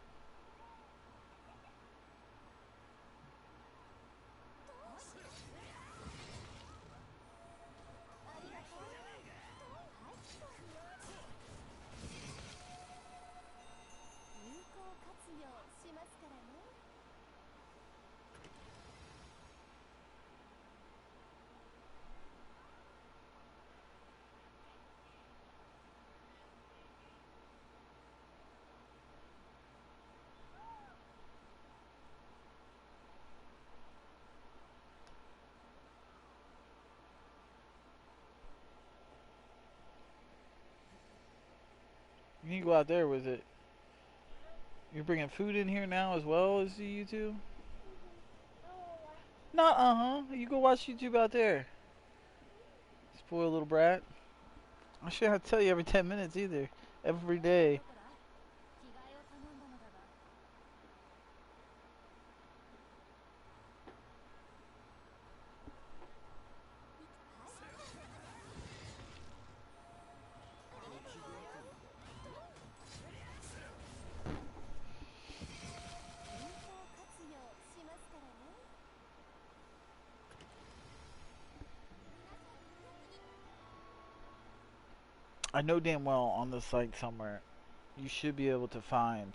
You need to go out there with it. You're bringing food in here now as well as the YouTube? Not You go watch YouTube out there. Spoiled little brat. I shouldn't have to tell you every 10 minutes either. Every day.
着替えを頼んだのだが
I know damn well on the site somewhere you should be able to find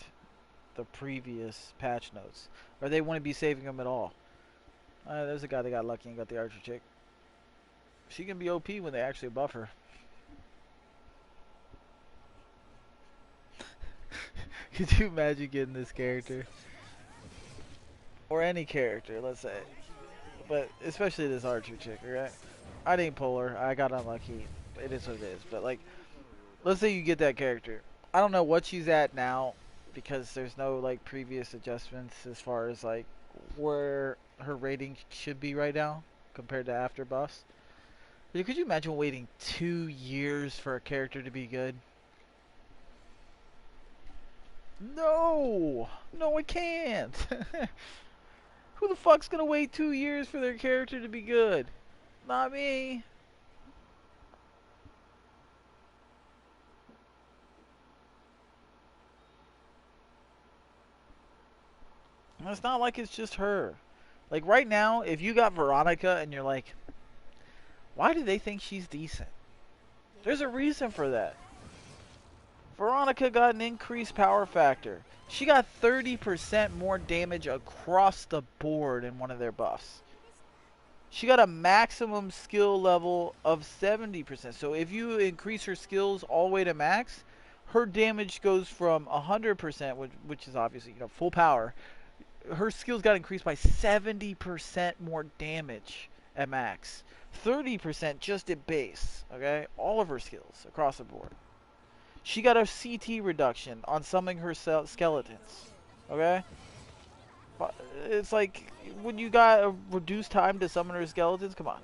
the previous patch notes. Or they wouldn't be saving them at all. There's a guy that got lucky and got the archer chick. She can be OP when they actually buff her. Could you imagine getting this character? Or any character, let's say. But especially this archer chick, right? I didn't pull her. I got unlucky. It is what it is. But like, let's say you get that character. I don't know what she's at now because there's no like previous adjustments as far as like where her rating should be right now compared to after buffs. But could you imagine waiting 2 years for a character to be good? No! No, I can't! Who the fuck's gonna wait 2 years for their character to be good? Not me. And it's not like it's just her. Like right now, if you got Veronica and you're like, why do they think she's decent? There's a reason for that. Veronica got an increased power factor. She got 30% more damage across the board in one of their buffs. She got a maximum skill level of 70%. So if you increase her skills all the way to max, her damage goes from 100%, which is obviously, you know, full power. Her skills got increased by 70% more damage at max. 30% just at base, okay? All of her skills across the board. She got a CT reduction on summoning her skeletons, okay? It's like, when you got a reduced time to summon her skeletons, come on.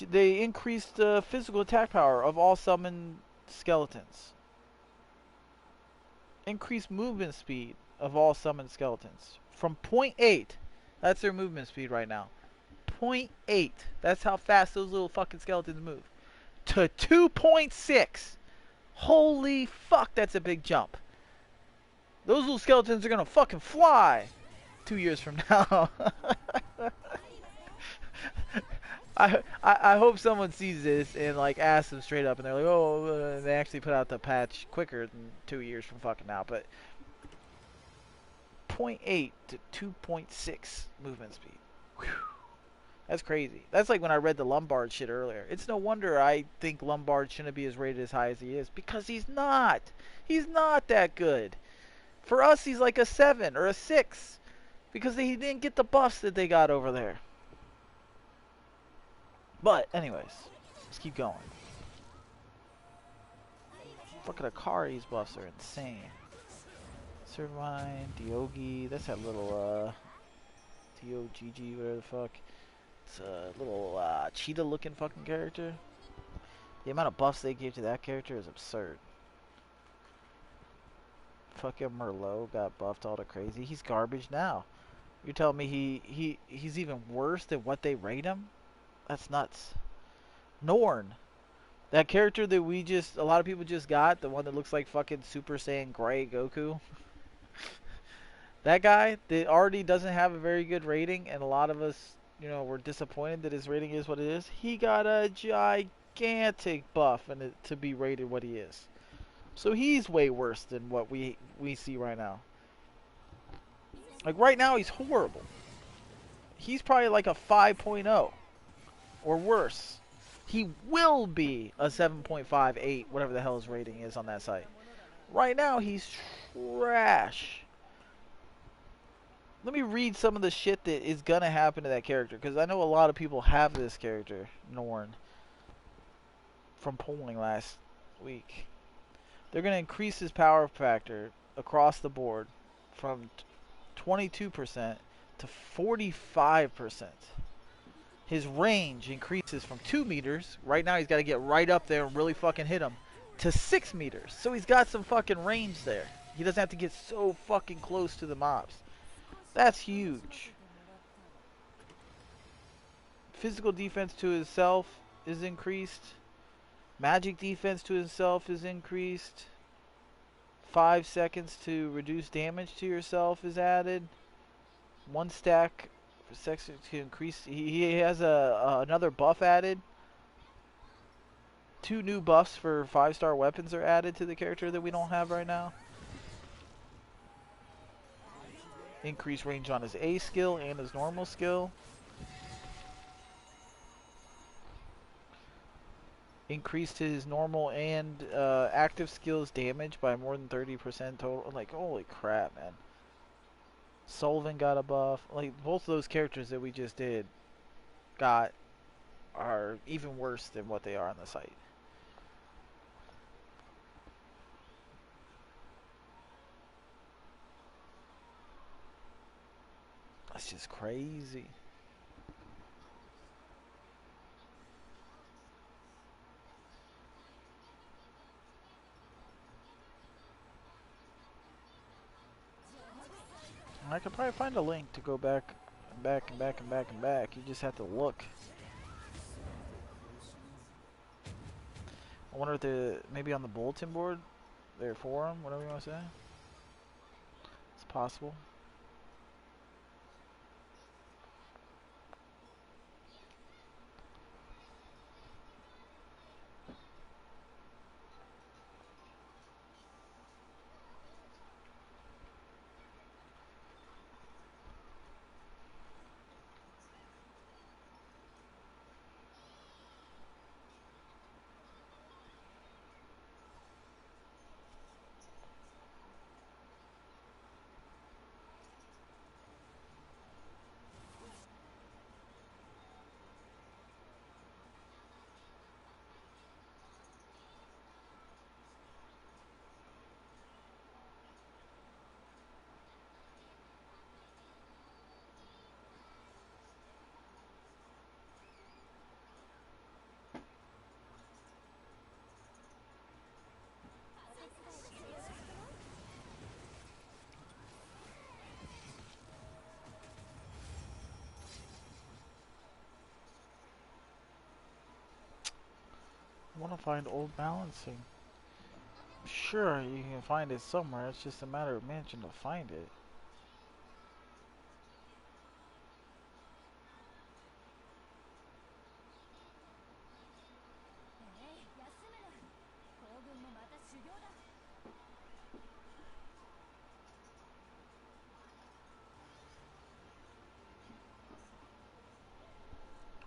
They increased the physical attack power of all summoned skeletons. Increased movement speed of all summoned skeletons. From 0.8, that's their movement speed right now. 0.8, that's how fast those little fucking skeletons move. To 2.6. Holy fuck, that's a big jump. Those little skeletons are gonna fucking fly 2 years from now. I hope someone sees this and like asks them straight up and they're like, oh, they actually put out the patch quicker than 2 years from fucking now. But 0.8 to 2.6 movement speed. Whew. That's crazy. That's like when I read the Lombard shit earlier. It's no wonder I think Lombard shouldn't be as rated as high as he is. Because he's not. He's not that good. For us, he's like a 7 or a 6. Because he didn't get the buffs that they got over there. But, anyways. Let's keep going. Fucking Akari's buffs are insane. Servine, Diogi. That's that little, D-O-G-G, whatever the fuck. It's a little cheetah looking fucking character. The amount of buffs they gave to that character is absurd. Fucking Merlot got buffed all to crazy. He's garbage now. You're telling me he's even worse than what they rate him? That's nuts. Norn. That character that a lot of people just got, the one that looks like fucking Super Saiyan Gray Goku. That guy that already doesn't have a very good rating, and a lot of us, you know, were disappointed that his rating is what it is. He got a gigantic buff and to be rated what he is. So he's way worse than what we see right now. Like right now he's horrible. He's probably like a 5.0 or worse. He will be a 7.58, whatever the hell his rating is on that site. Right now he's trash. Let me read some of the shit that is gonna happen to that character, because I know a lot of people have this character, Norn. from polling last week. They're going to increase his power factor across the board from 22% to 45%. His range increases from 2 meters. Right now, he's got to get right up there and really fucking hit him. To 6 meters. So he's got some fucking range there. He doesn't have to get so fucking close to the mobs. That's huge. Physical defense to himself is increased. Magic defense to himself is increased. 5 seconds to reduce damage to yourself is added. 1 stack for sex to increase. He has another buff added. 2 new buffs for 5-star weapons are added to the character that we don't have right now. Increased range on his A skill and his normal skill. Increased his normal and active skills damage by more than 30% total. Like, holy crap, man. Sullivan got a buff. Like, both of those characters that we just did are even worse than what they are on the site. That's just crazy. I could probably find a link to go back and back and back and back and back. You just have to look. I wonder if maybe on the bulletin board, their forum, whatever you want to say. It's possible. I want to find old balancing. Sure, you can find it somewhere. It's just a matter of managing to find it.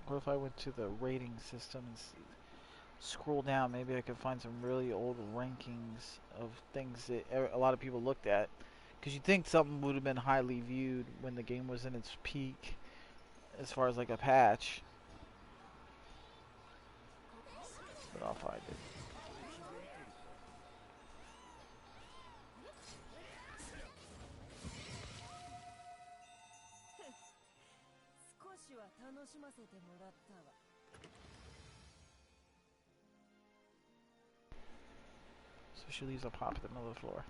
What if I went to the rating system and scroll down? Maybe I could find some really old rankings of things that a lot of people looked at. Because you'd think something would have been highly viewed when the game was in its peak, as far as like a patch. But I'll find it.
少しは楽しませてもらったわ。
So she leaves a pop in the middle of the floor.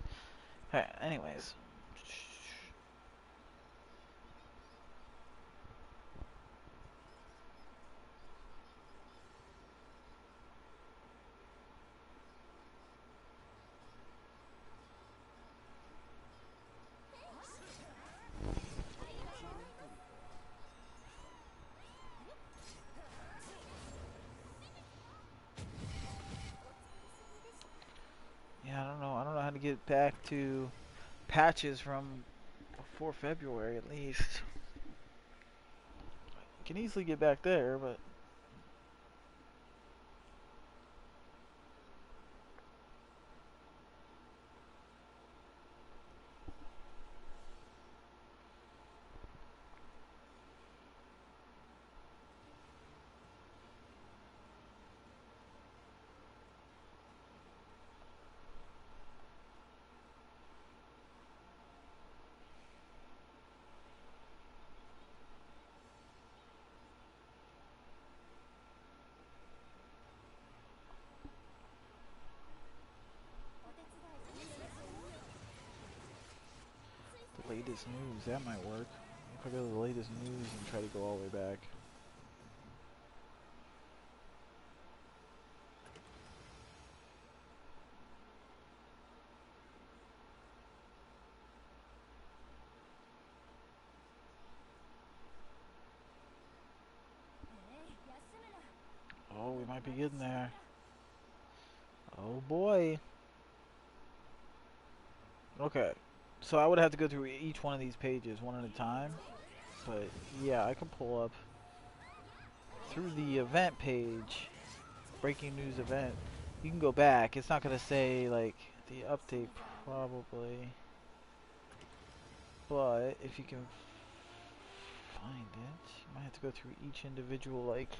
Hey, anyways. Yeah, I don't know. I don't know how to get back to patches from before February at least. I can easily get back there, but latest news. That might work. If I go to the latest news and try to go all the way back. Oh, we might be getting there. Oh boy. Okay. So I would have to go through each one of these pages one at a time. But yeah, I can pull up through the event page. Breaking news event. You can go back. It's not going to say like the update probably. But if you can find it, you might have to go through each individual like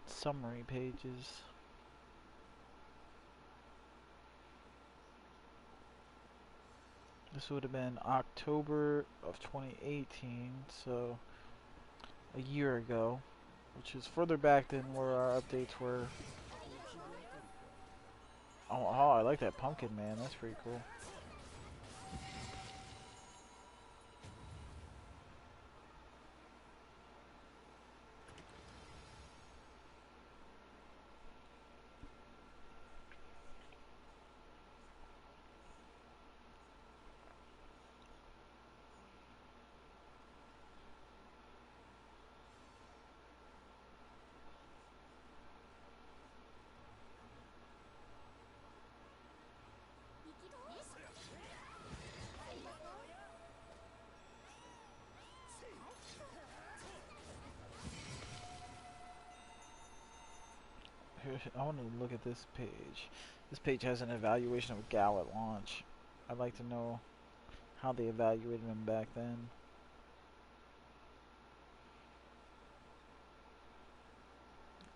summary pages. This would have been October of 2018, so a year ago, which is further back than where our updates were. Oh, I like that pumpkin, man. That's pretty cool. Here, I want to look at this page. This page has an evaluation of Gal at launch. I'd like to know how they evaluated him back then.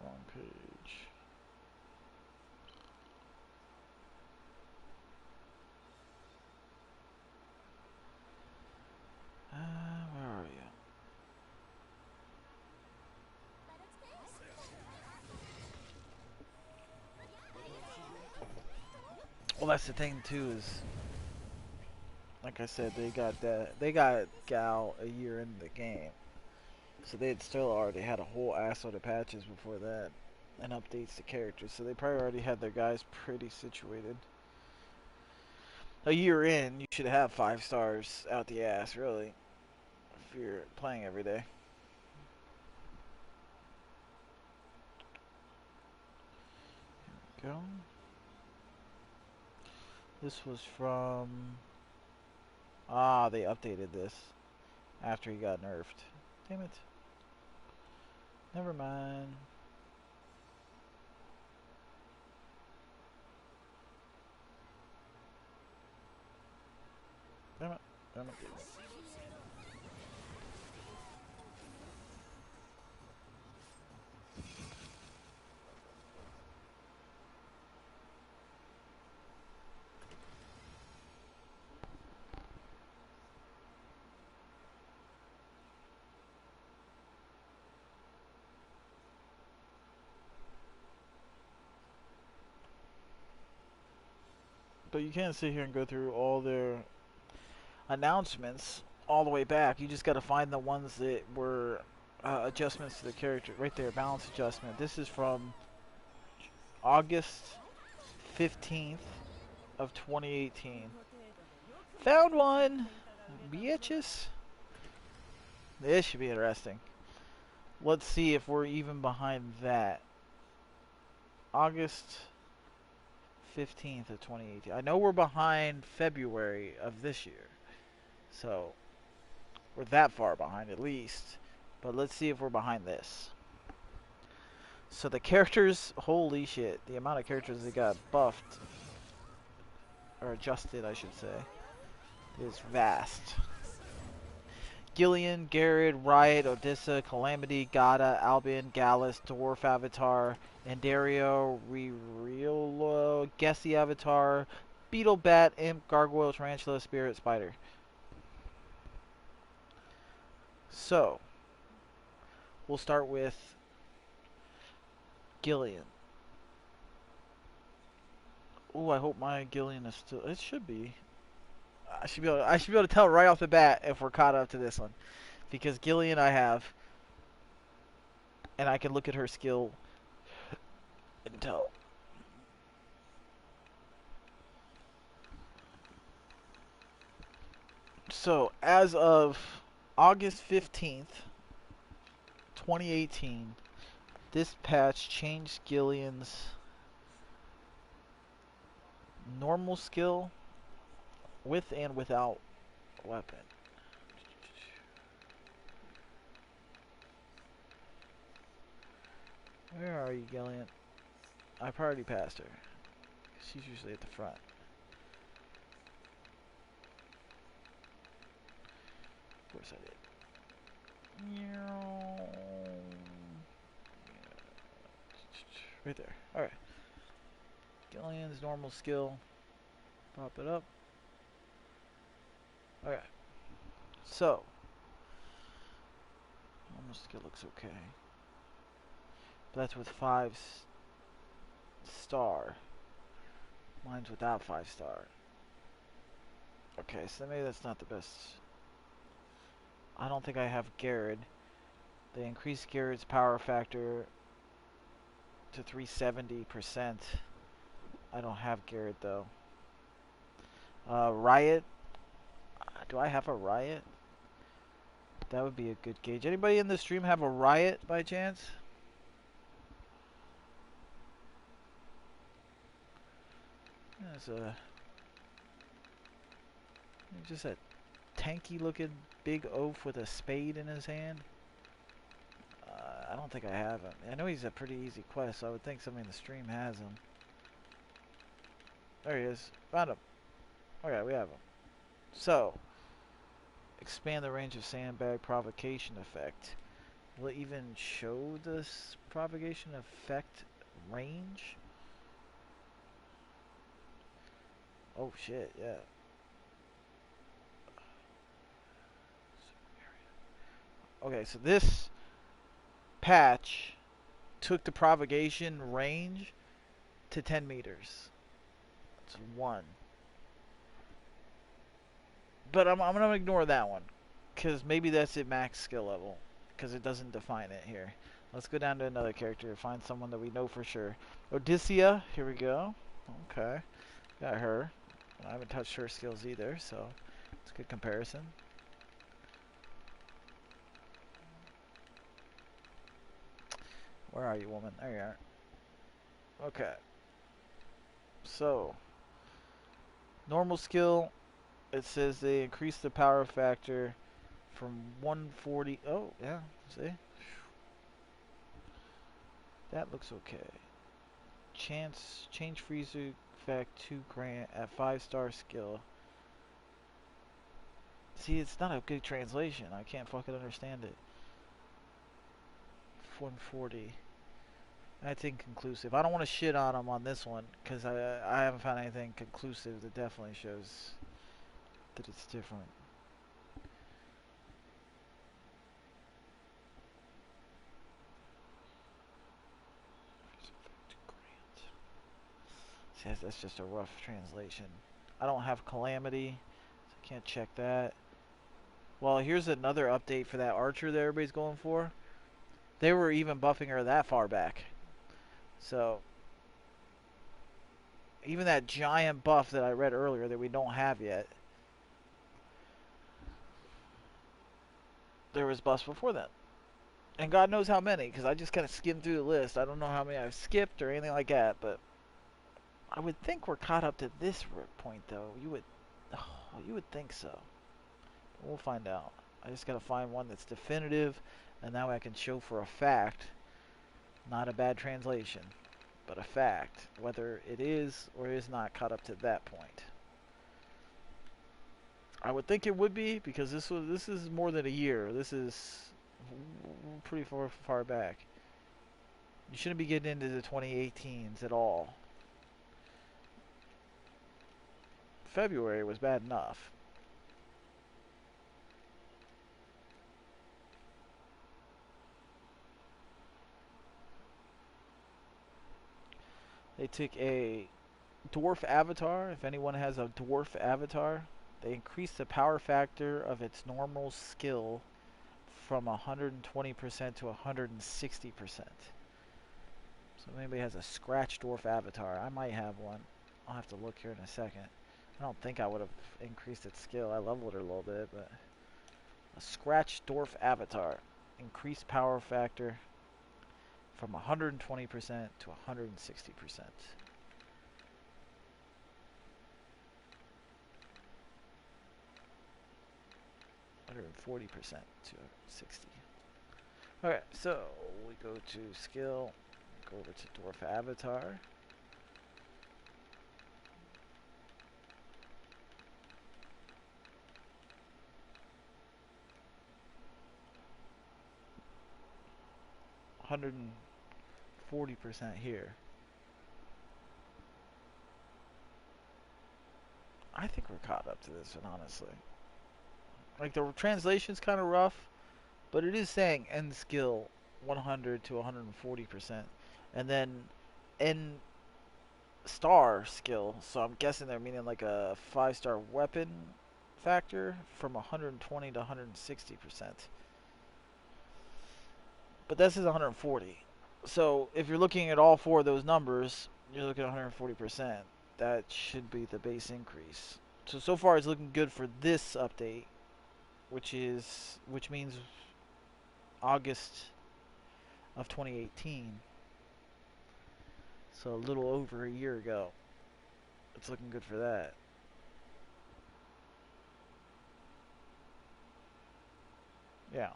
Wrong page. Where are you? Well, that's the thing too. Is like I said, they got Gal a year into the game, so they had still already had a whole assload of patches before that, and updates to characters. So they probably already had their guys pretty situated. A year in, you should have 5 stars out the ass, really, if you're playing every day. Here we go. This was from... Ah, they updated this after he got nerfed. Damn it. Never mind. Damn it. Damn it. But you can't sit here and go through all their announcements all the way back. You just got to find the ones that were adjustments to the character. Right there, balance adjustment. This is from August 15th of 2018. Found one! Bitches! This should be interesting. Let's see if we're even behind that. August 15th of 2018. I know we're behind February of this year. So, we're that far behind at least. But let's see if we're behind this. So the characters, holy shit, the amount of characters that got buffed, or adjusted I should say, is vast. Gillian, Garrett, Riot, Odessa, Calamity, Gata, Albion, Gallus, Dwarf Avatar, Andario, Riolo, Gessie Avatar, Beetle, Bat, Imp, Gargoyle, Tarantula, Spirit, Spider. So, we'll start with Gillian. Ooh, I hope my Gillian is still... It should be. I should be able to tell right off the bat if we're caught up to this one, because Gillian I have, and I can look at her skill and tell. So as of August 15th, 2018, this patch changed Gillian's normal skill with and without weapon. Where are you, Gillian? I've already passed her. She's usually at the front. Of course I did. Right there. Alright. Gillian's normal skill. Pop it up. Alright. So. Normal skill looks okay. But that's with 5-star. Mine's without 5-star. Okay, so maybe that's not the best. I don't think I have Garrett. They increased Garrett's power factor to 370%. I don't have Garrett though. Riot. Do I have a Riot? That would be a good gauge. Anybody in the stream have a Riot by chance? There's a just a tanky looking big oaf with a spade in his hand. I don't think I have him. I know he's a pretty easy quest, so I would think somebody in the stream has him. There he is. Found him. Okay, we have him. So, expand the range of sandbag provocation effect. Will it even show this provocation effect range? Oh shit, yeah. Okay, so this patch took the provocation range to 10 meters. That's 1. But I'm going to ignore that one, because maybe that's at max skill level, because it doesn't define it here. Let's go down to another character, find someone that we know for sure. Odysseia, here we go. Okay, got her. I haven't touched her skills either, so it's a good comparison. Where are you, woman? There you are. Okay. So, normal skill, it says they increase the power factor from 140. Oh, yeah, see? That looks okay. Change freezer effect 2 grant at 5-star skill. See, it's not a good translation. I can't fucking understand it. 140. That's inconclusive. I don't want to shit on them on this one, because I haven't found anything conclusive that definitely shows that it's different. See, that's just a rough translation. I don't have Calamity, so I can't check that. Well, here's another update for that archer that everybody's going for. They were even buffing her that far back. So, even that giant buff that I read earlier that we don't have yet, there was buffs before then. And God knows how many, because I just kind of skimmed through the list. I don't know how many I've skipped or anything like that, but I would think we're caught up to this point, though. You would think so. We'll find out. I just gotta find one that's definitive, and that way I can show for a fact, not a bad translation, but a fact, whether it is or is not caught up to that point. I would think it would be, because this is more than a year. This is pretty far back. You shouldn't be getting into the 2018s at all. February was bad enough. They took a dwarf avatar. If anyone has a dwarf avatar, They increased the power factor of its normal skill from 120% to 160%. So if anybody has a scratch dwarf avatar, I might have one. I'll have to look here in a second. I don't think I would have increased its skill. I leveled her a little bit, but a scratch dwarf avatar. Increased power factor from 120% to 160%. 140% to 60. Okay, so we go to skill, go over to dwarf avatar. %40 here. I think we're caught up to this one, honestly. Like, the translation's kind of rough, but it is saying end skill 100 to 140%. And then end star skill, so I'm guessing they're meaning like a 5-star weapon factor from 120 to 160%. But this is 140. So if you're looking at all four of those numbers, you're looking at 140%. That should be the base increase. So far it's looking good for this update, which means August of 2018. So a little over a year ago. It's looking good for that. Yeah.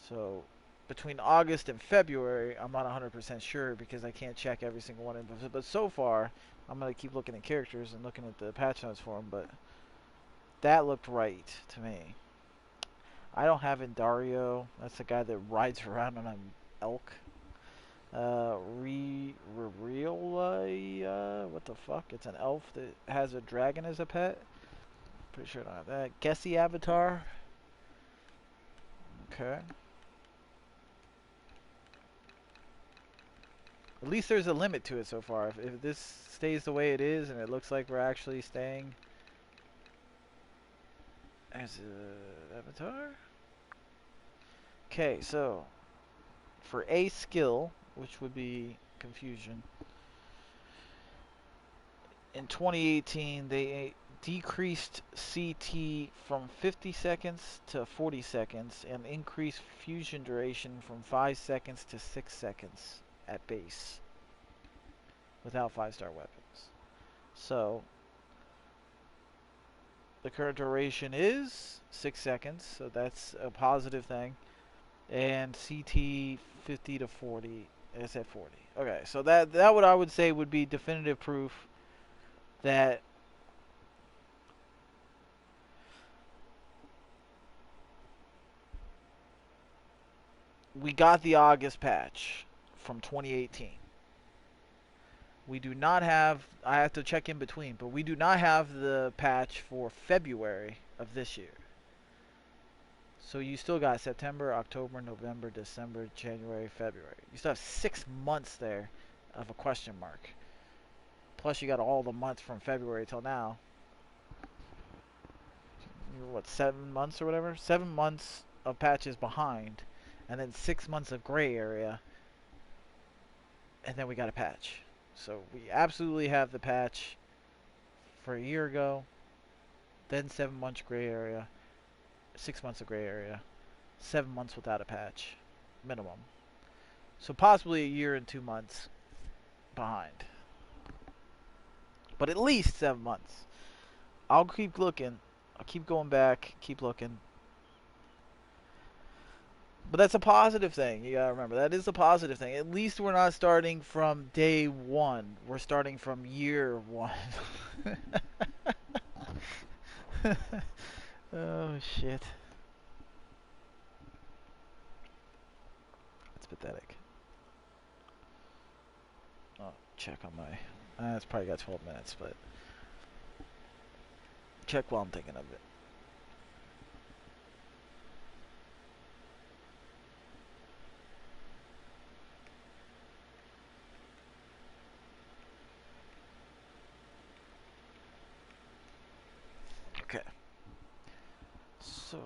So between August and February, I'm not 100% sure because I can't check every single one. But so far, I'm going to keep looking at characters and looking at the patch notes for them. But that looked right to me. I don't have Indario. That's the guy that rides around on an elk. What the fuck? It's an elf that has a dragon as a pet. Pretty sure I don't have that. Gessie avatar. Okay. At least there's a limit to it so far. If this stays the way it is and it looks like we're actually staying as an avatar. Okay, so for a skill, which would be confusion, in 2018 they decreased CT from 50 seconds to 40 seconds and increased fusion duration from 5 seconds to 6 seconds at base without 5-star weapons. So the current duration is 6 seconds, so that's a positive thing. And CT 50 to 40. I said 40. Okay, so that what I would say would be definitive proof that we got the August patch from 2018. We do not have, I have to check in between, but we do not have the patch for February of this year. So you still got September, October, November, December, January, February. You still have 6 months there of a question mark. Plus you got all the months from February till now. You're what, 7 months or whatever? 7 months of patches behind. And then 6 months of gray area. And then we got a patch. So we absolutely have the patch for a year ago. Then 7 months gray area. 6 months of gray area. 7 months without a patch. Minimum. So possibly a year and 2 months behind. But at least 7 months. I'll keep looking. I'll keep going back. Keep looking. But that's a positive thing. You gotta remember. That is a positive thing. At least we're not starting from day one. We're starting from year one. Oh, shit. That's pathetic. Oh, check on my... it's probably got 12 minutes, but... Check while I'm thinking of it. Okay. So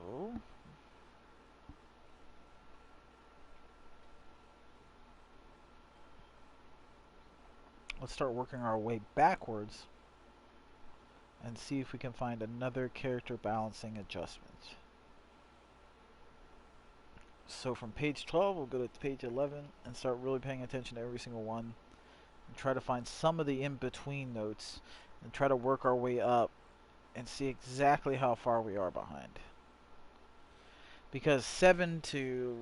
let's start working our way backwards and see if we can find another character balancing adjustment. So from page 12, we'll go to page 11 and start really paying attention to every single one and try to find some of the in-between notes and try to work our way up and see exactly how far we are behind. Because 7 to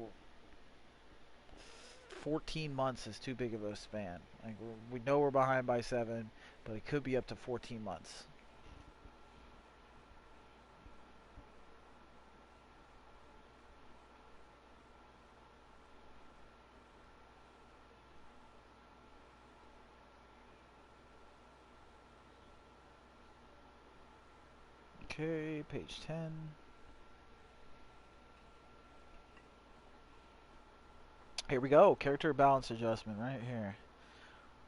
14 months is too big of a span. Like, we know we're behind by 7, but it could be up to 14 months. Okay, page 10. Here we go. Character balance adjustment right here.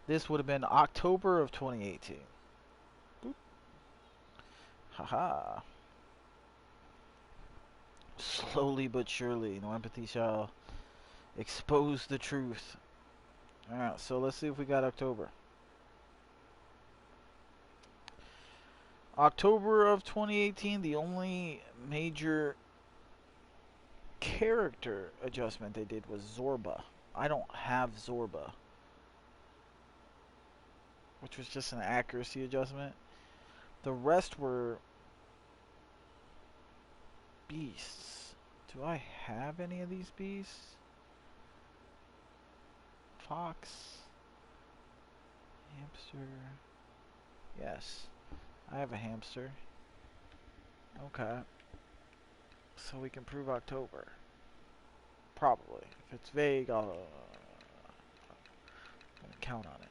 This would have been October of 2018. Boop. Haha. Slowly but surely, NoEmpathy shall expose the truth. Alright, so let's see if we got October. October of 2018, the only major character adjustment they did was Zorba. I don't have Zorba, which was just an accuracy adjustment. The rest were beasts. Do I have any of these beasts? Fox, hamster. Yes, I have a hamster. Okay, so we can prove October. Probably. If it's vague, I'll count on it.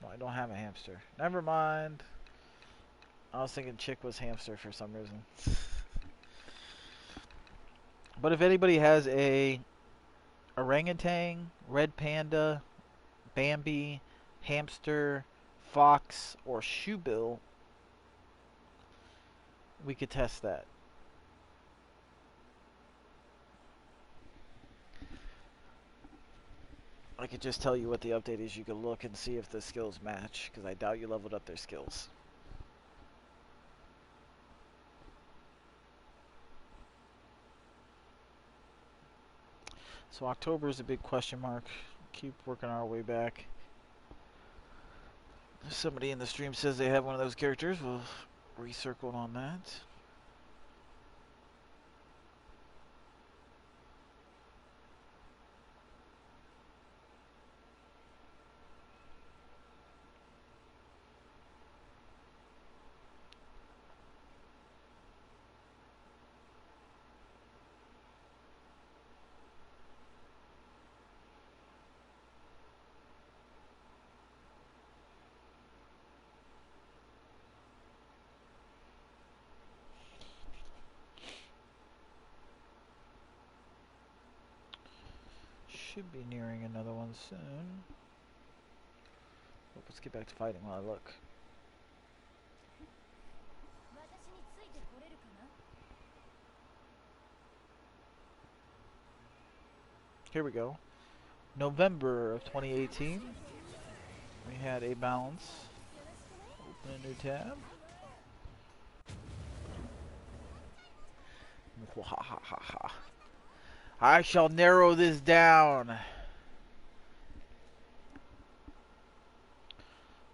No, I don't have a hamster. Never mind. I was thinking chick was hamster for some reason. But if anybody has a orangutan, red panda, Bambi, hamster, fox, or shoebill, we could test that. I could just tell you what the update is. You could look and see if the skills match, because I doubt you leveled up their skills. So October is a big question mark. Keep working our way back. If somebody in the stream says they have one of those characters, we'll recircle on that. Should be nearing another one soon. Let's get back to fighting while I look. Here we go. November of 2018. We had a balance. Open a new tab. I shall narrow this down.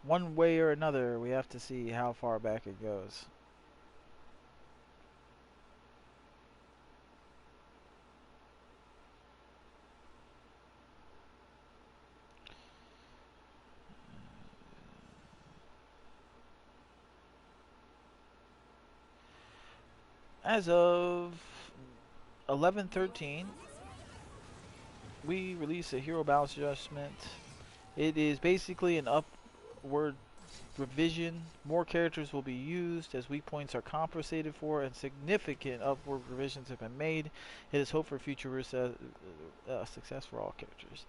One way or another, we have to see how far back it goes. As of 11/13, we released a hero balance adjustment. It is basically an upward revision. More characters will be used as weak points are compensated for, and significant upward revisions have been made. It is hoped for future success for all characters.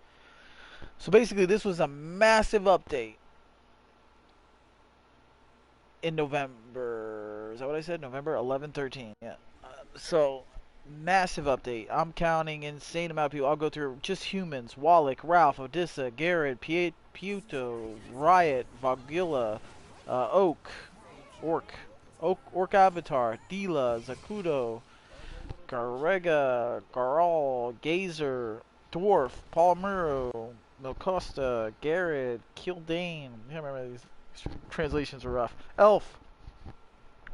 So basically, this was a massive update in November. Is that what I said? November 11, 13. Yeah. So massive update. I'm counting insane amount of people. I'll go through just humans: Wallach, Ralph, Odessa, Garrett, Puto, Riot, Vogilla, Oak, Orc, Orc Avatar, Dila, Zakudo, Garega, Garal, Gazer, Dwarf, Palmero, Milcosta, Garrett, Kildane. I can't remember, these translations are rough. Elf,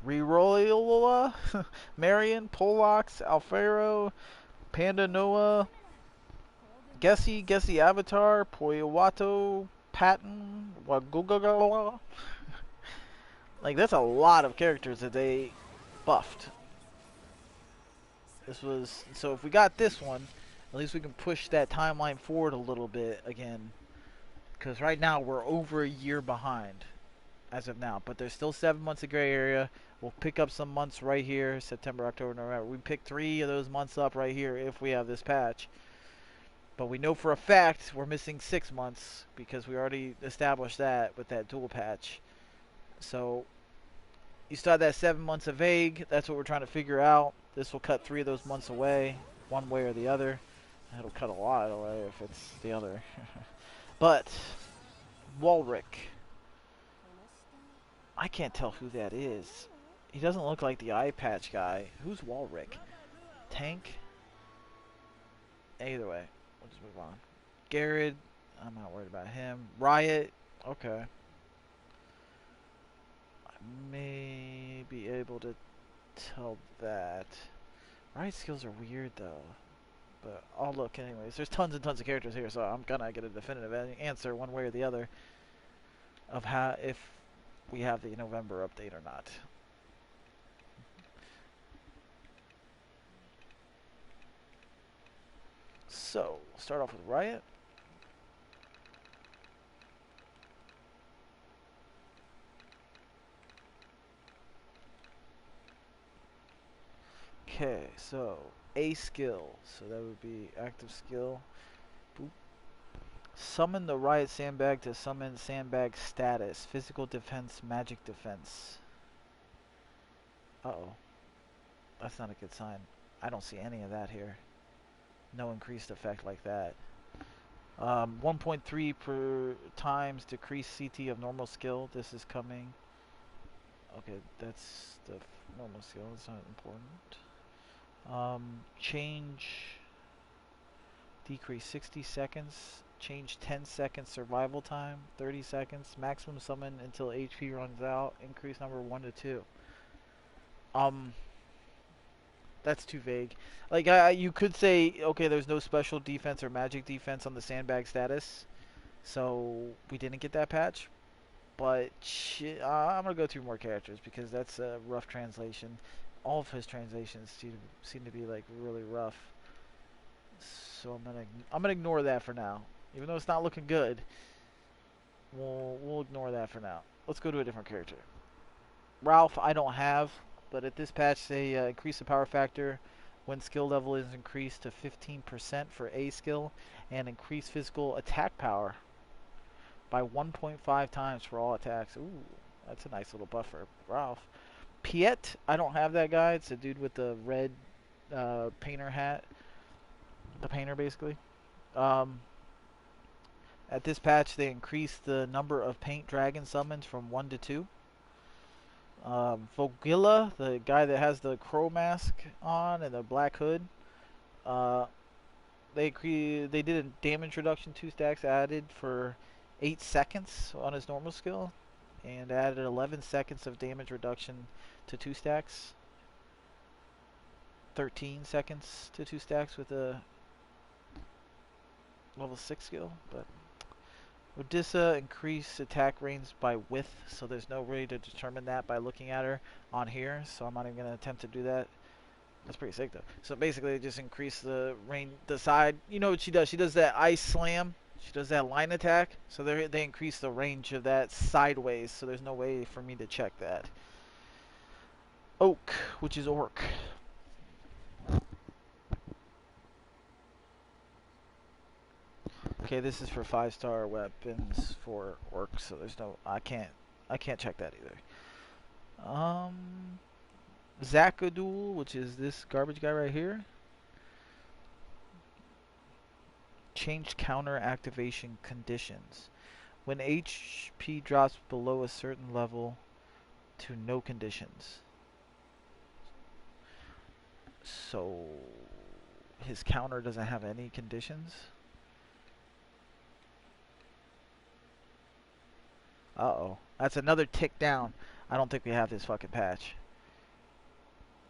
Reroila, Marion, Polox, Alfaro, Panda Noah, Gessie Avatar, Poyawato, Patton, Wagugagala. Like, that's a lot of characters that they buffed. This was, so if we got this one, at least we can push that timeline forward a little bit again. Because right now we're over a year behind as of now. But there's still 7 months of gray area. We'll pick up some months right here, September, October, November. We pick 3 of those months up right here if we have this patch. But we know for a fact we're missing 6 months because we already established that with that dual patch. So you still have that 7 months of vague. That's what we're trying to figure out. This will cut 3 of those months away, one way or the other. It'll cut a lot away if it's the other. But Walrick, I can't tell who that is. He doesn't look like the eye patch guy. Who's Walrick? Tank? Either way, we'll just move on. Garrett, I'm not worried about him. Riot, okay. I may be able to tell that. Riot skills are weird though. But I'll look anyways. There's tons and tons of characters here, so I'm gonna get a definitive answer one way or the other of how, if we have the November update or not. So, start off with Riot. Okay, so A skill. So that would be active skill. Boop. Summon the Riot Sandbag to summon Sandbag status. Physical defense, magic defense. Uh-oh. That's not a good sign. I don't see any of that here. No increased effect like that. 1.3 per times decreased CT of normal skill. This is coming. Okay, that's the normal skill. It's not important. Change. Decrease 60 seconds. Change 10 seconds survival time. 30 seconds. Maximum summon until HP runs out. Increase number 1 to 2. That's too vague. Like, you could say, okay, there's no special defense or magic defense on the sandbag status, so we didn't get that patch. But I'm gonna go through more characters because that's a rough translation. All of his translations seem to be like really rough. So I'm gonna ignore that for now, even though it's not looking good. We'll ignore that for now. Let's go to a different character. Ralph, I don't have. But at this patch, they increase the power factor when skill level is increased to 15% for A skill, and increase physical attack power by 1.5 times for all attacks. Ooh, that's a nice little buff for Ralph. Piet, I don't have that guy. It's a dude with the red painter hat. The painter, basically. At this patch, they increased the number of paint dragon summons from 1 to 2. Vogilla, the guy that has the crow mask on and the black hood, they did a damage reduction 2 stacks added for 8 seconds on his normal skill, and added 11 seconds of damage reduction to 2 stacks. 13 seconds to 2 stacks with a level 6 skill, but Odessa increased attack range by width, so there's no way to determine that by looking at her on here, so I'm not even going to attempt to do that. That's pretty sick though. So basically they just increase the range, the side. You know what she does? She does that ice slam. She does that line attack. So they increase the range of that sideways, so there's no way for me to check that. Oak, which is Orc. Okay, this is for 5-star weapons for orcs, so there's no I can't check that either. Um, Zakadul, which is this garbage guy right here, changed counter activation conditions. When HP drops below a certain level to no conditions. So his counter doesn't have any conditions? Uh-oh. That's another tick down. I don't think we have this fucking patch.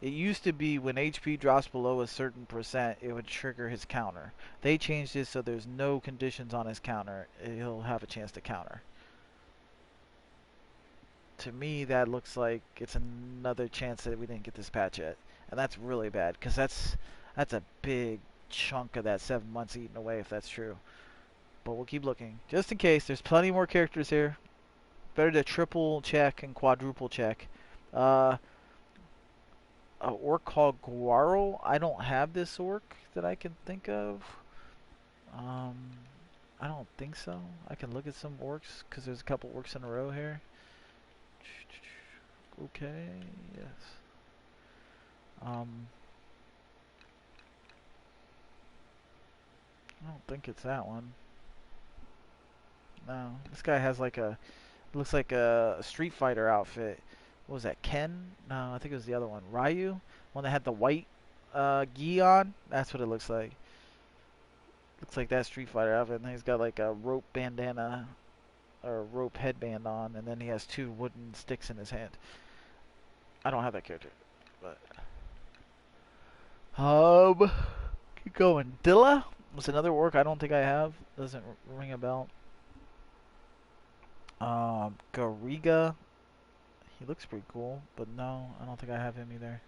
It used to be when HP drops below a certain percent, it would trigger his counter. They changed it so there's no conditions on his counter. He'll have a chance to counter. To me, that looks like it's another chance that we didn't get this patch yet. And that's really bad, because that's a big chunk of that 7 months eaten away if that's true. But we'll keep looking. Just in case, there's plenty more characters here. Better to triple check and quadruple check. An orc called Guaro. I don't have this orc that I can think of. I don't think so. I can look at some orcs, because there's a couple orcs in a row here. Okay, yes. I don't think it's that one. No, this guy has like a, looks like a Street Fighter outfit. What was that, Ken? No, I think it was the other one. Ryu? One that had the white gi on? That's what it looks like. Looks like that Street Fighter outfit. And he's got like a rope bandana or a rope headband on, and then he has two wooden sticks in his hand. I don't have that character, but keep going. Dilla was another orc I don't think I have. Doesn't ring a bell. Gariga. He looks pretty cool, but no, I don't think I have him either.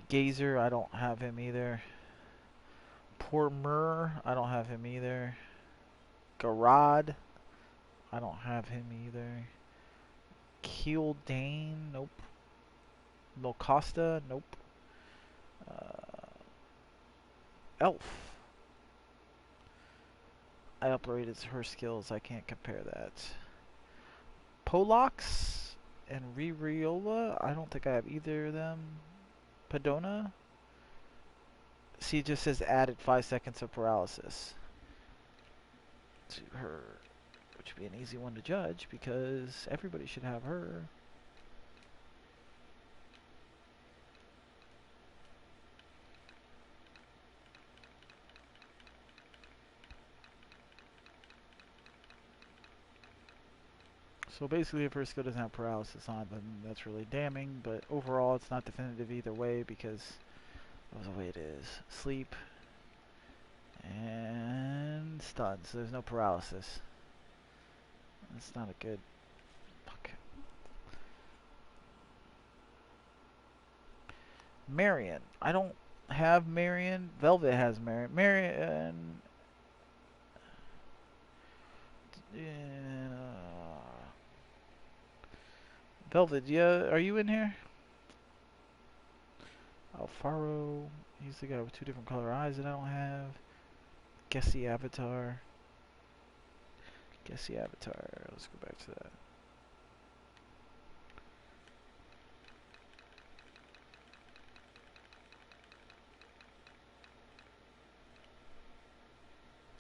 Gazer, I don't have him either. Pormer, I don't have him either. Garad, I don't have him either. Keeldane, nope. Milcosta, nope. Elf. I upgraded her skills, I can't compare that. Polox and Ririola, I don't think I have either of them. Padona, see, it just says added 5 seconds of paralysis to her, which would be an easy one to judge because everybody should have her. So basically, if her skill doesn't have paralysis on, then that's really damning. But overall, it's not definitive either way because of the way it is. Sleep and stun. So there's no paralysis. That's not a good. Fuck. Marion. I don't have Marion. Velvet has Marion. Marion. Velvet, yeah, are you in here? Alfaro, he's the guy with 2 different color eyes that I don't have. Guess the avatar. Guess the avatar. Let's go back to that.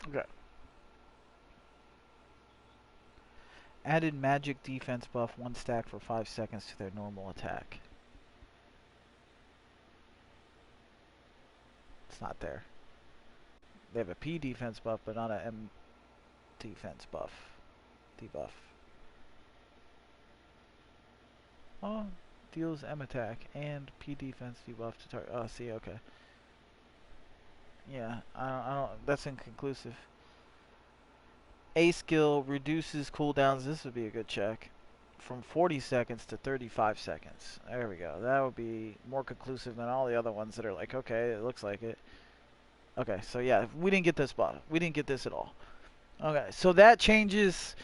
Okay. Added magic defense buff 1 stack for 5 seconds to their normal attack. It's not there. They have a P defense buff, but not a M defense buff. Debuff. Oh, deals M attack and P defense debuff to target. Oh, see, okay. Yeah, I don't. That's inconclusive. A skill reduces cooldowns. This would be a good check. From 40 seconds to 35 seconds. There we go. That would be more conclusive than all the other ones that are like, okay, it looks like it. Okay, so yeah, we didn't get this buff. We didn't get this at all. Okay, so that changes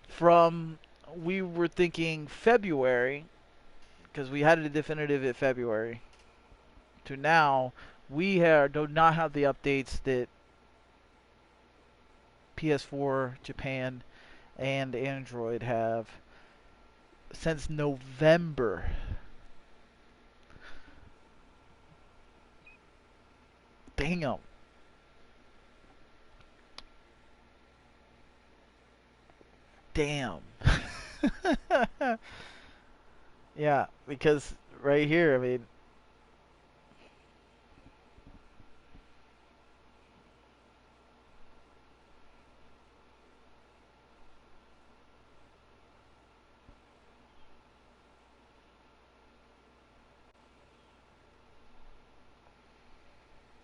from, we were thinking February, because we had a definitive at February, to now we do not have the updates that PS4, Japan, and Android have. since November. Damn. Damn. Yeah, because right here, I mean,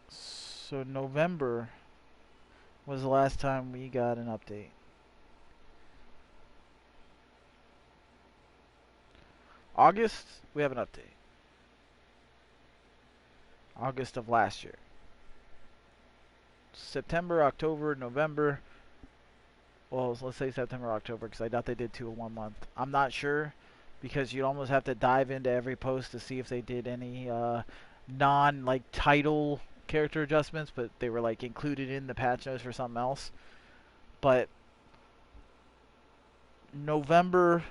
so November was the last time we got an update. August, we have an update. August of last year. September, October, November. Well, let's say September, October, because I doubt they did two in 1 month. I'm not sure, because you'd almost have to dive into every post to see if they did any non like title character adjustments, but they were like included in the patch notes for something else. But November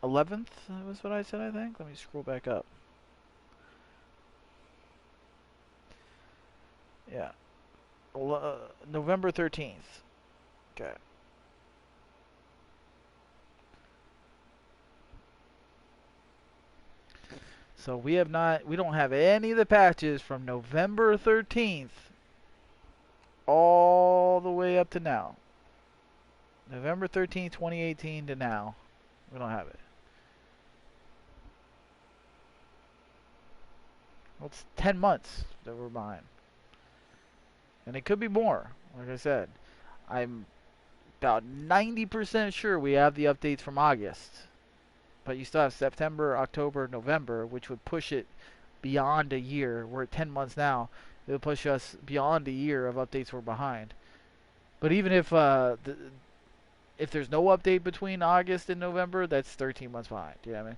11th was what I said, I think. Let me scroll back up. Yeah. November 13th. Okay. So we don't have any of the patches from November 13th all the way up to now. November 13th, 2018 to now. We don't have it. Well, it's 10 months that we're behind. And it could be more. Like I said, I'm about 90% sure we have the updates from August. But you still have September, October, November, which would push it beyond a year. We're at 10 months now. It would push us beyond a year of updates we're behind. But even if there's no update between August and November, that's 13 months behind. You know what I mean?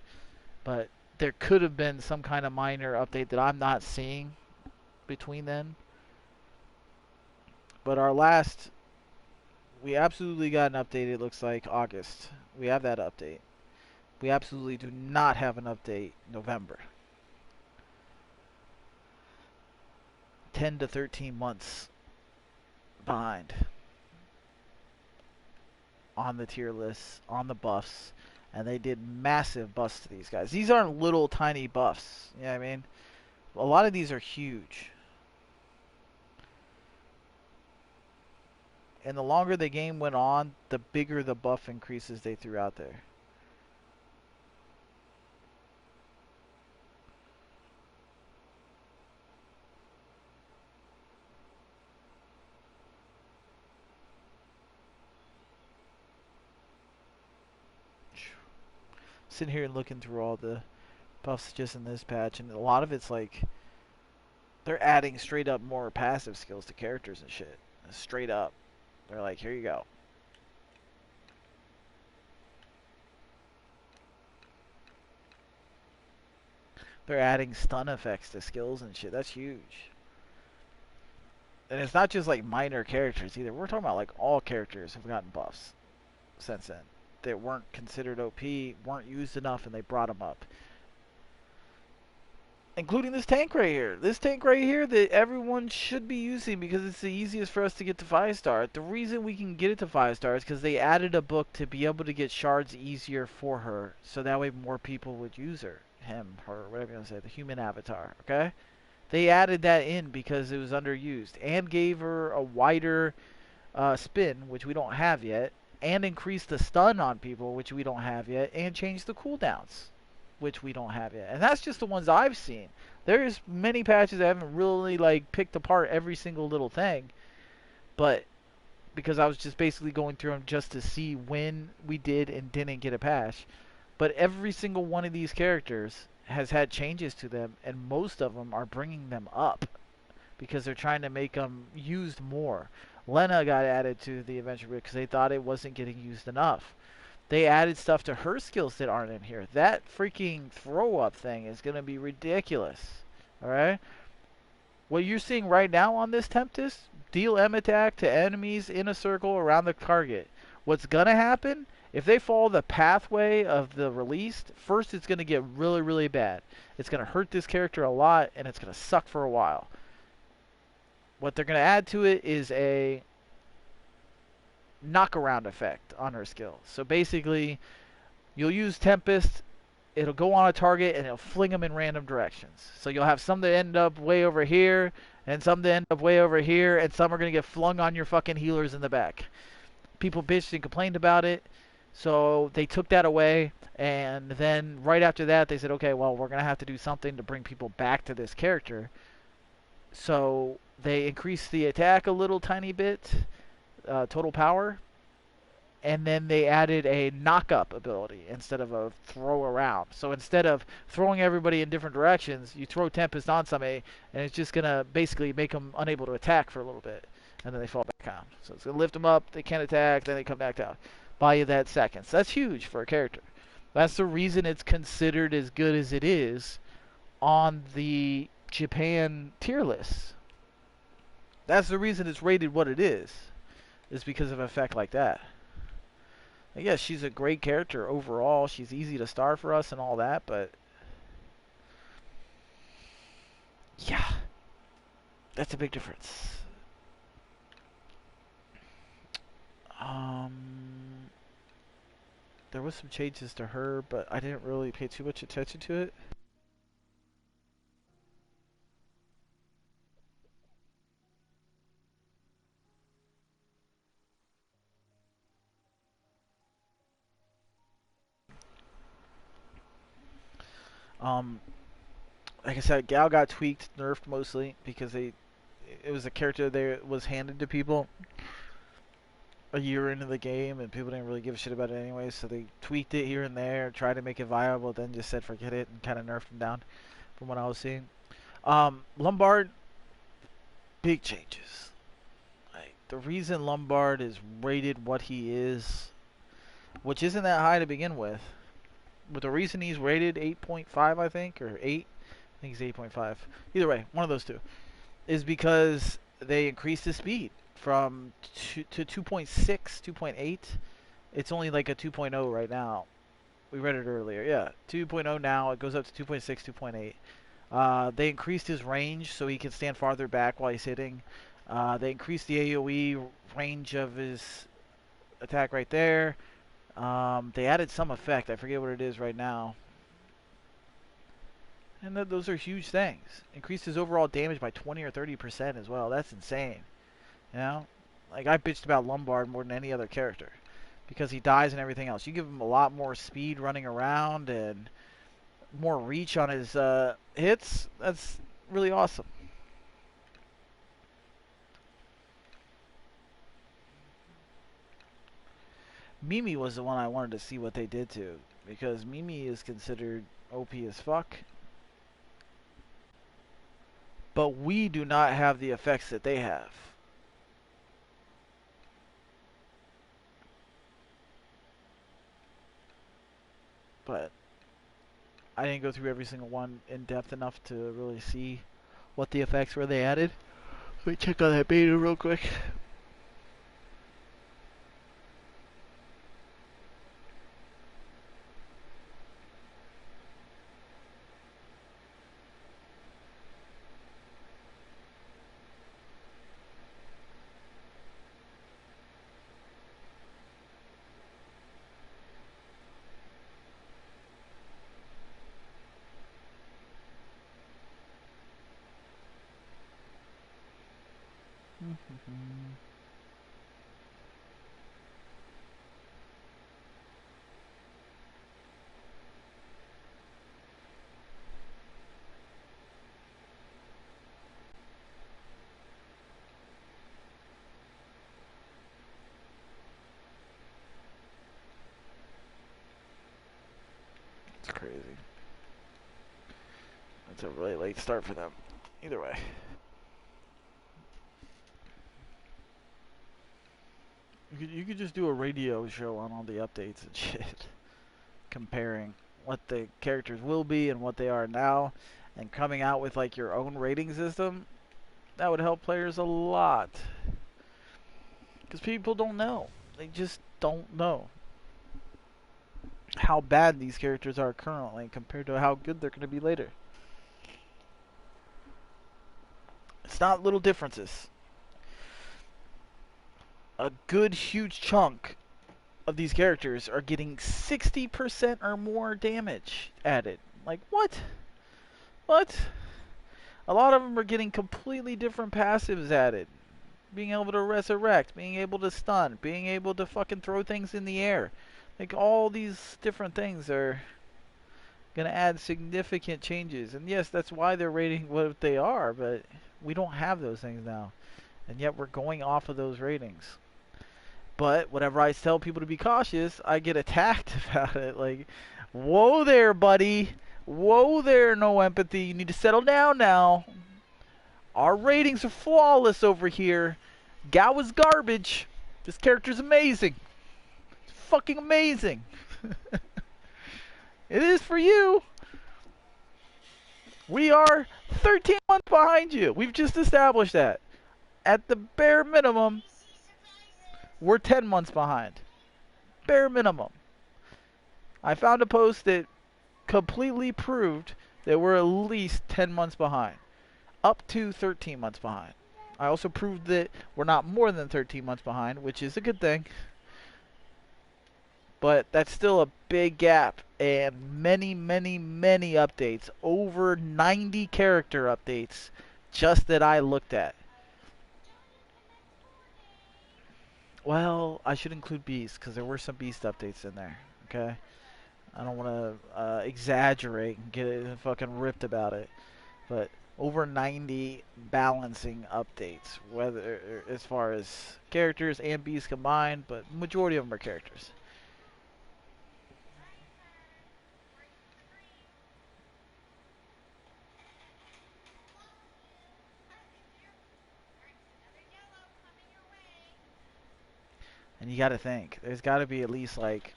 But there could have been some kind of minor update that I'm not seeing between then. But our last, we absolutely got an update, it looks like August. We have that update. We absolutely do not have an update November. 10 to 13 months behind on the tier lists, on the buffs, and they did massive buffs to these guys. These aren't little tiny buffs, you know what I mean? A lot of these are huge. And the longer the game went on, the bigger the buff increases they threw out there. Sitting here and looking through all the buffs just in this patch, and a lot of it's like they're adding straight up more passive skills to characters and shit. Straight up. They're like, here you go. They're adding stun effects to skills and shit. That's huge. And it's not just like minor characters either. We're talking about like all characters have gotten buffs since then that weren't considered OP, weren't used enough, and they brought them up. Including this tank right here. This tank right here that everyone should be using because it's the easiest for us to get to 5-star. The reason we can get it to 5-star is because they added a book to be able to get shards easier for her. So that way more people would use her. Him, her, whatever you want to say. The human avatar. Okay? They added that in because it was underused. And gave her a wider spin, which we don't have yet. And increased the stun on people, which we don't have yet. And changed the cooldowns, which we don't have yet. And that's just the ones I've seen. There's many patches I haven't really like picked apart every single little thing, but because I was just basically going through them just to see when we did and didn't get a patch. But every single one of these characters has had changes to them, and most of them are bringing them up because they're trying to make them used more. Lena got added to the adventure because they thought it wasn't getting used enough. They added stuff to her skills that aren't in here. That freaking throw up thing is going to be ridiculous. Alright? What you're seeing right now on this Tempest, deal M attack to enemies in a circle around the target. What's going to happen If they follow the pathway of the released, first it's going to get really, really bad. It's going to hurt this character a lot, and it's going to suck for a while. What they're going to add to it is a knockaround effect on her skill. So basically, you'll use Tempest, it'll go on a target, and it'll fling them in random directions. So you'll have some that end up way over here, and some that end up way over here, and some are going to get flung on your fucking healers in the back. People bitched and complained about it, so they took that away, and then right after that, they said, okay, well, we're going to have to do something to bring people back to this character. So they increased the attack a little tiny bit, total power, and then they added a knock-up ability instead of a throw around. So instead of throwing everybody in different directions, you throw Tempest on somebody, and it's just going to basically make them unable to attack for a little bit, and then they fall back down. So it's going to lift them up, they can't attack, then they come back down. Buy you that seconds. That's huge for a character. That's the reason it's considered as good as it is on the Japan tier list. That's the reason it's rated what it is because of an effect like that. Yes, she's a great character overall. She's easy to start for us and all that, but yeah, that's a big difference. There was some changes to her, but I didn't really pay too much attention to it. Like I said, Gal got tweaked, nerfed mostly because it was a character that was handed to people a year into the game, and people didn't really give a shit about it anyway, so they tweaked it here and there, tried to make it viable, then just said forget it, and kind of nerfed him down from what I was seeing. Lombard, big changes. Like, the reason Lombard is rated what he is, which isn't that high to begin with, but the reason he's rated 8.5, I think, or 8, I think he's 8.5. Either way, one of those two, is because they increased his speed from 2.6, 2.8. It's only like a 2.0 right now. We read it earlier. Yeah, 2.0 now. It goes up to 2.6, 2.8. They increased his range so he can stand farther back while he's hitting. They increased the AoE range of his attack right there. They added some effect. I forget what it is right now. And those are huge things. Increased his overall damage by 20 or 30% as well. That's insane. You know? Like, I bitched about Lombard more than any other character because he dies and everything else. You give him a lot more speed running around and more reach on his hits. That's really awesome. Mimi was the one I wanted to see what they did to, because Mimi is considered OP as fuck. But we do not have the effects that they have. But I didn't go through every single one in depth enough to really see what the effects were they added. Let me check on that beta real quick. It's crazy. It's a really late start for them. Either way. You could just do a radio show on all the updates and shit. Comparing what the characters will be and what they are now. And coming out with like your own rating system. That would help players a lot. Because people don't know. They just don't know. how bad these characters are currently compared to how good they're going to be later. It's not little differences. A good huge chunk of these characters are getting 60% or more damage added. Like, what? What? A lot of them are getting completely different passives added. Being able to resurrect, being able to stun, being able to fucking throw things in the air. Like, all these different things are going to add significant changes. And yes, that's why they're rating what they are, but we don't have those things now. And yet we're going off of those ratings. But whenever I tell people to be cautious, I get attacked about it. Like, whoa there, buddy. Whoa there, no empathy. You need to settle down now. Our ratings are flawless over here. Gao is garbage. This character's amazing. It's fucking amazing. It is for you. We are 13 months behind you. We've just established that. At the bare minimum, we're 10 months behind. Bare minimum. I found a post that completely proved that we're at least 10 months behind. Up to 13 months behind. I also proved that we're not more than 13 months behind, which is a good thing. But that's still a big gap, and many, many, many updates. Over 90 character updates just that I looked at. Well, I should include Beast, because there were some Beast updates in there, okay? I don't want to exaggerate and get it fucking ripped about it. But over 90 balancing updates, whether as far as characters and Beasts combined, but majority of them are characters. And you got to think, there's got to be at least like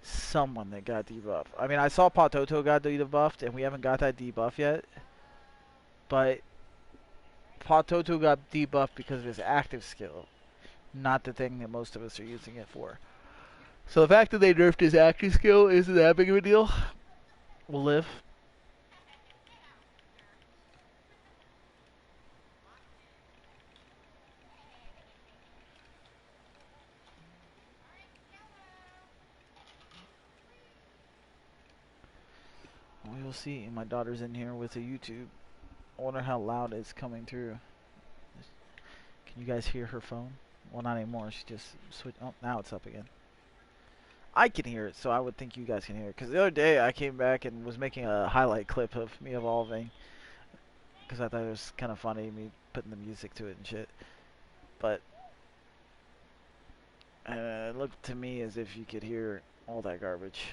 someone that got debuffed. I mean, I saw Patoto got debuffed, and we haven't got that debuff yet. But Patoto got debuffed because of his active skill, not the thing that most of us are using it for. So the fact that they nerfed his active skill isn't that big of a deal. We'll live. We'll see. My daughter's in here with a YouTube. I wonder how loud it's coming through. Can you guys hear her phone? Well, not anymore. She just switched. Oh, now it's up again. I can hear it, so I would think you guys can hear it. Because the other day I came back and was making a highlight clip of me evolving. Because I thought it was kind of funny, me putting the music to it and shit. But it looked to me as if you could hear all that garbage.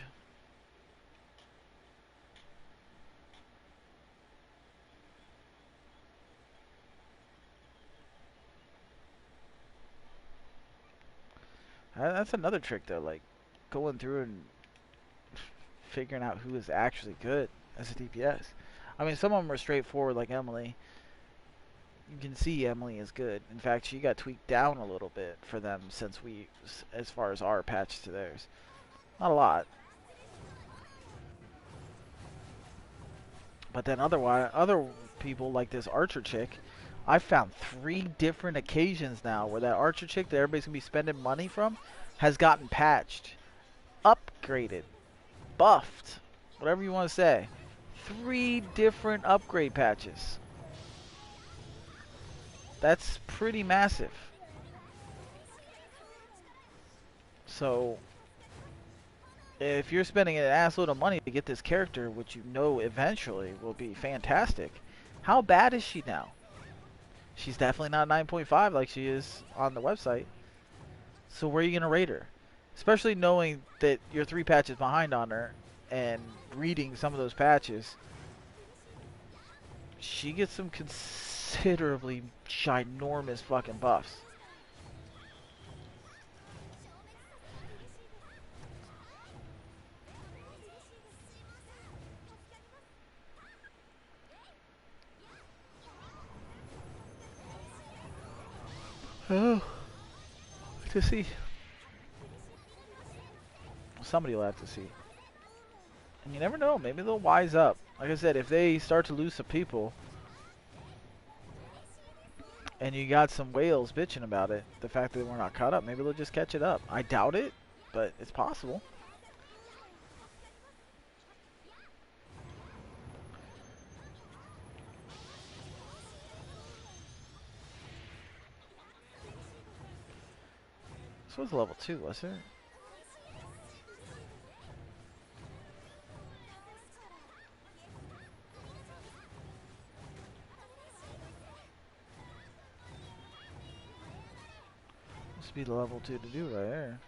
That's another trick though, like going through and figuring out who is actually good as a DPS. I mean, some of them are straightforward, like Emily. You can see Emily is good. In fact, she got tweaked down a little bit for them since as far as our patch to theirs. Not a lot. But then other people like this Archer chick, I've found 3 different occasions now where that Archer chick that everybody's going to be spending money from has gotten patched, upgraded, buffed, whatever you want to say. 3 different upgrade patches. That's pretty massive. So, if you're spending an assload of money to get this character, which you know eventually will be fantastic, how bad is she now? She's definitely not 9.5 like she is on the website. So where are you going to rate her? Especially knowing that you're 3 patches behind on her and reading some of those patches. She gets some considerably ginormous fucking buffs. Oh, to see. somebody will have to see. And you never know, maybe they'll wise up. Like I said, if they start to lose some people, and you got some whales bitching about it, the fact that we're not caught up, maybe they'll just catch it up. I doubt it, but it's possible. This was level 2, was it? Must be the level 2 to do right there.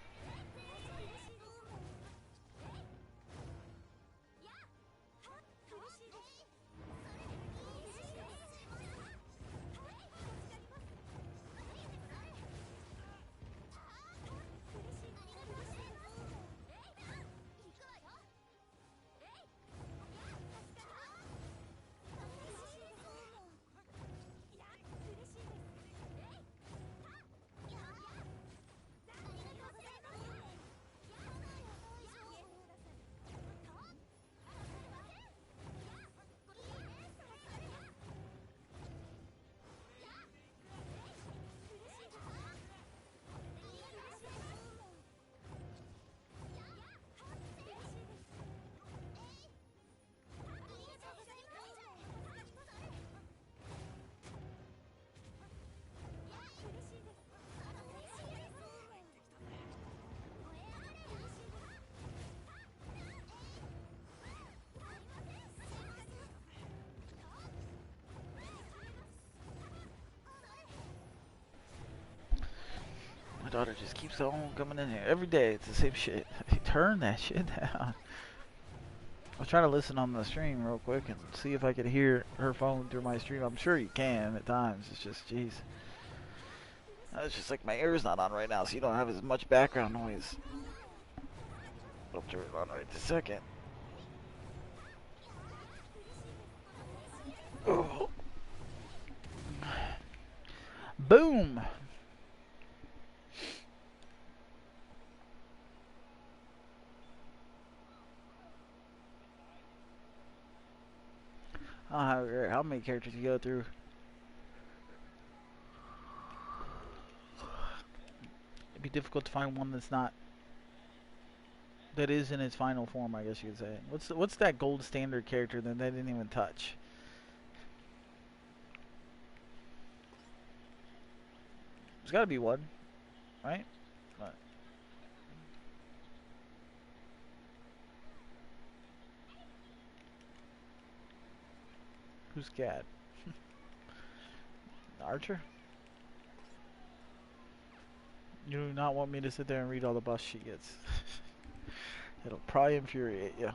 My daughter just keeps on coming in here every day. It's the same shit. Turn that shit down. I'll try to listen on the stream real quick and see if I could hear her phone through my stream. I'm sure you can at times. It's just, jeez. It's just like my ear's not on right now, so you don't have as much background noise. I'll turn it on right this second. Oh. Boom! How many characters you go through? It'd be difficult to find one that's not, that is in its final form, I guess you could say. What's that gold standard character that they didn't even touch? There's got to be one, right? What? Who's Gad? Archer? You do not want me to sit there and read all the buffs she gets. It'll probably infuriate you.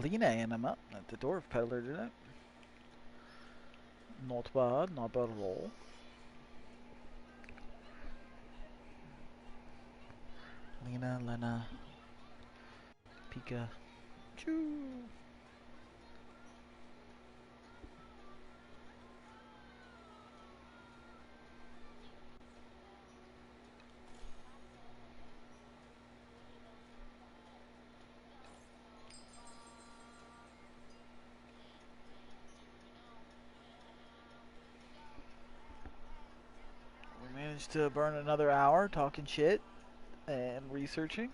Lena Anima at the Dwarf Peddler did it. Not bad at all. Lena, Pika, Choo. managed to burn another hour talking shit and researching,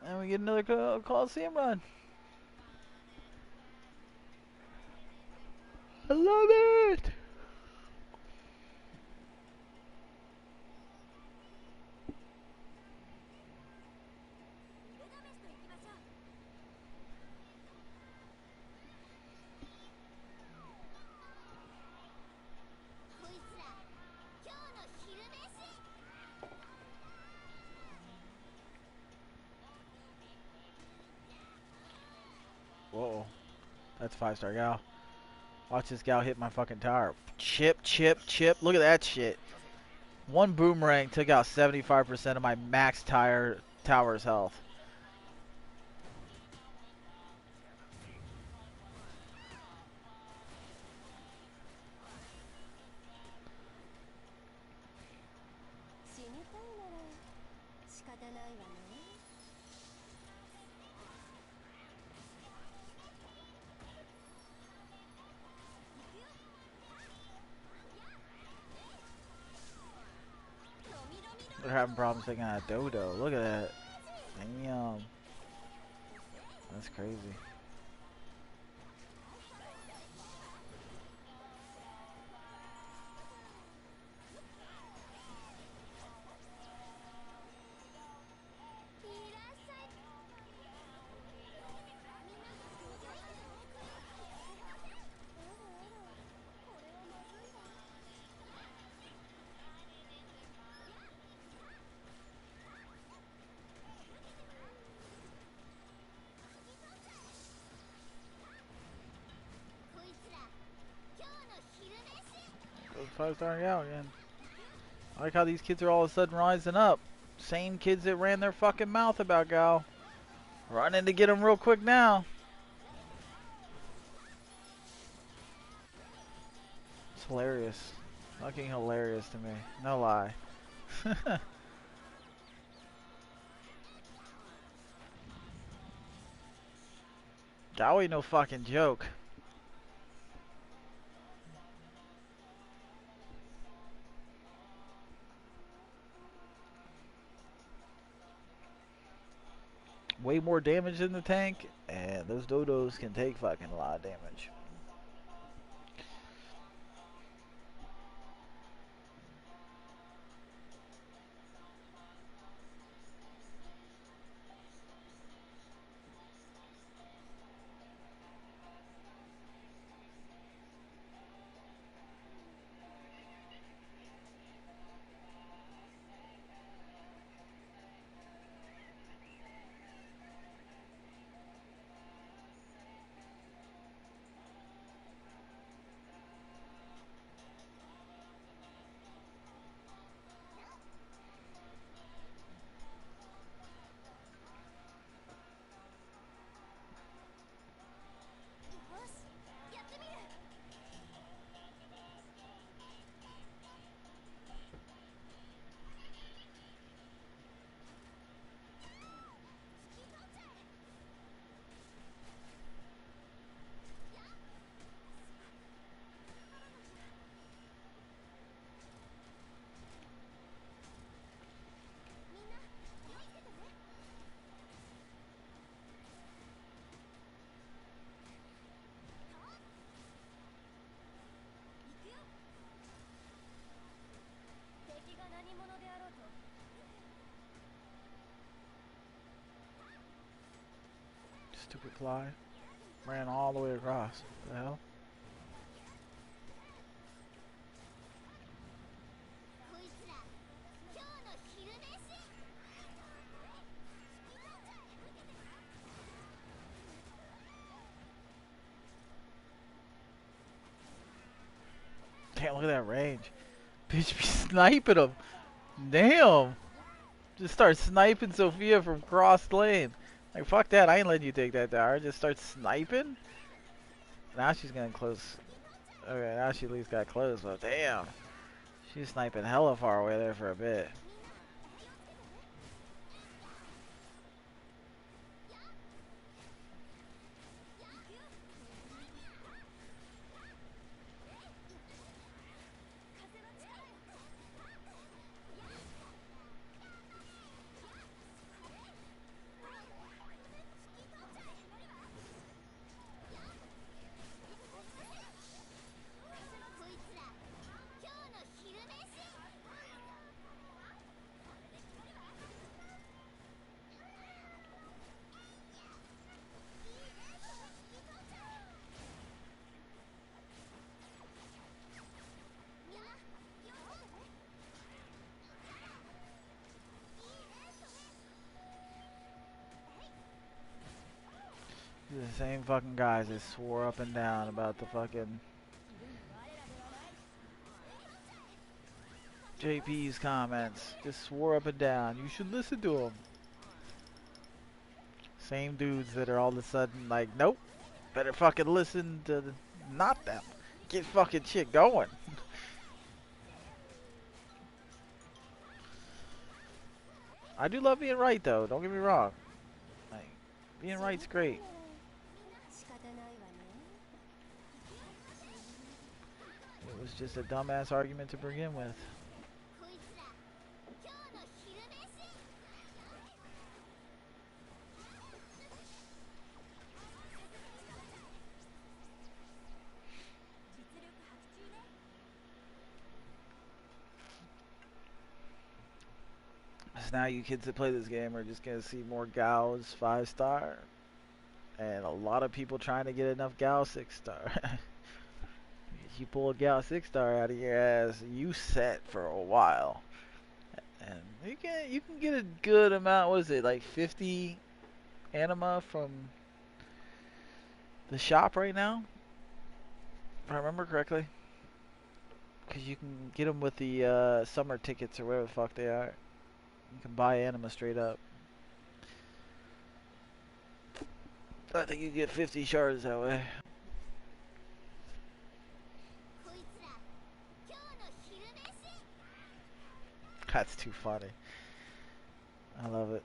and we get another Coliseum run. I love it! Whoa. That's 5-star gal. Watch this gal hit my fucking tower. Chip, chip, chip. Look at that shit. One boomerang took out 75% of my max tower's health. They're having problems taking out Dodo. Look at that. Damn. That's crazy. Goes 5-star gal again. I like how these kids are all of a sudden rising up. Same kids that ran their fucking mouth about Gal. Running to get them real quick now. It's hilarious. Fucking hilarious to me. No lie. Gal ain't no fucking joke. Way more damage in the tank, and those dodos can take fucking a lot of damage. Stupid fly. Ran all the way across. What the hell? Damn, look at that range. Bitch be sniping him. Damn. Just start sniping Sophia from cross lane. Like, fuck that. I ain't letting you take that tower. Just start sniping. Now she's gonna close. Okay, now she at least got close, but damn. She's sniping hella far away there for a bit. Same fucking guys that swore up and down about the fucking JP's comments. Just swore up and down. You should listen to him. Same dudes that are all of a sudden like, nope, better fucking listen to not them. Get fucking shit going. I do love being right though, don't get me wrong. Like, being right's great.
仕方ないわね
It was just a dumbass argument to begin with.
こいつら今日の昼飯
So now you kids that play this game are just gonna see more Gao's 5-star. And a lot of people trying to get enough Gao 6-star. If you pull a Gao 6-star out of your ass, you set for a while. And you can get a good amount, what is it, like 50 anima from the shop right now? If I remember correctly. Because you can get them with the summer tickets or whatever the fuck they are. You can buy anima straight up. I think you get 50 shards that way.
こいつら今日の昼飯
That's too funny. I love it.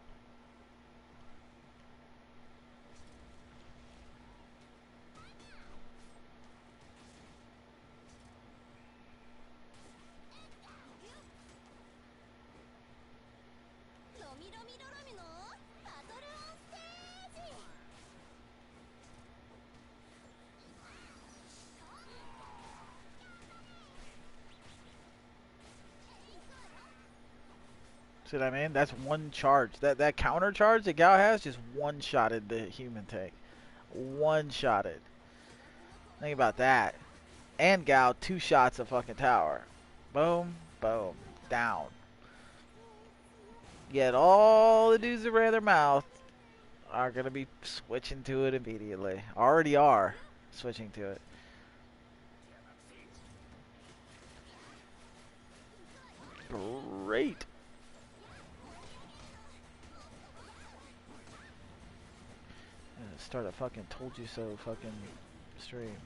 ロミロミロロミのバトルオンステージ
See what I mean? That's one charge. That counter charge that Gao has just one-shotted the human tank. One-shotted. Think about that. And Gao, 2 shots of fucking tower. Boom, boom, down. Yet all the dudes that ran their mouth are gonna be switching to it immediately. Already are switching to it. Great. Start a fucking told you so fucking stream.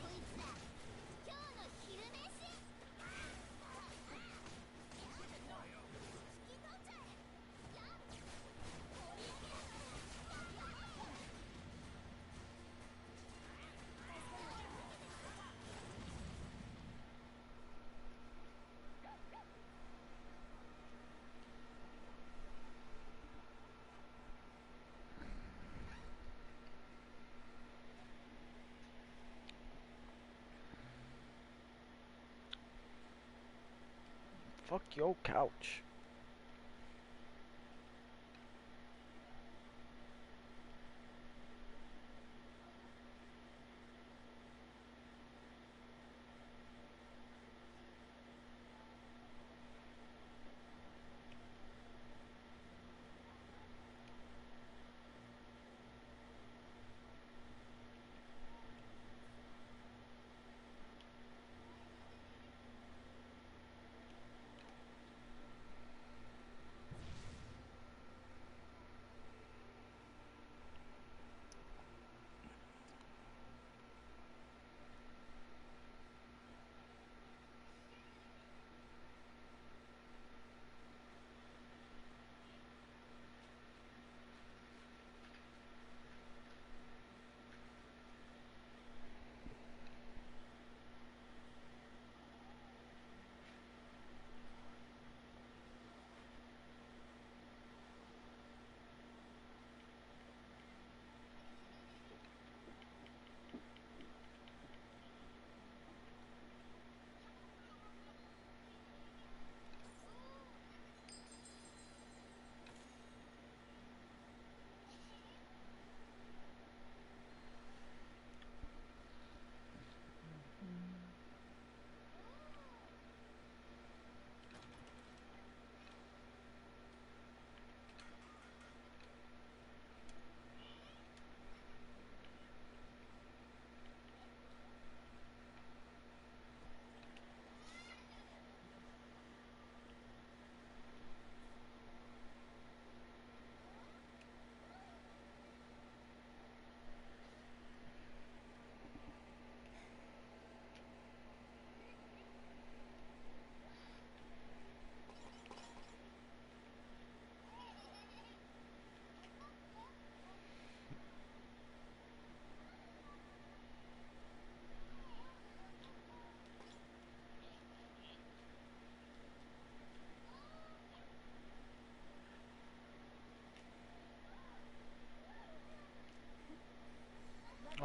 こいつら今日の昼飯
Fuck your couch.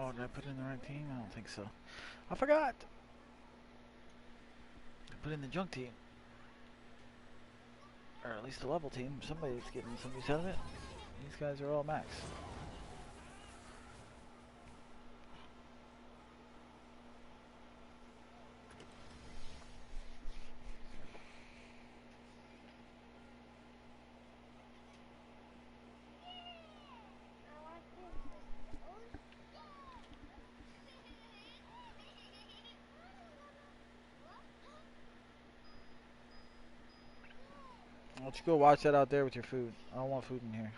Oh, did I put in the right team? I don't think so. I forgot. I put in the junk team. Or at least the level team. Somebody's getting some use out of it. These guys are all max. Why don't you go watch that out there with your food? I don't want food in here.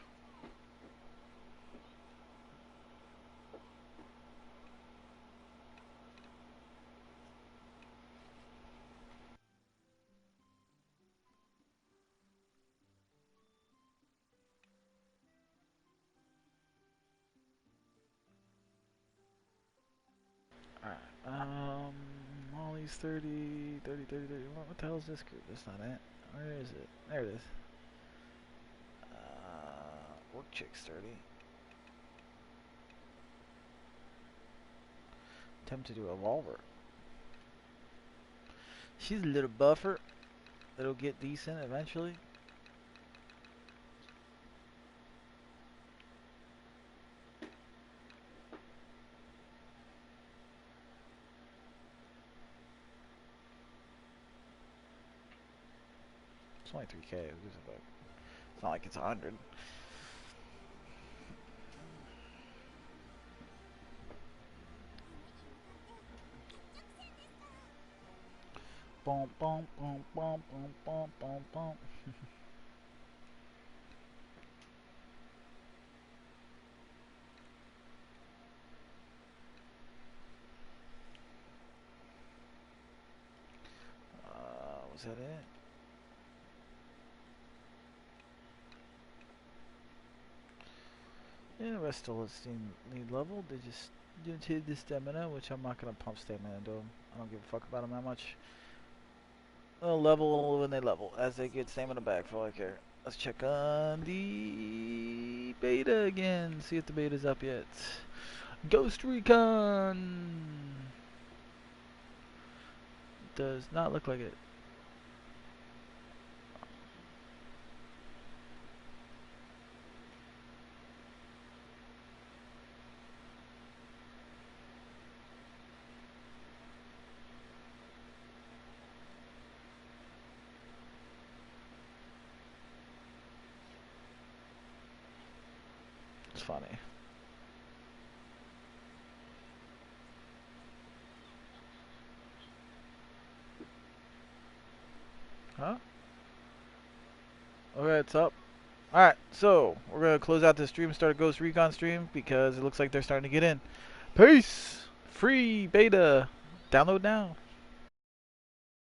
Alright, all these 30, 30, 30, 30. What the hell is this group? That's not it. Where is it? There it is. Work chicks 30. Attempt to do a revolver. She's a little buffer. It'll get decent eventually. It's only 3K. It's not like it's 100. Boom, boom, boom, boom, boom, boom, boom, boom. Was that it? Yeah, the rest still need level. They just did the stamina, which I'm not gonna pump stamina into them. I don't give a fuck about them that much. They'll level when they level. As they get stamina back, for all I care. Let's check on the beta again. See if the beta's up yet. Ghost Recon! Does not look like it. It's funny. Huh? Okay, it's up. Alright, so we're going to close out this stream and start a Ghost Recon stream because it looks like they're starting to get in. Peace! Free beta. Download now.